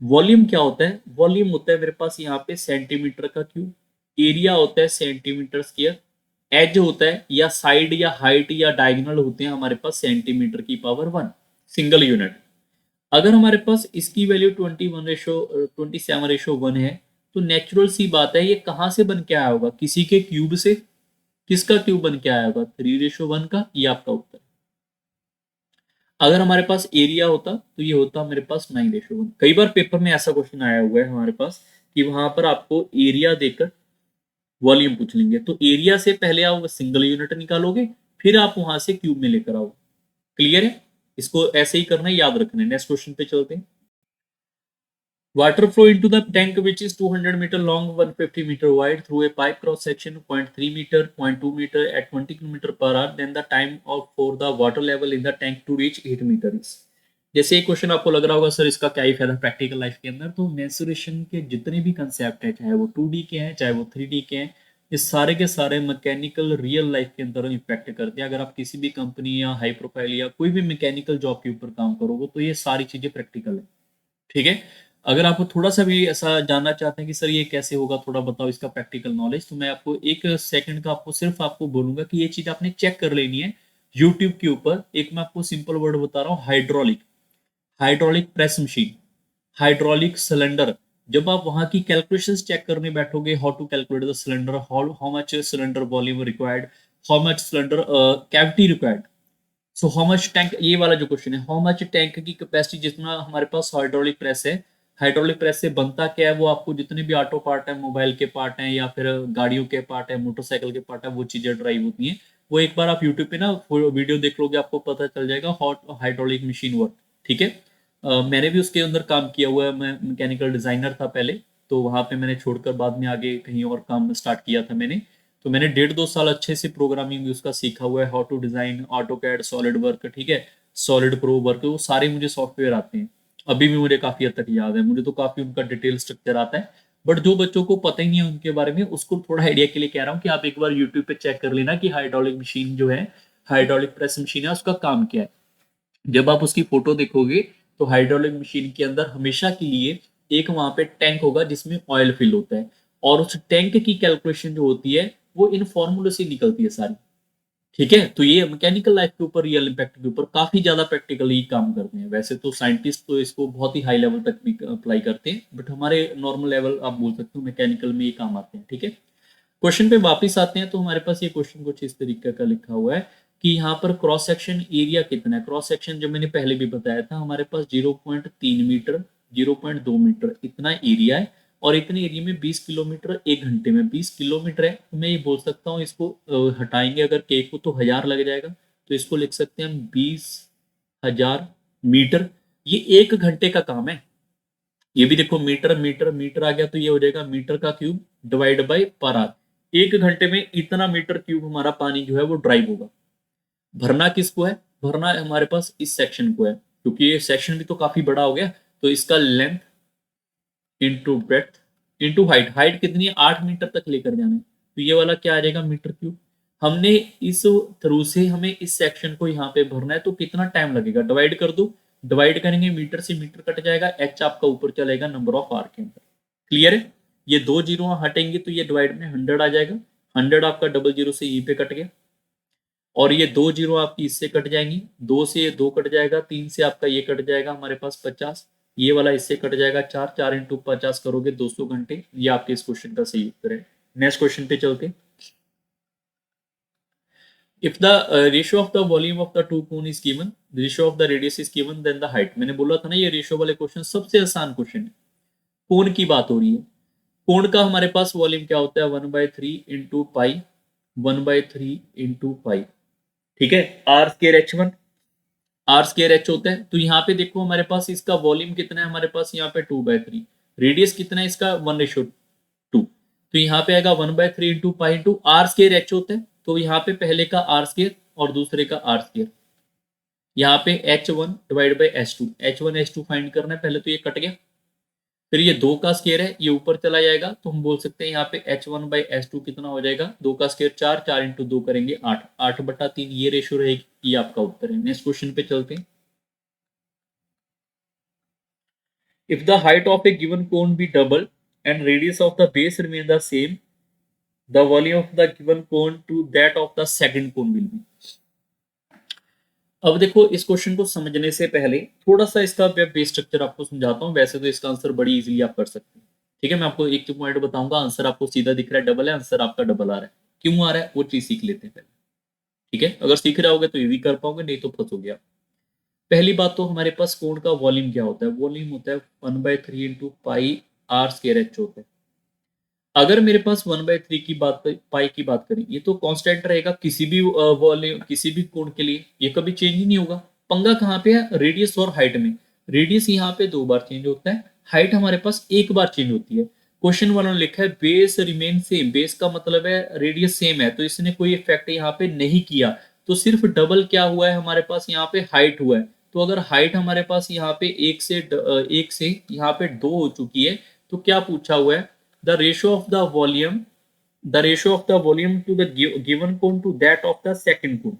वॉल्यूम क्या होता है, वॉल्यूम होता है मेरे पास यहाँ पे सेंटीमीटर का क्यूब, एरिया होता है सेंटीमीटर स्क्वायर, एज होता है या साइड या हाइट या डायगोनल होते हैं हमारे पास सेंटीमीटर की पावर 1, सिंगल यूनिट। अगर हमारे पास इसकी वैल्यू 27:1 है, तो नेचुरल सी बात है ये कहां से बन के आया होगा, किसी के क्यूब से। किसका क्यूब बन के आया होगा, 3:1 का। ये आपका उत्तर। अगर हमारे पास एरिया होता तो ये होता मेरे पास 9:1। कई बार पेपर में ऐसा क्वेश्चन आया हुआ है हमारे पास कि वहां पर आपको एरिया देकर वॉल्यूम पूछ लेंगे, तो एरिया से पहले आप सिंगल यूनिट निकालोगे, फिर आप वहां से क्यूब में लेकर आओ। क्लियर है, इसको ऐसे ही करना है, याद रखना है। नेक्स्ट क्वेश्चन पे चलते हैं। Water flow into the tank which is 200 metre long, 150 metre wide through a pipe cross section 0.3 metre, 0.2 metre at 20 kilometre per hour, then the time of for the water level in the tank to reach 8 metre is. जैसे एक question आपको लग रहा होगा sir इसका क्या ही फायदा practical life के अंदर, तो मेंसुरेशन के जितने भी कंसेप्ट है, चाहे वो 2D के हैं चाहे वो 3D के हैं, ये सारे के सारे मैकेनिकल रियल लाइफ के अंदर इम्पैक्ट करते हैं। अगर आप किसी भी कंपनी या हाई प्रोफाइल या कोई भी मैकेनिकल जॉब के ऊपर काम करोगे, तो ये सारी चीजें प्रैक्टिकल है। ठीक है, अगर आप थोड़ा सा भी ऐसा जानना चाहते हैं कि सर ये कैसे होगा, थोड़ा बताओ इसका प्रैक्टिकल नॉलेज, तो मैं आपको एक सेकंड का आपको सिर्फ आपको बोलूंगा कि ये चीज आपने चेक कर लेनी है यूट्यूब के ऊपर। एक मैं आपको सिंपल वर्ड बता रहा हूँ, hydraulic, hydraulic press machine, hydraulic cylinder. जब आप वहां की कैलकुलेशंस चेक करने बैठोगे, how to calculate the cylinder, how much cylinder volume required, how much cylinder cavity required, so how much tank, ये वाला जो क्वेश्चन है, हाउ मच टैंक की कैपेसिटी, जितना हमारे पास हाइड्रोलिक प्रेस है, हाइड्रोलिक प्रेस से बनता क्या है, वो आपको जितने भी ऑटो पार्ट है, मोबाइल के पार्ट हैं या फिर गाड़ियों के पार्ट है, मोटरसाइकिल के पार्ट है, वो चीजें ड्राइव होती हैं। वो एक बार आप यूट्यूब पे ना वीडियो देख लोगे, आपको पता चल जाएगा हाउ हाइड्रोलिक मशीन वर्क। ठीक है, मैंने भी उसके अंदर काम किया हुआ है, मैं मैकेनिकल डिजाइनर था पहले, तो वहां पे मैंने छोड़कर बाद में आगे कहीं और काम स्टार्ट किया था मैंने। तो मैंने 1.5-2 साल अच्छे से प्रोग्रामिंग उसका सीखा हुआ है, how to design AutoCAD, solid work, ठीक है, सॉलिड प्रो वर्क, वो सारे मुझे सॉफ्टवेयर आते हैं। अभी भी मुझे काफी हद तक याद है, मुझे तो काफी उनका डिटेल स्ट्रक्चर आता है। बट जो बच्चों को पता ही नहीं है उनके बारे में, उसको थोड़ा आइडिया के लिए कह रहा हूँ कि आप एक बार यूट्यूब पे चेक कर लेना कि हाइड्रोलिक मशीन जो है, हाइड्रोलिक प्रेस मशीन है, उसका काम क्या है। जब आप उसकी फोटो देखोगे, तो हाइड्रोलिक मशीन के अंदर हमेशा के लिए एक वहां पे टैंक होगा जिसमें ऑयल फिल होता है, और उस टैंक की कैलकुलेशन जो होती है वो इन फॉर्मूले से निकलती है सारी। ठीक है, तो ये मैकेनिकल लाइफ के ऊपर, रियल इम्पैक्ट के ऊपर काफी ज्यादा प्रैक्टिकली काम करते हैं। वैसे तो साइंटिस्ट तो इसको बहुत ही हाई लेवल तक भी अप्लाई करते हैं, बट हमारे नॉर्मल लेवल आप बोल सकते हो मैकेनिकल में ये काम आते हैं। ठीक है, क्वेश्चन पे वापस आते हैं। तो हमारे पास ये क्वेश्चन कुछ इस तरीके का लिखा हुआ है कि यहाँ पर क्रॉस सेक्शन एरिया कितना है। क्रॉस सेक्शन जो मैंने पहले भी बताया था, हमारे पास 0.3 मीटर, 0.2 मीटर इतना एरिया है, और इतने एरिया में 20 किलोमीटर 1 घंटे में 20 किलोमीटर है। तो मैं ये बोल सकता हूँ, इसको हटाएंगे अगर के को तो 1000 लग जाएगा, तो इसको लिख सकते हैं हम 20,000 मीटर। ये 1 घंटे का काम है। ये भी देखो, मीटर मीटर मीटर आ गया, तो ये हो जाएगा मीटर का cube divide by per hour. 1 घंटे में इतना मीटर क्यूब हमारा पानी जो है वो ड्राइव होगा। भरना किसको है? भरना है हमारे पास इस सेक्शन को है, क्योंकि ये सेक्शन भी तो काफी बड़ा हो गया। तो इसका length into breadth into height, height कितनी है? 8 मीटर तक लेकर जाना है, तो ये वाला क्या आ जाएगा? Metre cube. हमने इस थ्रू से हमें इस सेक्शन को यहाँ पे भरना है, तो कितना टाइम लगेगा? डिवाइड कर दो, डिवाइड करेंगे, मीटर से मीटर कट जाएगा, एच आपका ऊपर चलेगा नंबर ऑफ आर के अंदर। क्लियर है? ये दो जीरो हटेंगे तो ये डिवाइड में 100 आ जाएगा। 100 आपका डबल जीरो से ई पे कट गया, और ये दो जीरो आपकी इससे कट जाएंगी, दो से ये दो कट जाएगा, तीन से आपका ये कट जाएगा हमारे पास 50, ये वाला इससे कट जाएगा 4, 4 इंटू 50 करोगे 200 घंटे। ये आपके इस क्वेश्चन का सही उत्तर है। नेक्स्ट क्वेश्चन पे चलते। If the ratio of the volume of the two cone is given, ratio of the radius is given, then the height. मैंने बोला था ना, ये रेशियो वाले क्वेश्चन सबसे आसान क्वेश्चन है। कोण की बात हो रही है। कोण का हमारे पास वॉल्यूम क्या होता है? 1/3 इंटू पाई, 1/3 इंटू पाई। ठीक है, R square H1, R square H होता है। तो यहाँ पे देखो हमारे पास इसका वॉल्यूम कितना है? हमारे पास यहाँ पे 2/3। रेडियस कितना है इसका? 1:2। तो यहाँ पे आएगा 1/3 into pi into R square H होता है। तो यहाँ पे पहले का आर स्केयर और दूसरे का आर स्केयर। यहाँ पे H1 divide by H2, H1 H2 find करना है पहले, तो ये कट गया। फिर ये 2 का स्केयर है, ये ऊपर चला जाएगा, तो हम बोल सकते हैं यहाँ पे H1/H2 कितना हो जाएगा? 2 का स्केयर 4, 4 इंटू 2 करेंगे 8, 8/3 ये रेशियो रहेगी। ये आपका उत्तर है। नेक्स्ट क्वेश्चन पे चलते हैं। If the height of a given cone be double and radius of the base remain the same, the volume of the given cone to that of the second cone will be। अब देखो, इस question को समझने से पहले थोड़ा सा इसका बेस स्ट्रक्चर आपको समझाता हूँ। वैसे तो इसका आंसर बड़ी इजीली आप कर सकते हैं। ठीक है, मैं आपको एक पॉइंट बताऊंगा, आंसर आपको सीधा दिख रहा है, डबल है, आंसर आपका डबल आ रहा है। क्यों आ रहा है वो चीज सीख लेते हैं पहले। ठीक है, अगर सीख रहे होगे तो ये भी कर पाओगे, नहीं तो फंसोगे आप। पहली बात तो हमारे पास कोण का वॉल्यूम क्या होता है? वॉल्यूम होता है 1/3 into pi R square H होता है। अगर मेरे पास 1/3 की बात, पाई की बात करें, ये तो कांस्टेंट रहेगा किसी भी वॉल्यूम, किसी भी कोण के लिए, ये कभी चेंज ही नहीं होगा। पंगा कहाँ पे है? रेडियस और हाइट में। रेडियस यहाँ पे 2 बार चेंज होता है, हाइट हमारे पास 1 बार चेंज होती है। क्वेश्चन वन में लिखा है बेस रिमेन सेम, बेस का मतलब है रेडियस सेम है, तो इसने कोई इफेक्ट यहाँ पे नहीं किया। तो सिर्फ डबल क्या हुआ है हमारे पास? यहाँ पे हाइट हुआ है। तो अगर हाइट हमारे पास यहाँ पे एक से यहाँ पे 2 हो चुकी है, तो क्या पूछा हुआ है? the ratio of the volume the ratio of the volume to the given cone to that of the second cone।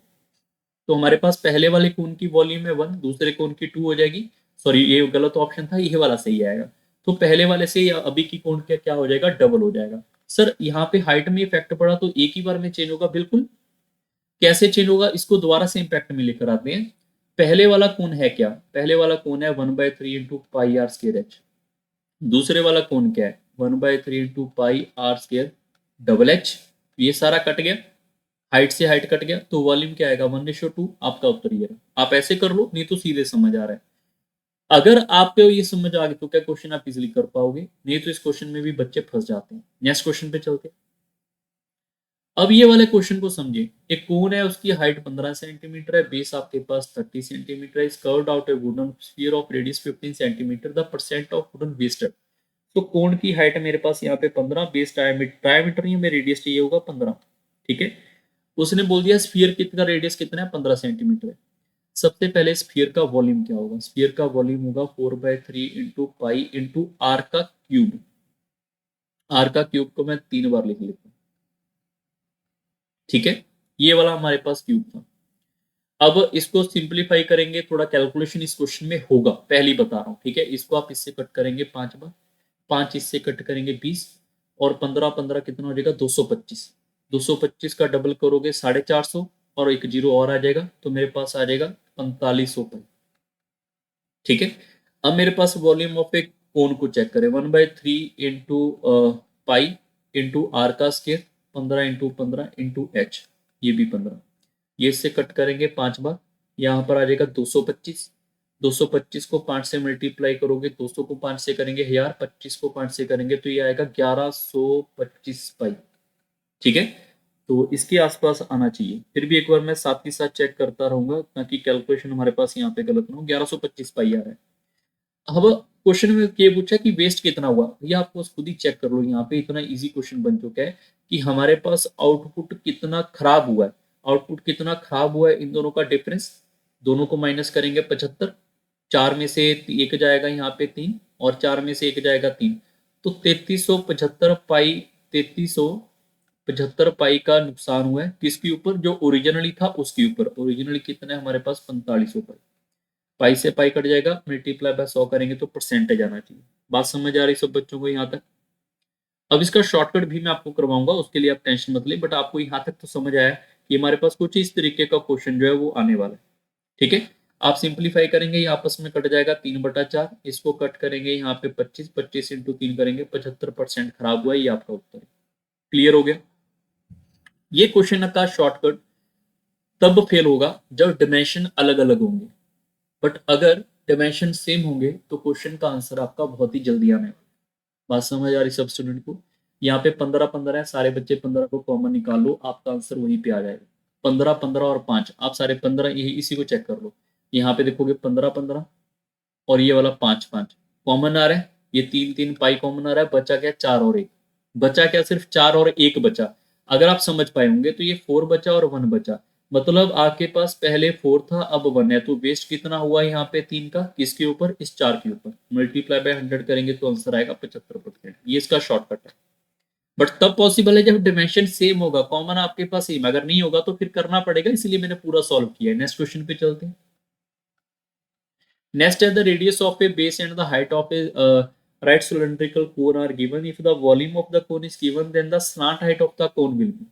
तो हमारे पास पहले वाले कोन की वॉल्यूम है 1, दूसरे कोन की 2 हो जाएगी। सॉरी, ये गलत ऑप्शन था, ये वाला सही आएगा। तो पहले वाले से या अभी की कोन का क्या हो जाएगा? डबल हो जाएगा। सर यहाँ पे हाइट में इफेक्ट पड़ा तो एक ही बार में चेंज होगा? बिल्कुल। कैसे चेंज होगा? इसको दोबारा से इम्पैक्ट में लेकर आते हैं। पहले वाला कोन है क्या? पहले वाला कोन है 1/3 into pi R square H. दूसरे वाला कोण क्या है? 1/3 into pi R square double H. ये सारा कट गया, हाइट से हाइट कट गया, तो वॉल्यूम क्या आएगा? 1:2। आपका उत्तर ये रहा। आप ऐसे कर लो, नहीं तो सीधे समझ आ रहा है। अगर आपको ये समझ आ गया तो क्या क्वेश्चन आप इजिली कर पाओगे, नहीं तो इस क्वेश्चन में भी बच्चे फंस जाते हैं। नेक्स्ट क्वेश्चन पे चलते हैं। अब ये वाले क्वेश्चन को समझे। एक कोन है, उसकी हाइट 15 सेंटीमीटर है, बेस आपके पास 30 सेंटीमीटर है, curved out a wooden sphere of radius 15 centimetre, the percent of wooden wasted. तो कोण की हाइट है मेरे पास यहाँ पे 15, बेस डायमीटर ही में रेडियस चाहिए होगा 15। ठीक है, उसने बोल दिया स्फीयर कितना, रेडियस कितना है? 15 सेंटीमीटर है। सबसे पहले स्फीयर का वॉल्यूम क्या होगा? स्फीयर का वॉल्यूम होगा 4/3 इंटू पाई इंटू आर का क्यूब। आर का क्यूब को मैं 3 बार लिख लेता हूँ। ठीक है, ये वाला हमारे पास क्यूब था। अब इसको सिंप्लीफाई करेंगे, थोड़ा कैलकुलेशन इस क्वेश्चन में होगा, पहली बता रहा हूँ। ठीक है, इसको आप इससे कट करेंगे 5 बार, 5 इससे कट करेंगे 20, और 15 15 कितना हो जाएगा? 225। 225 का डबल करोगे 450, और एक जीरो और आ जाएगा, तो मेरे पास आ जाएगा 4500 पाई। ठीक है, अब मेरे पास वॉल्यूम ऑफ एक कोन को चेक करें, 1/3 इंटू पाई इंटू आर का स्केयर, 15 इंटू 15 इंटू एच, ये भी 15, ये इससे कट करेंगे 5 बार, यहाँ पर आ जाएगा 225। 225 को 5 से मल्टीप्लाई करोगे, 200 को 5 से करेंगे 1000, 25 को 5 से करेंगे तो ये आएगा 1125 पाई। ठीक है, तो इसके आसपास आना चाहिए। फिर भी एक बार मैं साथ ही साथ चेक करता रहूंगा ताकि कैलकुलेशन हमारे पास यहाँ पे गलत ना हो। 1125 पाई आ रहा है। अब क्वेश्चन में ये पूछा कि वेस्ट कितना हुआ, भैया आपको खुद ही चेक कर लो, यहाँ पे इतना इजी क्वेश्चन बन चुका है कि हमारे पास आउटपुट कितना खराब हुआ है। आउटपुट कितना खराब हुआ है, इन दोनों का डिफरेंस, दोनों को माइनस करेंगे 75, 4 में से एक जाएगा यहाँ पे 3 और 4 में से एक जाएगा 3, तो 3375 पाई, 3375 पाई का नुकसान हुआ है किसके ऊपर, जो ओरिजिनली था उसके ऊपर। ओरिजिनली कितना है हमारे पास, 4500 पाई। पाई से पाई कट जाएगा, मल्टीप्लाई बाय 100 करेंगे तो परसेंटेज आना चाहिए। बात समझ आ रही सब बच्चों को यहाँ तक? अब इसका शॉर्टकट भी मैं आपको करवाऊंगा, उसके लिए आप टेंशन मत ले, बट आपको यहाँ तक तो समझ आया कि हमारे पास कुछ इस तरीके का क्वेश्चन जो है वो आने वाला है। ठीक है, आप सिंप्लीफाई करेंगे, ये आपस में कट जाएगा 3/4, इसको कट करेंगे यहाँ पे 25, 25 इंटू 3 करेंगे, 75% खराब हुआ है, ये आपका उत्तर है। क्लियर हो गया? ये क्वेश्चन का शॉर्टकट तब फेल होगा जब डिमेंशन अलग अलग होंगे, बट अगर डायमेंशन सेम होंगे तो क्वेश्चन का आंसर आपका बहुत ही जल्दी आने वाला। बात समझ आ रही सब स्टूडेंट को? यहाँ पे 15 है, सारे बच्चे 15 को कॉमन निकाल लो, आपका आंसर वहीं पे आ जाएगा। 15, 15 और 5, आप सारे 15 यही इसी को चेक कर लो। यहाँ पे देखोगे 15, 15 और ये वाला 5, 5 कॉमन आ रहा है, ये 3, 3 पाई कॉमन आ रहा है, बचा क्या, 4 और 1 बचा, क्या सिर्फ 4 और 1 बचा। अगर आप समझ पाए होंगे तो ये 4 बचा और 1 बचा, मतलब आपके पास पहले 4 था अब 1 है, तो वेस्ट कितना हुआ यहाँ पे 3 का, किसके ऊपर, इस 4 के ऊपर। मल्टीप्लाई बाय 100 करेंगे तो आंसर आएगा 75%। ये इसका शॉर्टकट है, बट तब पॉसिबल है जब डिमेंशन सेम होगा, कॉमन आपके पास सेम, अगर नहीं होगा तो फिर करना पड़ेगा, इसलिए मैंने पूरा सॉल्व किया है। नेक्स्ट क्वेश्चन पे चलते हैं। नेक्स्ट है the radius of A base and the height of A right cylindrical cone are given. If the volume of the cone is given, then the slant height of the cone will be.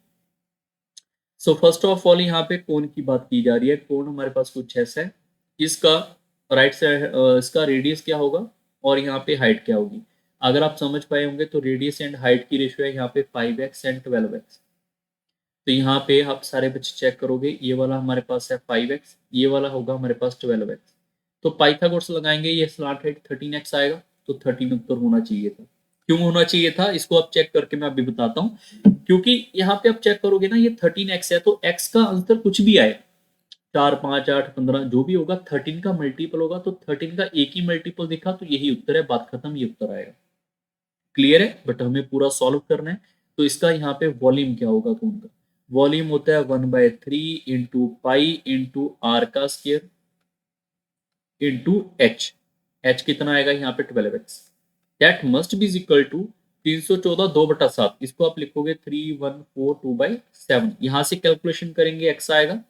So first of all यहाँ पे कोन की बात की जा रही है। कोन हमारे पास कुछ ऐसा है, इसका राइट साइड इसका रेडियस क्या होगा और यहाँ पे हाइट क्या होगी। अगर आप समझ पाए होंगे तो रेडियस एंड हाइट की रेशियो है यहाँ पे 5x एंड 12x। तो यहाँ पे आप सारे बच्चे चेक करोगे, ये वाला हमारे पास है 5x, ये वाला होगा हमारे पास 12x। तो पाइथागोरस लगाएंगे, ये स्लैंट हाइट 13x आएगा, तो 13 उत्तर होना चाहिए था। क्यों होना चाहिए था इसको आप चेक करके मैं अभी बताता हूँ, क्योंकि यहाँ पे आप चेक करोगे ना, ये 13x है तो x का आंसर कुछ भी आए, 4, 5, 8, 15 जो भी होगा 13 का मल्टीपल होगा, तो 13 का एक ही मल्टीपल दिखा तो यही उत्तर है, बात खत्म, ये उत्तर आएगा। क्लियर है? बट हमें पूरा सॉल्व करना है, तो इसका यहाँ पे वॉल्यूम क्या होगा कौन का, वॉल्यूम होता है 1/3 इंटू पाई इंटू आर का स्केयर इंटू एच। एच कितना आएगा यहाँ पे 12x, that must be equal to 314 2/7, इसको आप लिखोगे 3142/7। यहाँ से कैलकुलेशन करेंगे x आएगा,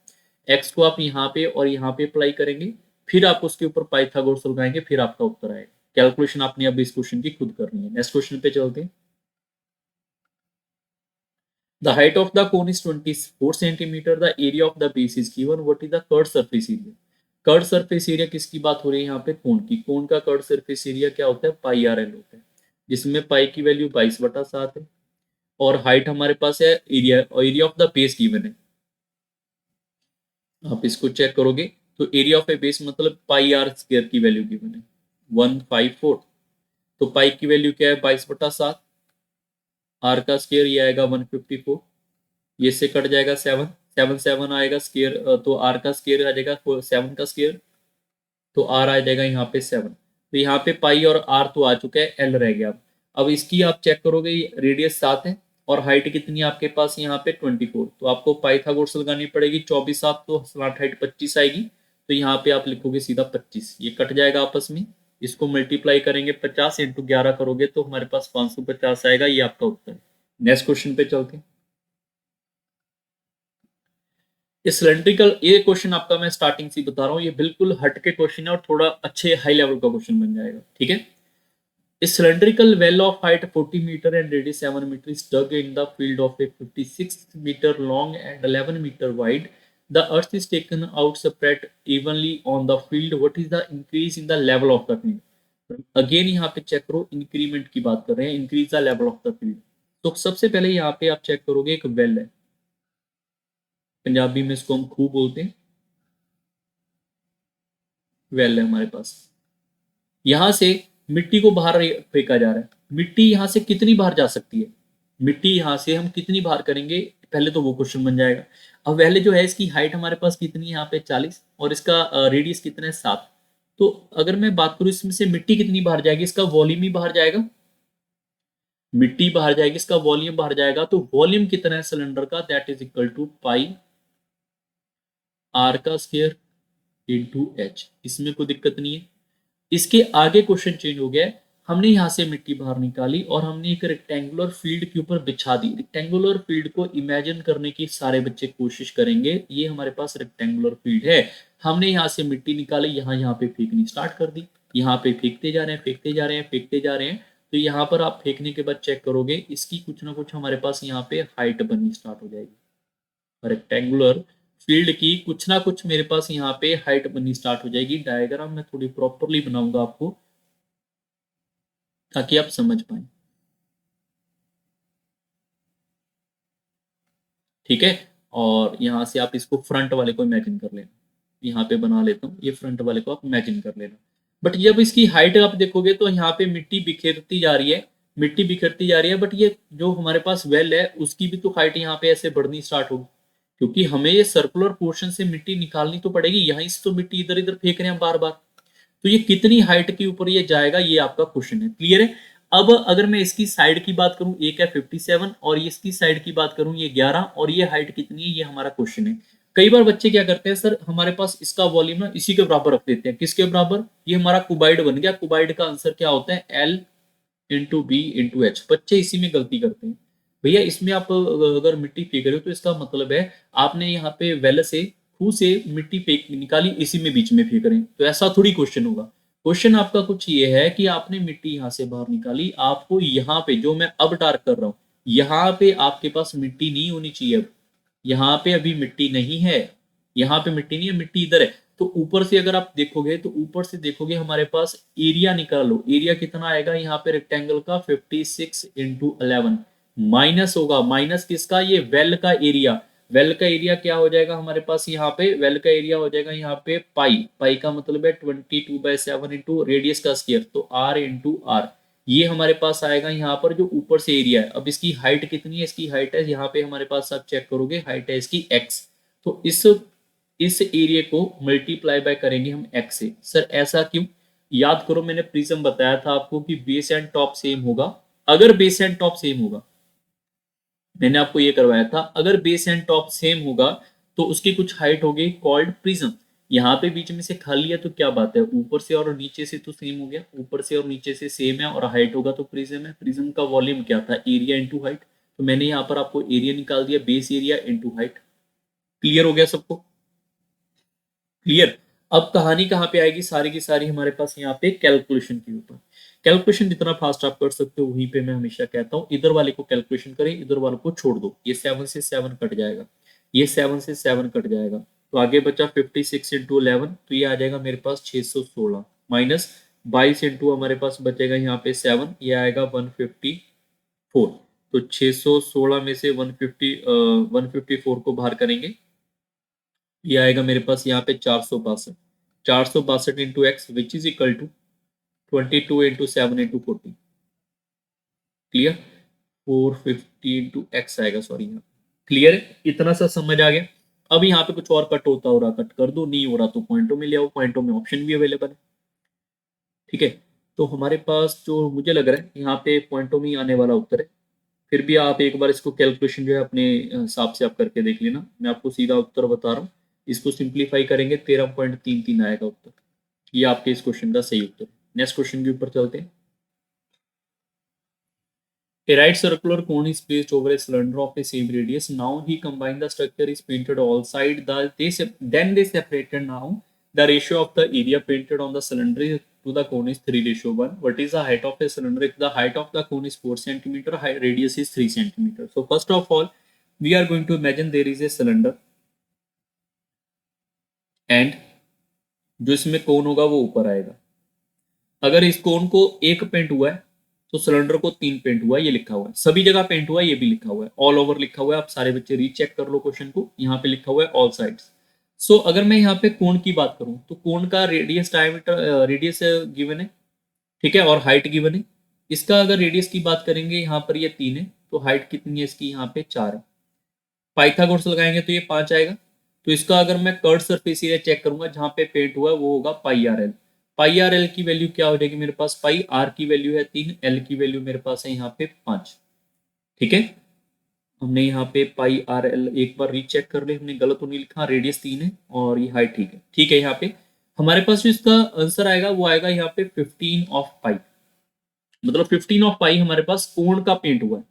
x को आप यहाँ पे और यहाँ पे अप्लाई करेंगे, फिर आप उसके ऊपर पाइथागोरस लगाएंगे, फिर आपका उत्तर आएगा। कैलकुलेशन आपने अब इस क्वेश्चन की खुद करनी है। नेक्स्ट क्वेश्चन पे चलते हैं। The height of the cone is 24 centimeter. The area of the base is given. What is the curved surface area? Curved surface area किसकी बात हो रही है यहाँ पे, कोन की। कोन का कर्ड सरफेस एरिया क्या होता है, पाई आर एल होता है, जिसमें पाई की वैल्यू 22/7 है और हाइट हमारे पास है, area area of the base given है। आप इसको चेक करोगे तो एरिया ऑफ ए बेस मतलब पाई आर स्क्वायर की वैल्यू गिवन है 154, तो पाई की वैल्यू क्या है 22/7, आर का स्क्वायर ये आएगा 154, ये से कट जाएगा 7, 7 7 आएगा स्क्वायर, तो आर का स्क्वायर आ जाएगा 7 का स्क्वायर, तो आर आ जाएगा यहाँ पे 7। तो यहाँ पे पाई और आर तो आ चुका है, एल रह गया। अब इसकी आप चेक करोगे, रेडियस 7 है और हाइट कितनी है आपके पास यहाँ पे 24, तो आपको पाइथागोरस लगानी पड़ेगी, 24 7 तो स्लैंट हाइट 25 आएगी, तो यहाँ पे आप लिखोगे सीधा 25, ये कट जाएगा आपस में, इसको मल्टीप्लाई करेंगे 50 इंटू 11 करोगे तो हमारे पास 550 आएगा, ये आपका उत्तर है। नेक्स्ट क्वेश्चन पे चलते हैं। ये सिलेंड्रिकल, ये क्वेश्चन आपका मैं स्टार्टिंग से बता रहा हूँ, ये बिल्कुल हट के क्वेश्चन है और थोड़ा अच्छे हाई लेवल का क्वेश्चन बन जाएगा। ठीक है, A cylindrical well of height 40 meter and radius 7 meter is dug in the field of a 56 meter long and 11 meter wide the earth is taken out spread evenly on the field, what is the increase in the level of the field? Again यहाँ पे check करो, increment की बात कर रहे हैं, increase the level of the field. तो सबसे पहले यहाँ पे आप चेक करोगे, एक वेल है, पंजाबी में इसको हम खूह बोलते हैं, वेल है हमारे पास। यहां से मिट्टी को बाहर फेंका जा रहा है, मिट्टी यहां से कितनी बाहर जा सकती है, मिट्टी यहां से हम कितनी बाहर करेंगे, पहले तो वो क्वेश्चन बन जाएगा। अब पहले जो है इसकी हाइट हमारे पास कितनी है, यहाँ पे 40, और इसका रेडियस कितना है 7। तो अगर मैं बात करूं इसमें से मिट्टी कितनी बाहर जाएगी, इसका वॉल्यूम ही बाहर जाएगा, मिट्टी बाहर जाएगी, इसका वॉल्यूम बाहर जाएगा। तो वॉल्यूम कितना है सिलेंडर का, that is equal to pi R का स्क्वायर इंटू एच। इसमें कोई दिक्कत नहीं है। इसके आगे क्वेश्चन चेंज हो गया है, हमने यहां से मिट्टी बाहर निकाली और हमने एक रेक्टेंगुलर फील्ड के ऊपर बिछा दी। रेक्टेंगुलर फील्ड को इमेजिन करने की सारे बच्चे कोशिश करेंगे। ये हमारे पास रेक्टेंगुलर फील्ड है, हमने यहाँ से मिट्टी निकाली, यहाँ पे फेंकनी स्टार्ट कर दी, यहाँ पे फेंकते जा रहे हैं, फेंकते जा रहे हैं, फेंकते जा रहे हैं। तो यहाँ पर आप फेंकने के बाद चेक करोगे, इसकी कुछ ना कुछ हमारे पास यहाँ पे हाइट बननी स्टार्ट हो जाएगी। रेक्टेंगुलर फील्ड की कुछ ना कुछ मेरे पास यहाँ पे हाइट बननी स्टार्ट हो जाएगी। डायग्राम मैं थोड़ी प्रॉपरली बनाऊंगा आपको, ताकि आप समझ पाए। ठीक है, और यहां से आप इसको फ्रंट वाले को इमेजिन कर लेना, यहाँ पे बना लेता हूँ, ये फ्रंट वाले को आप इमेजिन कर लेना। बट जब इसकी हाइट आप देखोगे तो यहाँ पे मिट्टी बिखेरती जा रही है, मिट्टी बिखरती जा रही है, बट ये जो हमारे पास वेल है उसकी भी तो हाइट यहाँ पे ऐसे बढ़नी स्टार्ट होगी, क्योंकि हमें ये सर्कुलर पोर्शन से मिट्टी निकालनी तो पड़ेगी। यहीं से तो मिट्टी इधर इधर फेंक रहे हैं बार बार, तो ये कितनी हाइट के ऊपर ये जाएगा, ये आपका क्वेश्चन है। क्लियर है। अब अगर मैं इसकी साइड की बात करूं, एक है 57 और इसकी साइड की बात करूं ये 11, और ये हाइट कितनी है, ये हमारा क्वेश्चन है। कई बार बच्चे क्या करते हैं, सर हमारे पास इसका वॉल्यूम ना इसी के बराबर रख देते हैं। किसके बराबर, ये हमारा कुबाइड बन गया। कुबाइड का आंसर क्या होता है, L into B into H. बच्चे इसी में गलती करते हैं। भैया इसमें आप अगर मिट्टी फेंक रहे हो तो इसका मतलब है आपने यहाँ पे वेल से, खूह से मिट्टी फेंक निकाली, इसी में बीच में फेंक रहे हैं। तो ऐसा थोड़ी क्वेश्चन होगा। क्वेश्चन आपका कुछ ये है कि आपने मिट्टी यहाँ से बाहर निकाली, आपको यहाँ पे जो मैं अब डार्क कर रहा हूँ, यहाँ पे आपके पास मिट्टी नहीं होनी चाहिए। अब यहाँ पे अभी मिट्टी नहीं है, यहाँ पे मिट्टी नहीं है, मिट्टी इधर है। तो ऊपर से अगर आप देखोगे तो ऊपर से देखोगे हमारे पास एरिया निकालो, एरिया कितना आएगा यहाँ पे रेक्टेंगल का, 56 इंटू 11 माइनस होगा, माइनस किसका, ये वेल का एरिया। वेल का एरिया क्या हो जाएगा हमारे पास, यहाँ पे वेल का एरिया हो जाएगा यहाँ पे पाई, पाई का मतलब है 22/7 इंटू रेडियस का स्क्वायर, तो आर इंटू आर। ये हमारे पास आएगा यहाँ पर जो ऊपर से एरिया है। अब इसकी हाइट कितनी है, इसकी हाइट है यहाँ पे हमारे पास, आप चेक करोगे हाइट है इसकी x। तो इस एरिया को मल्टीप्लाई बाय करेंगे हम x से। सर ऐसा क्यों, याद करो मैंने प्रिज्म बताया था आपको कि बेस एंड टॉप सेम होगा। अगर बेस एंड टॉप सेम होगा, मैंने आपको ये करवाया था, अगर बेस एंड टॉप सेम होगा तो उसकी कुछ हाइट होगी कॉल्ड प्रिज्म। यहाँ पे बीच में से खाली है तो क्या बात है, ऊपर से और नीचे से तो सेम हो गया, ऊपर से और नीचे से सेम है और हाइट होगा तो प्रिज्म है। प्रिज्म का वॉल्यूम क्या था, एरिया इंटू हाइट। तो मैंने यहाँ पर आपको एरिया निकाल दिया, base area into height. Clear हो गया सबको, क्लियर। अब कहानी कहाँ पे आएगी, सारी की सारी हमारे पास यहाँ पे कैलकुलेशन के ऊपर। कैलकुलेशन जितना फास्ट आप कर सकते हो वहीं पे मैं हमेशा कहता हूँ इधर वाले को कैलकुलेशन करें, इधर वाले को छोड़ दो। ये 7 से 7 कट जाएगा, ये 7 से 7 कट जाएगा, तो आगे बचा 56 इंटू 11, तो ये आ जाएगा मेरे पास 616 माइनस 22 इंटू हमारे पास बचेगा यहाँ पे 7, ये आएगा 154। तो 616 में से 154 को बाहर करेंगे, ये आएगा मेरे पास यहाँ पे 462, 462 into X which is equal to 22 into 7 into 40। Clear, 450 into X आएगा, सॉरी यहाँ। क्लियर है, इतना सा समझ आ गया। अब यहाँ पे कुछ और कट होता हो रहा कट कर दो, नहीं हो रहा तो पॉइंटों में ले आओ, पॉइंटों में ऑप्शन भी अवेलेबल है। ठीक है, तो हमारे पास जो मुझे लग रहा है यहाँ पे पॉइंटों में ही आने वाला उत्तर है। फिर भी आप एक बार इसको कैलकुलेशन जो है अपने हिसाब से आप करके देख लेना, मैं आपको सीधा उत्तर बता रहा हूँ। इसको सिंप्लीफाई करेंगे 13.33 आएगा उत्तर। ये आपके इस क्वेश्चन का सही उत्तर। नेक्स्ट क्वेश्चन के ऊपर चलते हैं। A right circular cone is placed over a cylinder of the same radius. Now he combined the structure is painted all side. Then they separated. Now the ratio of the area painted on the cylinder to the cone is 3:1. What is the height of a cylinder? If the height of the cone is 4 centimeter, radius is 3 centimeter. So first of all, we are going to imagine there is a cylinder. And जो इसमें कोन होगा वो ऊपर आएगा। अगर इस कोन को एक पेंट हुआ है तो सिलेंडर को 3 पेंट हुआ है, ये लिखा हुआ है। सभी जगह पेंट हुआ है, ये भी लिखा हुआ है, ऑल ओवर लिखा हुआ है। आप सारे बच्चे रीचेक कर लो क्वेश्चन को, यहाँ पे लिखा हुआ है ऑल साइड्स। सो अगर मैं यहाँ पे कोण की बात करूं तो कोण का रेडियस डायमीटर रेडियस गिवन है, ठीक है, और हाइट गिवन है। इसका अगर रेडियस की बात करेंगे यहाँ पर ये 3 है, तो हाइट कितनी है इसकी यहाँ पे 4 है। पाइथागोरस लगाएंगे तो ये 5 आएगा। तो इसका अगर मैं कर्व सरफेस एरिया चेक करूंगा जहां पे पेंट हुआ है वो होगा पाई आर एल। पाई आर एल की वैल्यू क्या हो जाएगी मेरे पास, पाई आर की वैल्यू है 3, एल की वैल्यू मेरे पास है यहाँ पे 5। ठीक है, हमने यहाँ पे पाई आर एल एक बार रीचेक कर ले, हमने गलत तो नहीं लिखा, रेडियस 3 है और ये हाइट ठीक है। ठीक है, यहाँ पे हमारे पास जो इसका आंसर आएगा वो आएगा यहाँ पे 15 ऑफ पाई, मतलब 15 ऑफ पाई हमारे पास कोण का पेंट हुआ है।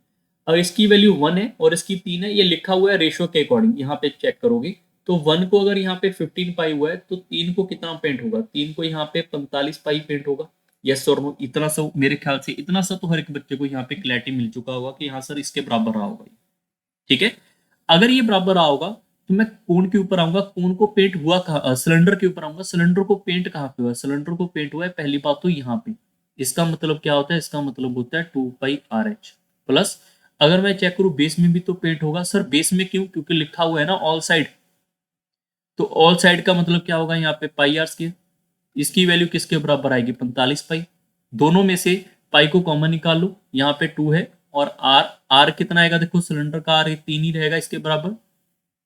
अब इसकी वैल्यू 1 है और इसकी 3 है, ये लिखा हुआ है रेशियो के अकॉर्डिंग, यहाँ पे चेक करोगे तो 1 को अगर यहाँ पे 15 पाई हुआ है तो 3 को कितना पेंट होगा, 3 को यहाँ पे 45 पाई पेंट होगा। यस और नो, इतना सा मेरे ख्याल से, इतना सा तो हर एक बच्चे को यहाँ पे क्लैरिटी मिल चुका होगा कि हाँ सर इसके बराबर रहा होगा। ठीक है, अगर ये बराबर रहा होगा तो मैं कोण के ऊपर आऊंगा, कोण को पेंट हुआ कहाँ, सिलेंडर के ऊपर आऊंगा, सिलेंडर को पेंट कहाँ पे हुआ है, सिलेंडर को पेंट हुआ है पहली बात तो यहाँ पे। इसका मतलब क्या होता है, इसका मतलब होता है 2 पाई आर एच प्लस, अगर मैं चेक करूं बेस में भी तो पेंट होगा। सर बेस में क्यों, क्योंकि लिखा हुआ है ना ऑल साइड, तो ऑल साइड का मतलब क्या होगा यहाँ पे पाई आर स्क्वायर। इसकी वैल्यू किसके बराबर आएगी, 45 पाई। दोनों में से पाई को कॉमन निकाल लो, यहाँ पे 2 है और आर, आर कितना आएगा देखो, सिलेंडर का आर 3 ही रहेगा इसके बराबर,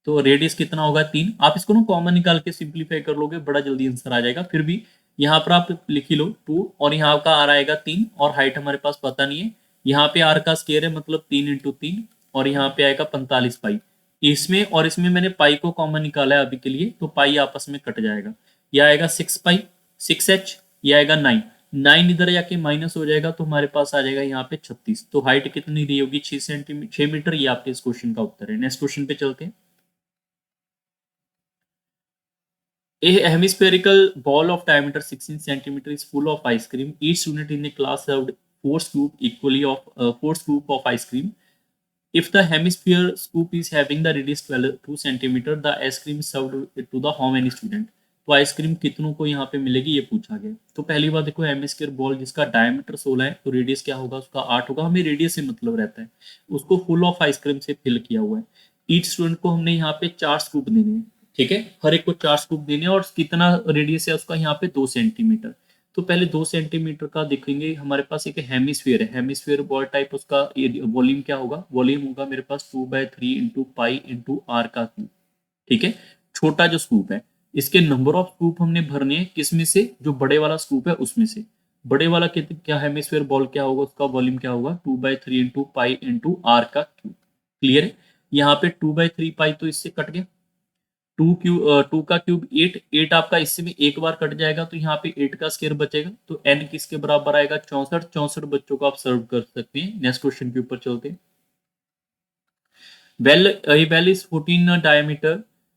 तो रेडियस कितना होगा 3। आप इसको ना कॉमन निकाल के सिंप्लीफाई कर लोगे, बड़ा जल्दी आंसर आ जाएगा। फिर भी यहाँ पर आप लिख ही लो 2 और यहाँ का आर आएगा 3 और हाइट हमारे पास पता नहीं है। यहाँ पे आर का स्केयर है मतलब 3 × 3 और यहाँ पे आएगा 45 पाई। इसमें और इसमें मैंने पाई को कॉमन निकाला है अभी के लिए, तो पाई आपस में कट जाएगा। यह आएगा 6 पाई 6h, यह आएगा 9, 9 इधर जाके माइनस हो जाएगा तो हमारे पास आ जाएगा यहाँ पे 36। तो हाइट कितनी रही होगी, 6 मीटर। ये आपके इस क्वेश्चन का उत्तर है। नेक्स्ट क्वेश्चन पे चलते हैं। A hemispherical ball of diameter 16 centimeter is full of ice cream. Each student in the class served 4 scoop of ice cream. If the hemisphere scoop is having the radius 2 centimeter, the ice cream is served to the how many student? तो ice cream कितनों को यहाँ पे मिलेगी ये पूछा गया। तो पहली बात देखो, हेमिस्फीयर बॉल जिसका डायमीटर 16 है तो रेडियस क्या होगा उसका 8 होगा। हमें रेडियस से मतलब रहता है, उसको फुल ऑफ आइसक्रीम से फिल किया हुआ है। ईच स्टूडेंट को हमने यहाँ पे 4 स्कूप देने हैं, ठीक है, हर एक को 4 स्कूप देने हैं और कितना रेडियस है उसका यहाँ पे 2 सेंटीमीटर। तो पहले 2 सेंटीमीटर का देखेंगे, हमारे पास एक हेमिस्फीयर है, हेमिस्फीयर बॉल टाइप, उसका वॉल्यूम क्या होगा, वॉल्यूम होगा मेरे पास 2/3 इंटू पाई इंटू आर का क्यूब। ठीक है, छोटा जो स्कूप है इसके नंबर ऑफ स्कूप हमने भरने हैं किसमें से, जो बड़े वाला स्कूप है उसमें से। बड़े वाला क्या हेमिस्फीयर बॉल क्या होगा, उसका वॉल्यूम क्या होगा 2/3 इंटू पाई इंटू आर का क्यूब। क्लियर है, यहाँ पे 2/3 पाई तो इससे कट गया, 2 का क्यूब 8, 8 आपका इससे में एक बार कट जाएगा तो यहाँ पे 8 का स्क्वायर बचेगा, तो n किसके बराबर आएगा 64। 64 बच्चों को आप सर्व कर सकते हैं। नेक्स्ट क्वेश्चन के ऊपर चलते हैं। Well, a well is 14 diameter,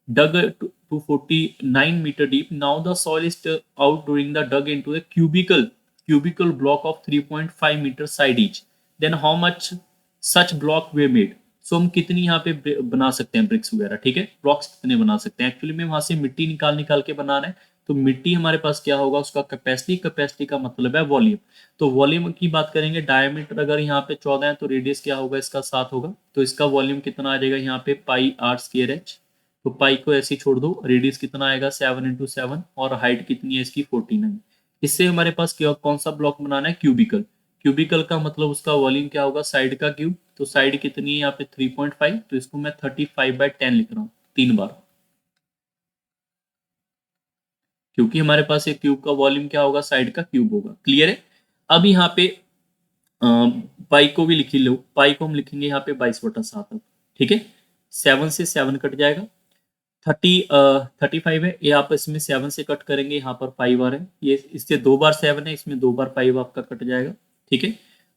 dug to 49 meter deep. Now the soil is out during the dug into a cubical block of 3.5 meter side each. Then how much such block were made? सो हम कितनी यहाँ पे बना सकते हैं BRICS वगैरह, ठीक है, ब्लॉक्स कितने बना सकते हैं। एक्चुअली में वहां से मिट्टी निकाल निकाल के बनाना है, तो मिट्टी हमारे पास क्या होगा उसका कैपेसिटी, कैपेसिटी का मतलब है वॉल्यूम। तो वॉल्यूम की बात करेंगे, डायमीटर अगर यहाँ पे 14 है तो रेडियस क्या होगा इसका 7 होगा, तो इसका वॉल्यूम कितना आ जाएगा यहाँ पे पाई आर स्क्वायर एच। तो पाई को ऐसे छोड़ दो, रेडियस कितना आएगा 7 × 7 और हाइट कितनी है इसकी 49। इससे हमारे पास कौन सा ब्लॉक बनाना है, क्यूबिकल। क्यूबिकल का मतलब उसका वॉल्यूम क्या होगा साइड का क्यूब, तो साइड कितनी है यहाँ पे 3.5, तो इसको मैं 35/10 लिख रहा हूँ 3 बार, क्योंकि हमारे पास एक क्यूब का वॉल्यूम क्या होगा साइड का क्यूब होगा। क्लियर है, अब यहाँ पे पाई को भी लिख लो, पाई को हम लिखेंगे यहाँ पे 22/7। ठीक है, 7 से 7 कट जाएगा, 35 है, ये आप इसमें 7 से कट करेंगे, यहाँ पर 5 बार है, ये इससे 2 बार 7 है, इसमें 2 बार 5 आपका कट जाएगा। ठीक है,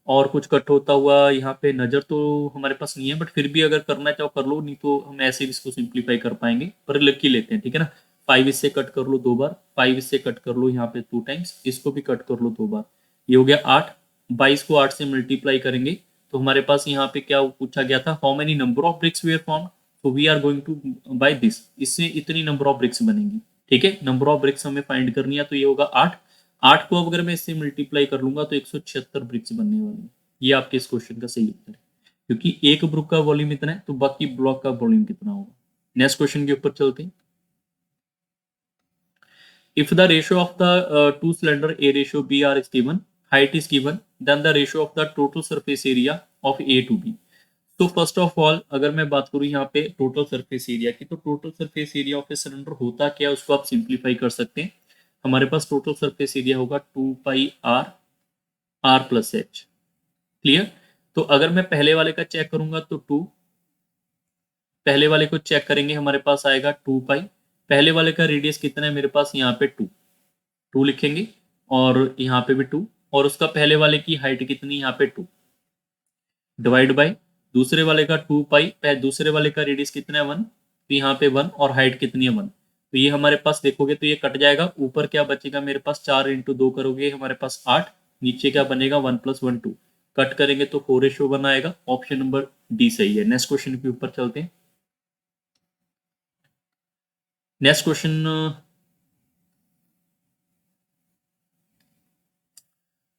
और कुछ कट होता हुआ यहाँ पे नजर तो हमारे पास नहीं है, बट फिर भी अगर करना चाहो कर लो, नहीं तो हम ऐसे भी इसको सिंप्लीफाई कर पाएंगे, पर लिख ही लेते हैं। ठीक है ना, 5 इससे कट कर लो 2 बार, 5 इससे कट कर लो यहाँ पे 2 टाइम्स, इसको भी कट कर लो 2 बार, ये हो गया 8। 22 को 8 से मल्टीप्लाई करेंगे तो हमारे पास यहाँ पे क्या पूछा गया था, how many number of bricks were form, तो we are going to by this, इससे इतनी नंबर ऑफ ब्रिक्स बनेंगी। ठीक है, नंबर ऑफ ब्रिक्स हमें फाइंड करनी है, तो ये होगा 8। 8 को अब अगर मैं इससे मल्टीप्लाई कर लूंगा तो 176 ब्रिक्स बनने वाले हैं। ये आपके इस क्वेश्चन का सही उत्तर है, क्योंकि एक ब्रुक का वॉल्यूम इतना है तो बाकी ब्लॉक का वॉल्यूम कितना होगा। नेक्स्ट क्वेश्चन के ऊपर चलते हैं। If the ratio of the two cylinder A ratio B R is given, height is given, then the ratio of the total surface area of A to B. तो first of all अगर मैं बात करूं यहाँ पे total surface area की, तो total surface area of a cylinder होता क्या है उसको आप सिंप्लीफाई कर सकते हैं। हमारे पास टोटल सरफेस एरिया होगा 2 पाई आर प्लस एच। क्लियर। तो अगर मैं पहले वाले का चेक करूंगा तो 2, पहले वाले को चेक करेंगे हमारे पास आएगा 2 पाई। पहले वाले का रेडियस कितना है मेरे पास यहाँ पे 2, 2 लिखेंगे, और यहाँ पे भी 2, और उसका पहले वाले की हाइट कितनी यहाँ पे 2, डिवाइड बाय दूसरे वाले का 2 पाई, दूसरे वाले का रेडियस कितना है 1, तो यहाँ पे 1, और हाइट कितनी है 1। तो ये हमारे पास देखोगे तो ये कट जाएगा, ऊपर क्या बचेगा मेरे पास, 4 इंटू 2 करोगे हमारे पास 8, नीचे क्या बनेगा 1 + 1 2, कट करेंगे तो 4:1 आएगा। ऑप्शन नंबर डी सही है। नेक्स्ट क्वेश्चन के ऊपर चलते हैं। नेक्स्ट क्वेश्चन,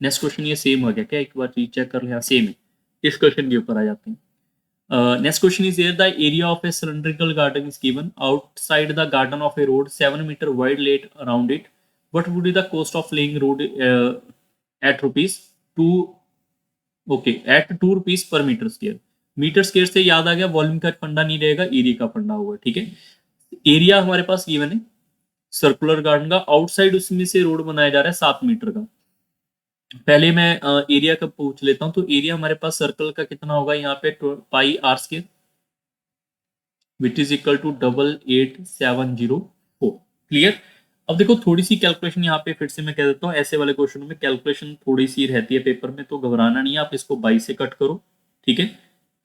नेक्स्ट क्वेश्चन ये सेम हो गया क्या, एक बार चेक कर लिया, सेम है। इस क्वेश्चन के ऊपर आ जाते हैं। Next question is here, the area of a cylindrical garden is given. Outside the garden of a road 7 meter wide laid around it. What would be the cost of laying road at rupees 2? Okay, at 2 rupees per meter square. Metre square से याद आ गया, volume का फंडा नहीं रहेगा, area का फंडा होगा। ठीक है, एरिया हमारे पास गिवन है सर्कुलर गार्डन का, आउटसाइड उसमें से रोड बनाया जा रहा है 7 मीटर का। पहले मैं एरिया का पूछ लेता हूं, तो एरिया हमारे पास सर्कल का कितना होगा यहाँ पे, pi r square, which is equal to 88,704। Clear. अब देखो थोड़ी सी कैलकुलेशन यहाँ पे फिर से मैं कह देता हूँ, ऐसे वाले क्वेश्चनों में कैलकुलेशन थोड़ी सी रहती है पेपर में, तो घबराना नहीं है, आप इसको 22 से कट करो। ठीक है,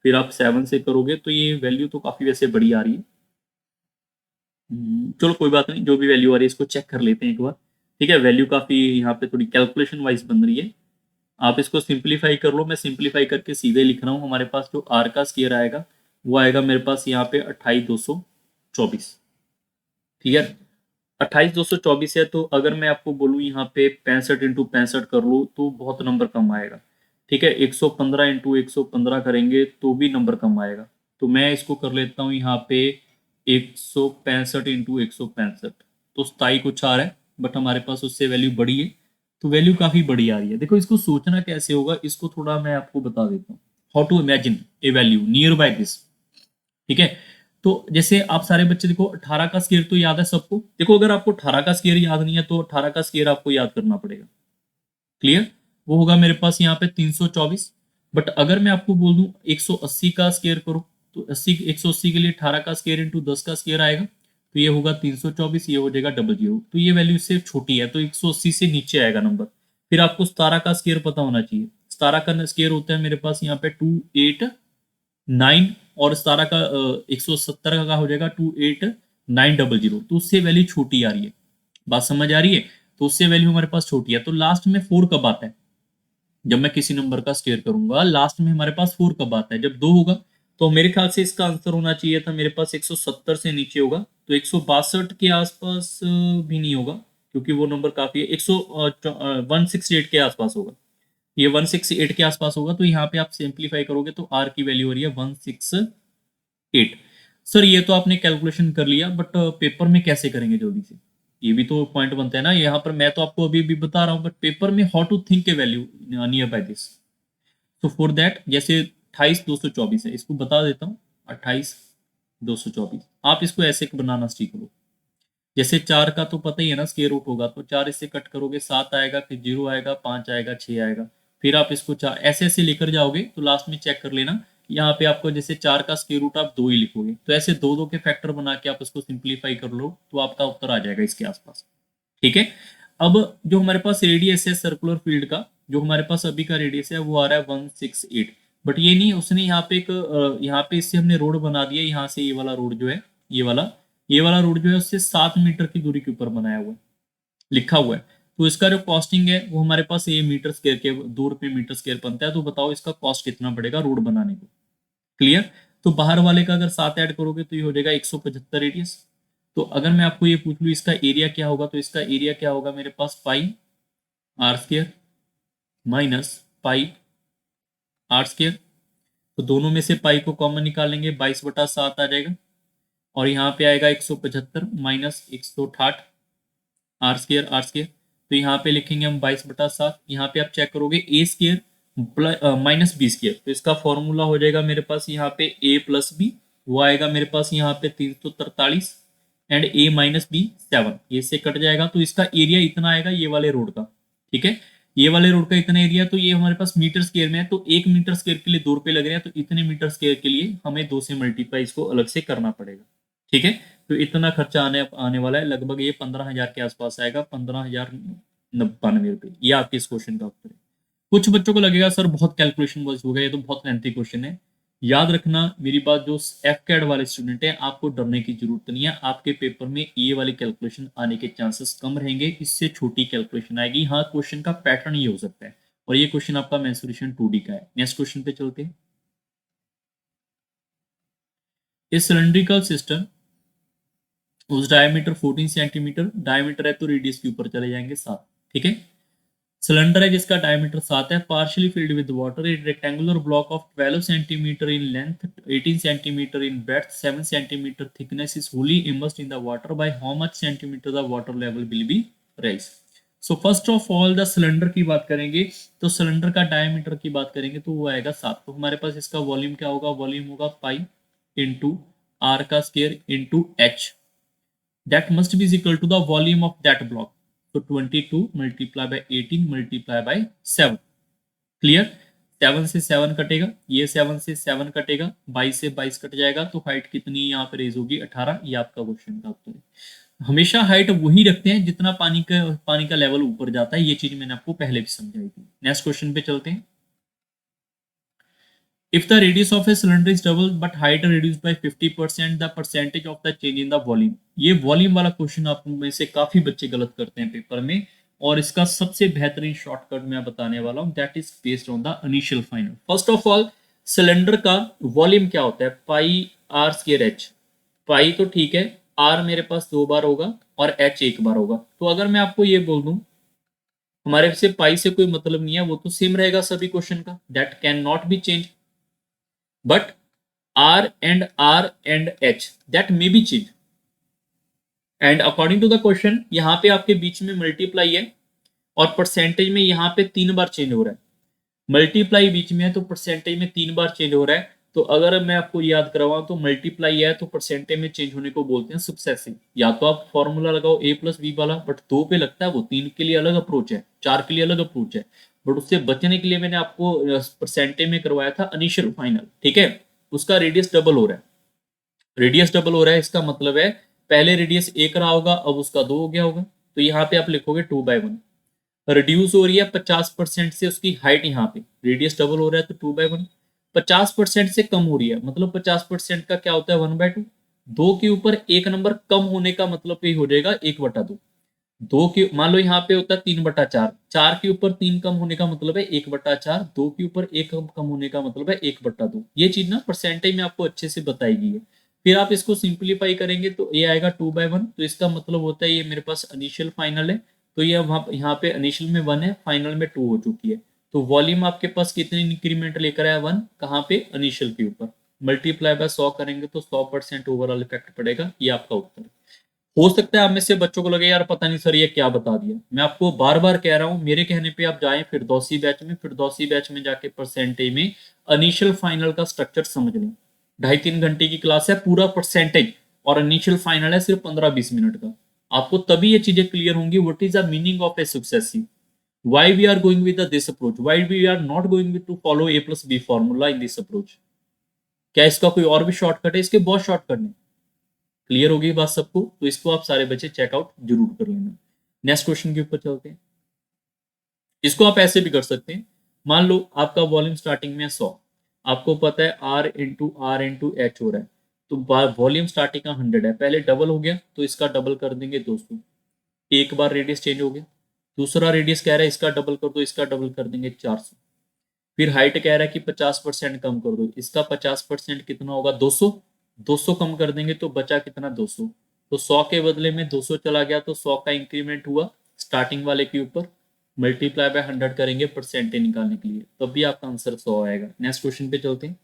फिर आप 7 से करोगे तो ये वैल्यू तो काफी वैसे बड़ी आ रही है। चलो कोई बात नहीं, जो भी वैल्यू आ रही है इसको चेक कर लेते हैं एक बार। ठीक है, वैल्यू काफी यहाँ पे थोड़ी कैलकुलेशन वाइज बन रही है, आप इसको सिंप्लीफाई कर लो। मैं सिंप्लीफाई करके सीधे लिख रहा हूँ, हमारे पास जो आर का स्क्वायर आएगा वो आएगा मेरे पास यहाँ पे 28,224। क्लियर। 28,224 है, तो अगर मैं आपको बोलूँ यहाँ पे 65 इंटू 65 कर लूँ तो बहुत नंबर कम आएगा। ठीक है, 115 इंटू 115 करेंगे तो भी नंबर कम आएगा, तो मैं इसको कर लेता हूँ यहाँ पे 165 इंटू 165, तो 27 कुछ आ रहा है, बट हमारे पास उससे वैल्यू बड़ी है, तो वैल्यू काफी बड़ी आ रही है। देखो इसको सोचना कैसे होगा, इसको थोड़ा मैं आपको बता देता हूँ, how to imagine a value nearby this. ठीक है, तो जैसे आप सारे बच्चे देखो 18 का स्क्वायर तो याद है सबको, देखो अगर आपको 18 का स्क्वायर याद नहीं है तो 18 का स्क्वायर आपको याद करना पड़ेगा। क्लियर, वो होगा मेरे पास यहाँ पे 324। बट अगर मैं आपको बोल दूं 180 का स्क्वायर करो, तो 180 के लिए 18 का स्क्वायर इंटू 10 का स्क्वायर आएगा, तो ये होगा 324, ये हो जाएगा 00, तो ये वैल्यू इससे छोटी है, तो 180 से नीचे आएगा नंबर। फिर आपको 17 का स्क्वायर पता होना चाहिए, 17 का स्क्वायर होता है मेरे पास यहाँ पे 289, और 17 का 170 का हो जाएगा 28900, तो उससे वैल्यू छोटी आ रही है। बात समझ आ रही है, तो उससे वैल्यू हमारे पास छोटी है। तो लास्ट में 4 कब आता है, जब मैं किसी नंबर का स्क्वायर करूंगा लास्ट में हमारे पास 4 कब आता है, जब 2 होगा। तो मेरे ख्याल से इसका आंसर होना चाहिए था मेरे पास 170 से नीचे होगा, तो 162 के आसपास भी नहीं होगा, क्योंकि वो नंबर काफी है, 168 के आसपास होगा, ये 168 के आसपास होगा। तो यहाँ पे आप सिंप्लीफाई करोगे तो आर की वैल्यू हो रही है 168। सर ये तो आपने कैलकुलेशन कर लिया, बट पेपर में कैसे करेंगे जल्दी से, ये भी तो पॉइंट बनता है ना। यहाँ पर मैं तो आपको अभी भी बता रहा हूँ, बट पेपर में how to think a value nearby this. तो फॉर दैट, जैसे 28,224 है, इसको बता देता हूँ 28,224, आप इसको ऐसे बनाना सीख लो। जैसे 4 का तो पता ही है ना स्क्वायर रूट होगा, तो 4 इससे कट करोगे 7 आएगा, फिर 0 आएगा, 5 आएगा, 6 आएगा, फिर आप इसको 4 ऐसे ऐसे लेकर जाओगे, तो लास्ट में चेक कर लेना यहाँ पे आपको जैसे 4 का स्क्वायर रूट आप 2 ही लिखोगे, तो ऐसे 2 के फैक्टर बना के आप इसको सिंप्लीफाई कर लो, तो आपका उत्तर आ जाएगा इसके आसपास। ठीक है, अब जो हमारे पास रेडियस है सर्कुलर फील्ड का, जो हमारे पास अभी का रेडियस है वो आ रहा है 168, बट ये नहीं, उसने यहाँ पे एक यहाँ पे इससे हमने रोड बना दिया, यहाँ से ये वाला रोड जो है, ये वाला रोड जो है उससे 7 मीटर की दूरी के ऊपर बनाया हुआ है, लिखा हुआ है। तो इसका जो कॉस्टिंग है वो हमारे पास ये मीटर स्क्वायर के 2 रुपये मीटर स्क्वायर बनता है, तो बताओ इसका कॉस्ट कितना पड़ेगा रोड बनाने को। क्लियर। तो बाहर वाले का अगर 7 ऐड करोगे तो ये हो जाएगा 175 रेडियस, तो अगर मैं आपको ये पूछ लूँ इसका एरिया क्या होगा, तो इसका एरिया क्या होगा मेरे पास, pi r square minus pi r square. तो दोनों में से पाई को कॉमन निकालेंगे, 22/7 आ जाएगा, और यहाँ पे आएगा 175 माइनस 168 आर स्क्र। तो यहाँ पे लिखेंगे हम 22/7। यहाँ पे आप चेक करोगे ए स्क्र माइनस बी स्क्र, तो इसका फॉर्मूला हो जाएगा मेरे पास यहाँ पे ए प्लस बी, वो आएगा मेरे पास यहाँ पे 343 एंड ए माइनस बी 7, ये से कट जाएगा। तो इसका एरिया इतना आएगा ये वाले रोड का, ठीक है, ये वाले रोड का इतना एरिया। तो ये हमारे पास मीटर स्क्वायर में है, तो 1 मीटर स्क्वायर के लिए 2 रुपए लग रहे हैं, तो इतने मीटर स्क्वायर के लिए हमें 2 से मल्टीप्लाई इसको अलग से करना पड़ेगा, ठीक है। तो इतना खर्चा आने आने वाला है, लगभग ये 15,000 के आसपास आएगा, 15,092 रुपये। ये आपके इस क्वेश्चन का उत्तर है। कुछ बच्चों को लगेगा सर बहुत कैलकुलेशन बस हो गया, ये तो बहुत लेंथी क्वेश्चन है। याद रखना मेरी बात, जो एफ कैड वाले स्टूडेंट हैं आपको डरने की जरूरत नहीं है, आपके पेपर में ये वाली कैलकुलेशन आने के चांसेस कम रहेंगे, इससे छोटी कैलकुलेशन आएगी। हाँ, क्वेश्चन का पैटर्न ये हो सकता है, और ये क्वेश्चन आपका मेंसुरेशन 2D का है। नेक्स्ट क्वेश्चन पे चलते हैं। इस सिलेंड्रिकल सिस्टम उस डायमीटर 14 सेंटीमीटर, डायमीटर है तो रेडियस के ऊपर चले जाएंगे 7, ठीक है। सिलेंडर है जिसका डायमीटर 7 है, partially filled with water, A rectangular block of 12 centimetre in length, 18 centimetre in breadth, 7 centimetre thickness is Holi immersed in the water, by how much centimetre the water level will be rise. So first of all the cylinder की बात करेंगे, तो cylinder का diameter की बात करेंगे तो वो आएगा 7। तो हमारे पास इसका वॉल्यूम क्या होगा, वॉल्यूम होगा पाई इंटू आर का square into H, that must be equal to the volume of that block. So 22 multiply by 18 multiply by 7. Clear. 7 से 7 कटेगा, ये 7 से 7 कटेगा, 22 से 22 कट जाएगा, तो हाइट कितनी यहाँ पे रेज होगी 18। ये आपका क्वेश्चन का उत्तर है। हमेशा हाइट वही रखते हैं जितना पानी का लेवल ऊपर जाता है, ये चीज मैंने आपको पहले भी समझाई थी। नेक्स्ट क्वेश्चन पे चलते हैं। If the radius of a cylinder is double but height reduced by 50%, the percentage of the change in the volume। ये वॉल्यूम वाला क्वेश्चन आप में से काफी बच्चे गलत करते हैं पेपर में, और इसका सबसे बेहतरीन शॉर्टकट मैं बताने वाला हूं, that is based on the initial final. First of all, cylinder का वॉल्यूम क्या होता है, पाई आर स्क्वायर एच। पाई तो ठीक है, आर मेरे पास 2 बार होगा और एच 1 बार होगा। तो अगर मैं आपको ये बोल दूं हमारे से पाई से कोई मतलब नहीं है, वो तो सेम रहेगा सभी क्वेश्चन का, that can not be change, but R and H that may be changed, and according to the question यहाँ पे आपके बीच में मल्टीप्लाई है और परसेंटेज में यहाँ पे 3 बार चेंज हो रहा है। मल्टीप्लाई बीच में है तो परसेंटेज में 3 बार चेंज हो रहा है। तो अगर मैं आपको याद करवाऊं तो मल्टीप्लाई है तो परसेंटेज में चेंज होने को बोलते हैं सक्सेसिव। या तो आप फॉर्मूला लगाओ a प्लस बी वाला, बट 2 पे लगता है वो, 3 के लिए अलग अप्रोच है, 4 के लिए अलग अप्रोच है, बट उससे बचने के लिए मैंने आपको परसेंटेज में करवाया था इनिशियल फाइनल, ठीक है। उसका रेडियस डबल हो रहा है, रेडियस डबल हो रहा है, इसका मतलब है पहले रेडियस 1 रहा होगा, अब उसका 2 हो गया होगा। तो यहाँ पे आप लिखोगे 2/1। रिड्यूस हो रही है 50% से उसकी हाइट, यहाँ पे रेडियस डबल हो रहा है तो 2/1। 50% से कम हो रही है, मतलब 50% का क्या होता है 1/2। 2 के ऊपर 1 नंबर कम होने का मतलब ये हो जाएगा 1/2। 2 के मान लो यहाँ पे होता है 3/4, 4 के ऊपर 3 कम होने का मतलब है 1/4, 2 के ऊपर 1 कम होने का मतलब है 1/2। ये चीज ना परसेंटेज में आपको अच्छे से बताई गई है। फिर आप इसको सिंप्लीफाई करेंगे तो ये आएगा 2/1। तो इसका मतलब होता है ये मेरे पास इनिशियल फाइनल है, तो ये वहाँ यहाँ पे इनिशियल में 1 है, फाइनल में 2 हो चुकी है। तो वॉल्यूम आपके पास कितनी इंक्रीमेंट लेकर आया 1, कहाँ पे इनिशियल के ऊपर, मल्टीप्लाई बाय 100 करेंगे तो 100% ओवरऑल इफेक्ट पड़ेगा। ये आपका उत्तर है। हो सकता है आप में से बच्चों को लगे यार पता नहीं सर ये क्या बता दिया। मैं आपको बार बार कह रहा हूं, मेरे कहने पे आप जाएं फिरदौसी बैच में, फिरदौसी बैच में जाके परसेंटेज में इनिशियल फाइनल का स्ट्रक्चर समझ लें। 2.5-3 घंटे की क्लास है, पूरा परसेंटेज, और इनिशियल फाइनल है सिर्फ 15-20 मिनट का। आपको तभी ये चीजें क्लियर होंगी, what is the meaning of a successive, why we are going with this approach, why we are not going with to follow a plus B formula in this approach. क्या इसका कोई और भी शॉर्टकट है, इसके बहुत shortcut है। Clear होगी बात सबको, तो इसको आप सारे बच्चे चेकआउट जरूर कर लेना। नेक्स्ट क्वेश्चन के ऊपर चलते हैं। इसको आप ऐसे भी कर सकते हैं, मान लो आपका वॉल्यूम स्टार्टिंग में 100, आपको पता है R इंटू एच हो रहा है, तो वॉल्यूम स्टार्टिंग का 100 है, पहले डबल हो गया तो इसका डबल कर देंगे 200, एक बार रेडियस चेंज हो गया। दूसरा रेडियस कह रहा है इसका डबल कर दो, इसका डबल कर देंगे 400। फिर हाइट कह रहा है कि 50% कम कर दो, इसका 50% कितना होगा 200, 200 कम कर देंगे तो बचा कितना 200। तो 100 के बदले में 200 चला गया तो 100 का इंक्रीमेंट हुआ स्टार्टिंग वाले के ऊपर, मल्टीप्लाई बाय 100 करेंगे परसेंटेज निकालने के लिए, तब भी आपका आंसर 100 आएगा। नेक्स्ट क्वेश्चन पे चलते हैं।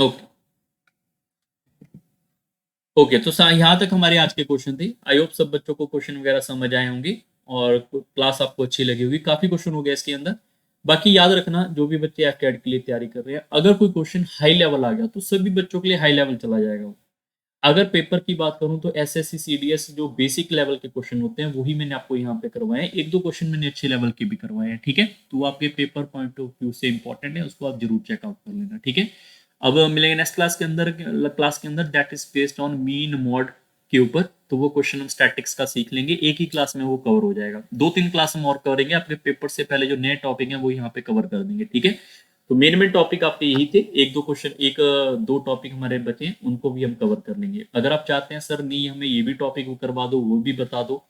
ओके ओके, तो यहाँ तक हमारे आज के क्वेश्चन थे। आई होप सब बच्चों को क्वेश्चन वगैरह समझ आए होंगे और क्लास आपको अच्छी लगी होगी। काफी क्वेश्चन हो गया इसके अंदर। बाकी याद रखना, जो भी बच्चे एफकेट के लिए तैयारी कर रहे हैं, अगर कोई क्वेश्चन हाई लेवल आ गया तो सभी बच्चों के लिए हाई लेवल चला जाएगा वो। अगर पेपर की बात करूं तो एसएससी सीडीएस जो बेसिक लेवल के क्वेश्चन होते हैं वही मैंने आपको यहाँ पे करवाए हैं। एक दो क्वेश्चन मैंने अच्छे लेवल के भी करवाए हैं, ठीक है। तो वो आपके पेपर पॉइंट ऑफ व्यू से इंपॉर्टेंट है, उसको आप जरूर चेकआउट कर लेना, ठीक है। अब मिलेंगे नेक्स्ट क्लास के अंदर that is based on mean mod के ऊपर। तो वो क्वेश्चन हम स्टैटिक्स का सीख लेंगे, एक ही क्लास में वो कवर हो जाएगा। 2-3 क्लास हम और करेंगे, आपके पेपर से पहले जो नए टॉपिक है वो यहाँ पे कवर कर देंगे, ठीक है। तो मेन टॉपिक आपके यही थे। एक दो क्वेश्चन, एक दो टॉपिक हमारे बचे हैं, उनको भी हम कवर कर लेंगे। अगर आप चाहते हैं सर नहीं हमें ये भी टॉपिक वो करवा दो, वो भी बता दो,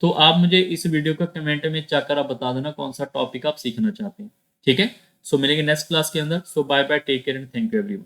तो आप मुझे इस वीडियो का कमेंट में चाहकर आप बता देना कौन सा टॉपिक आप सीखना चाहते हैं, ठीक है। सो मिलेंगे नेक्स्ट क्लास के अंदर। So bye bye, take care and thank you everyone.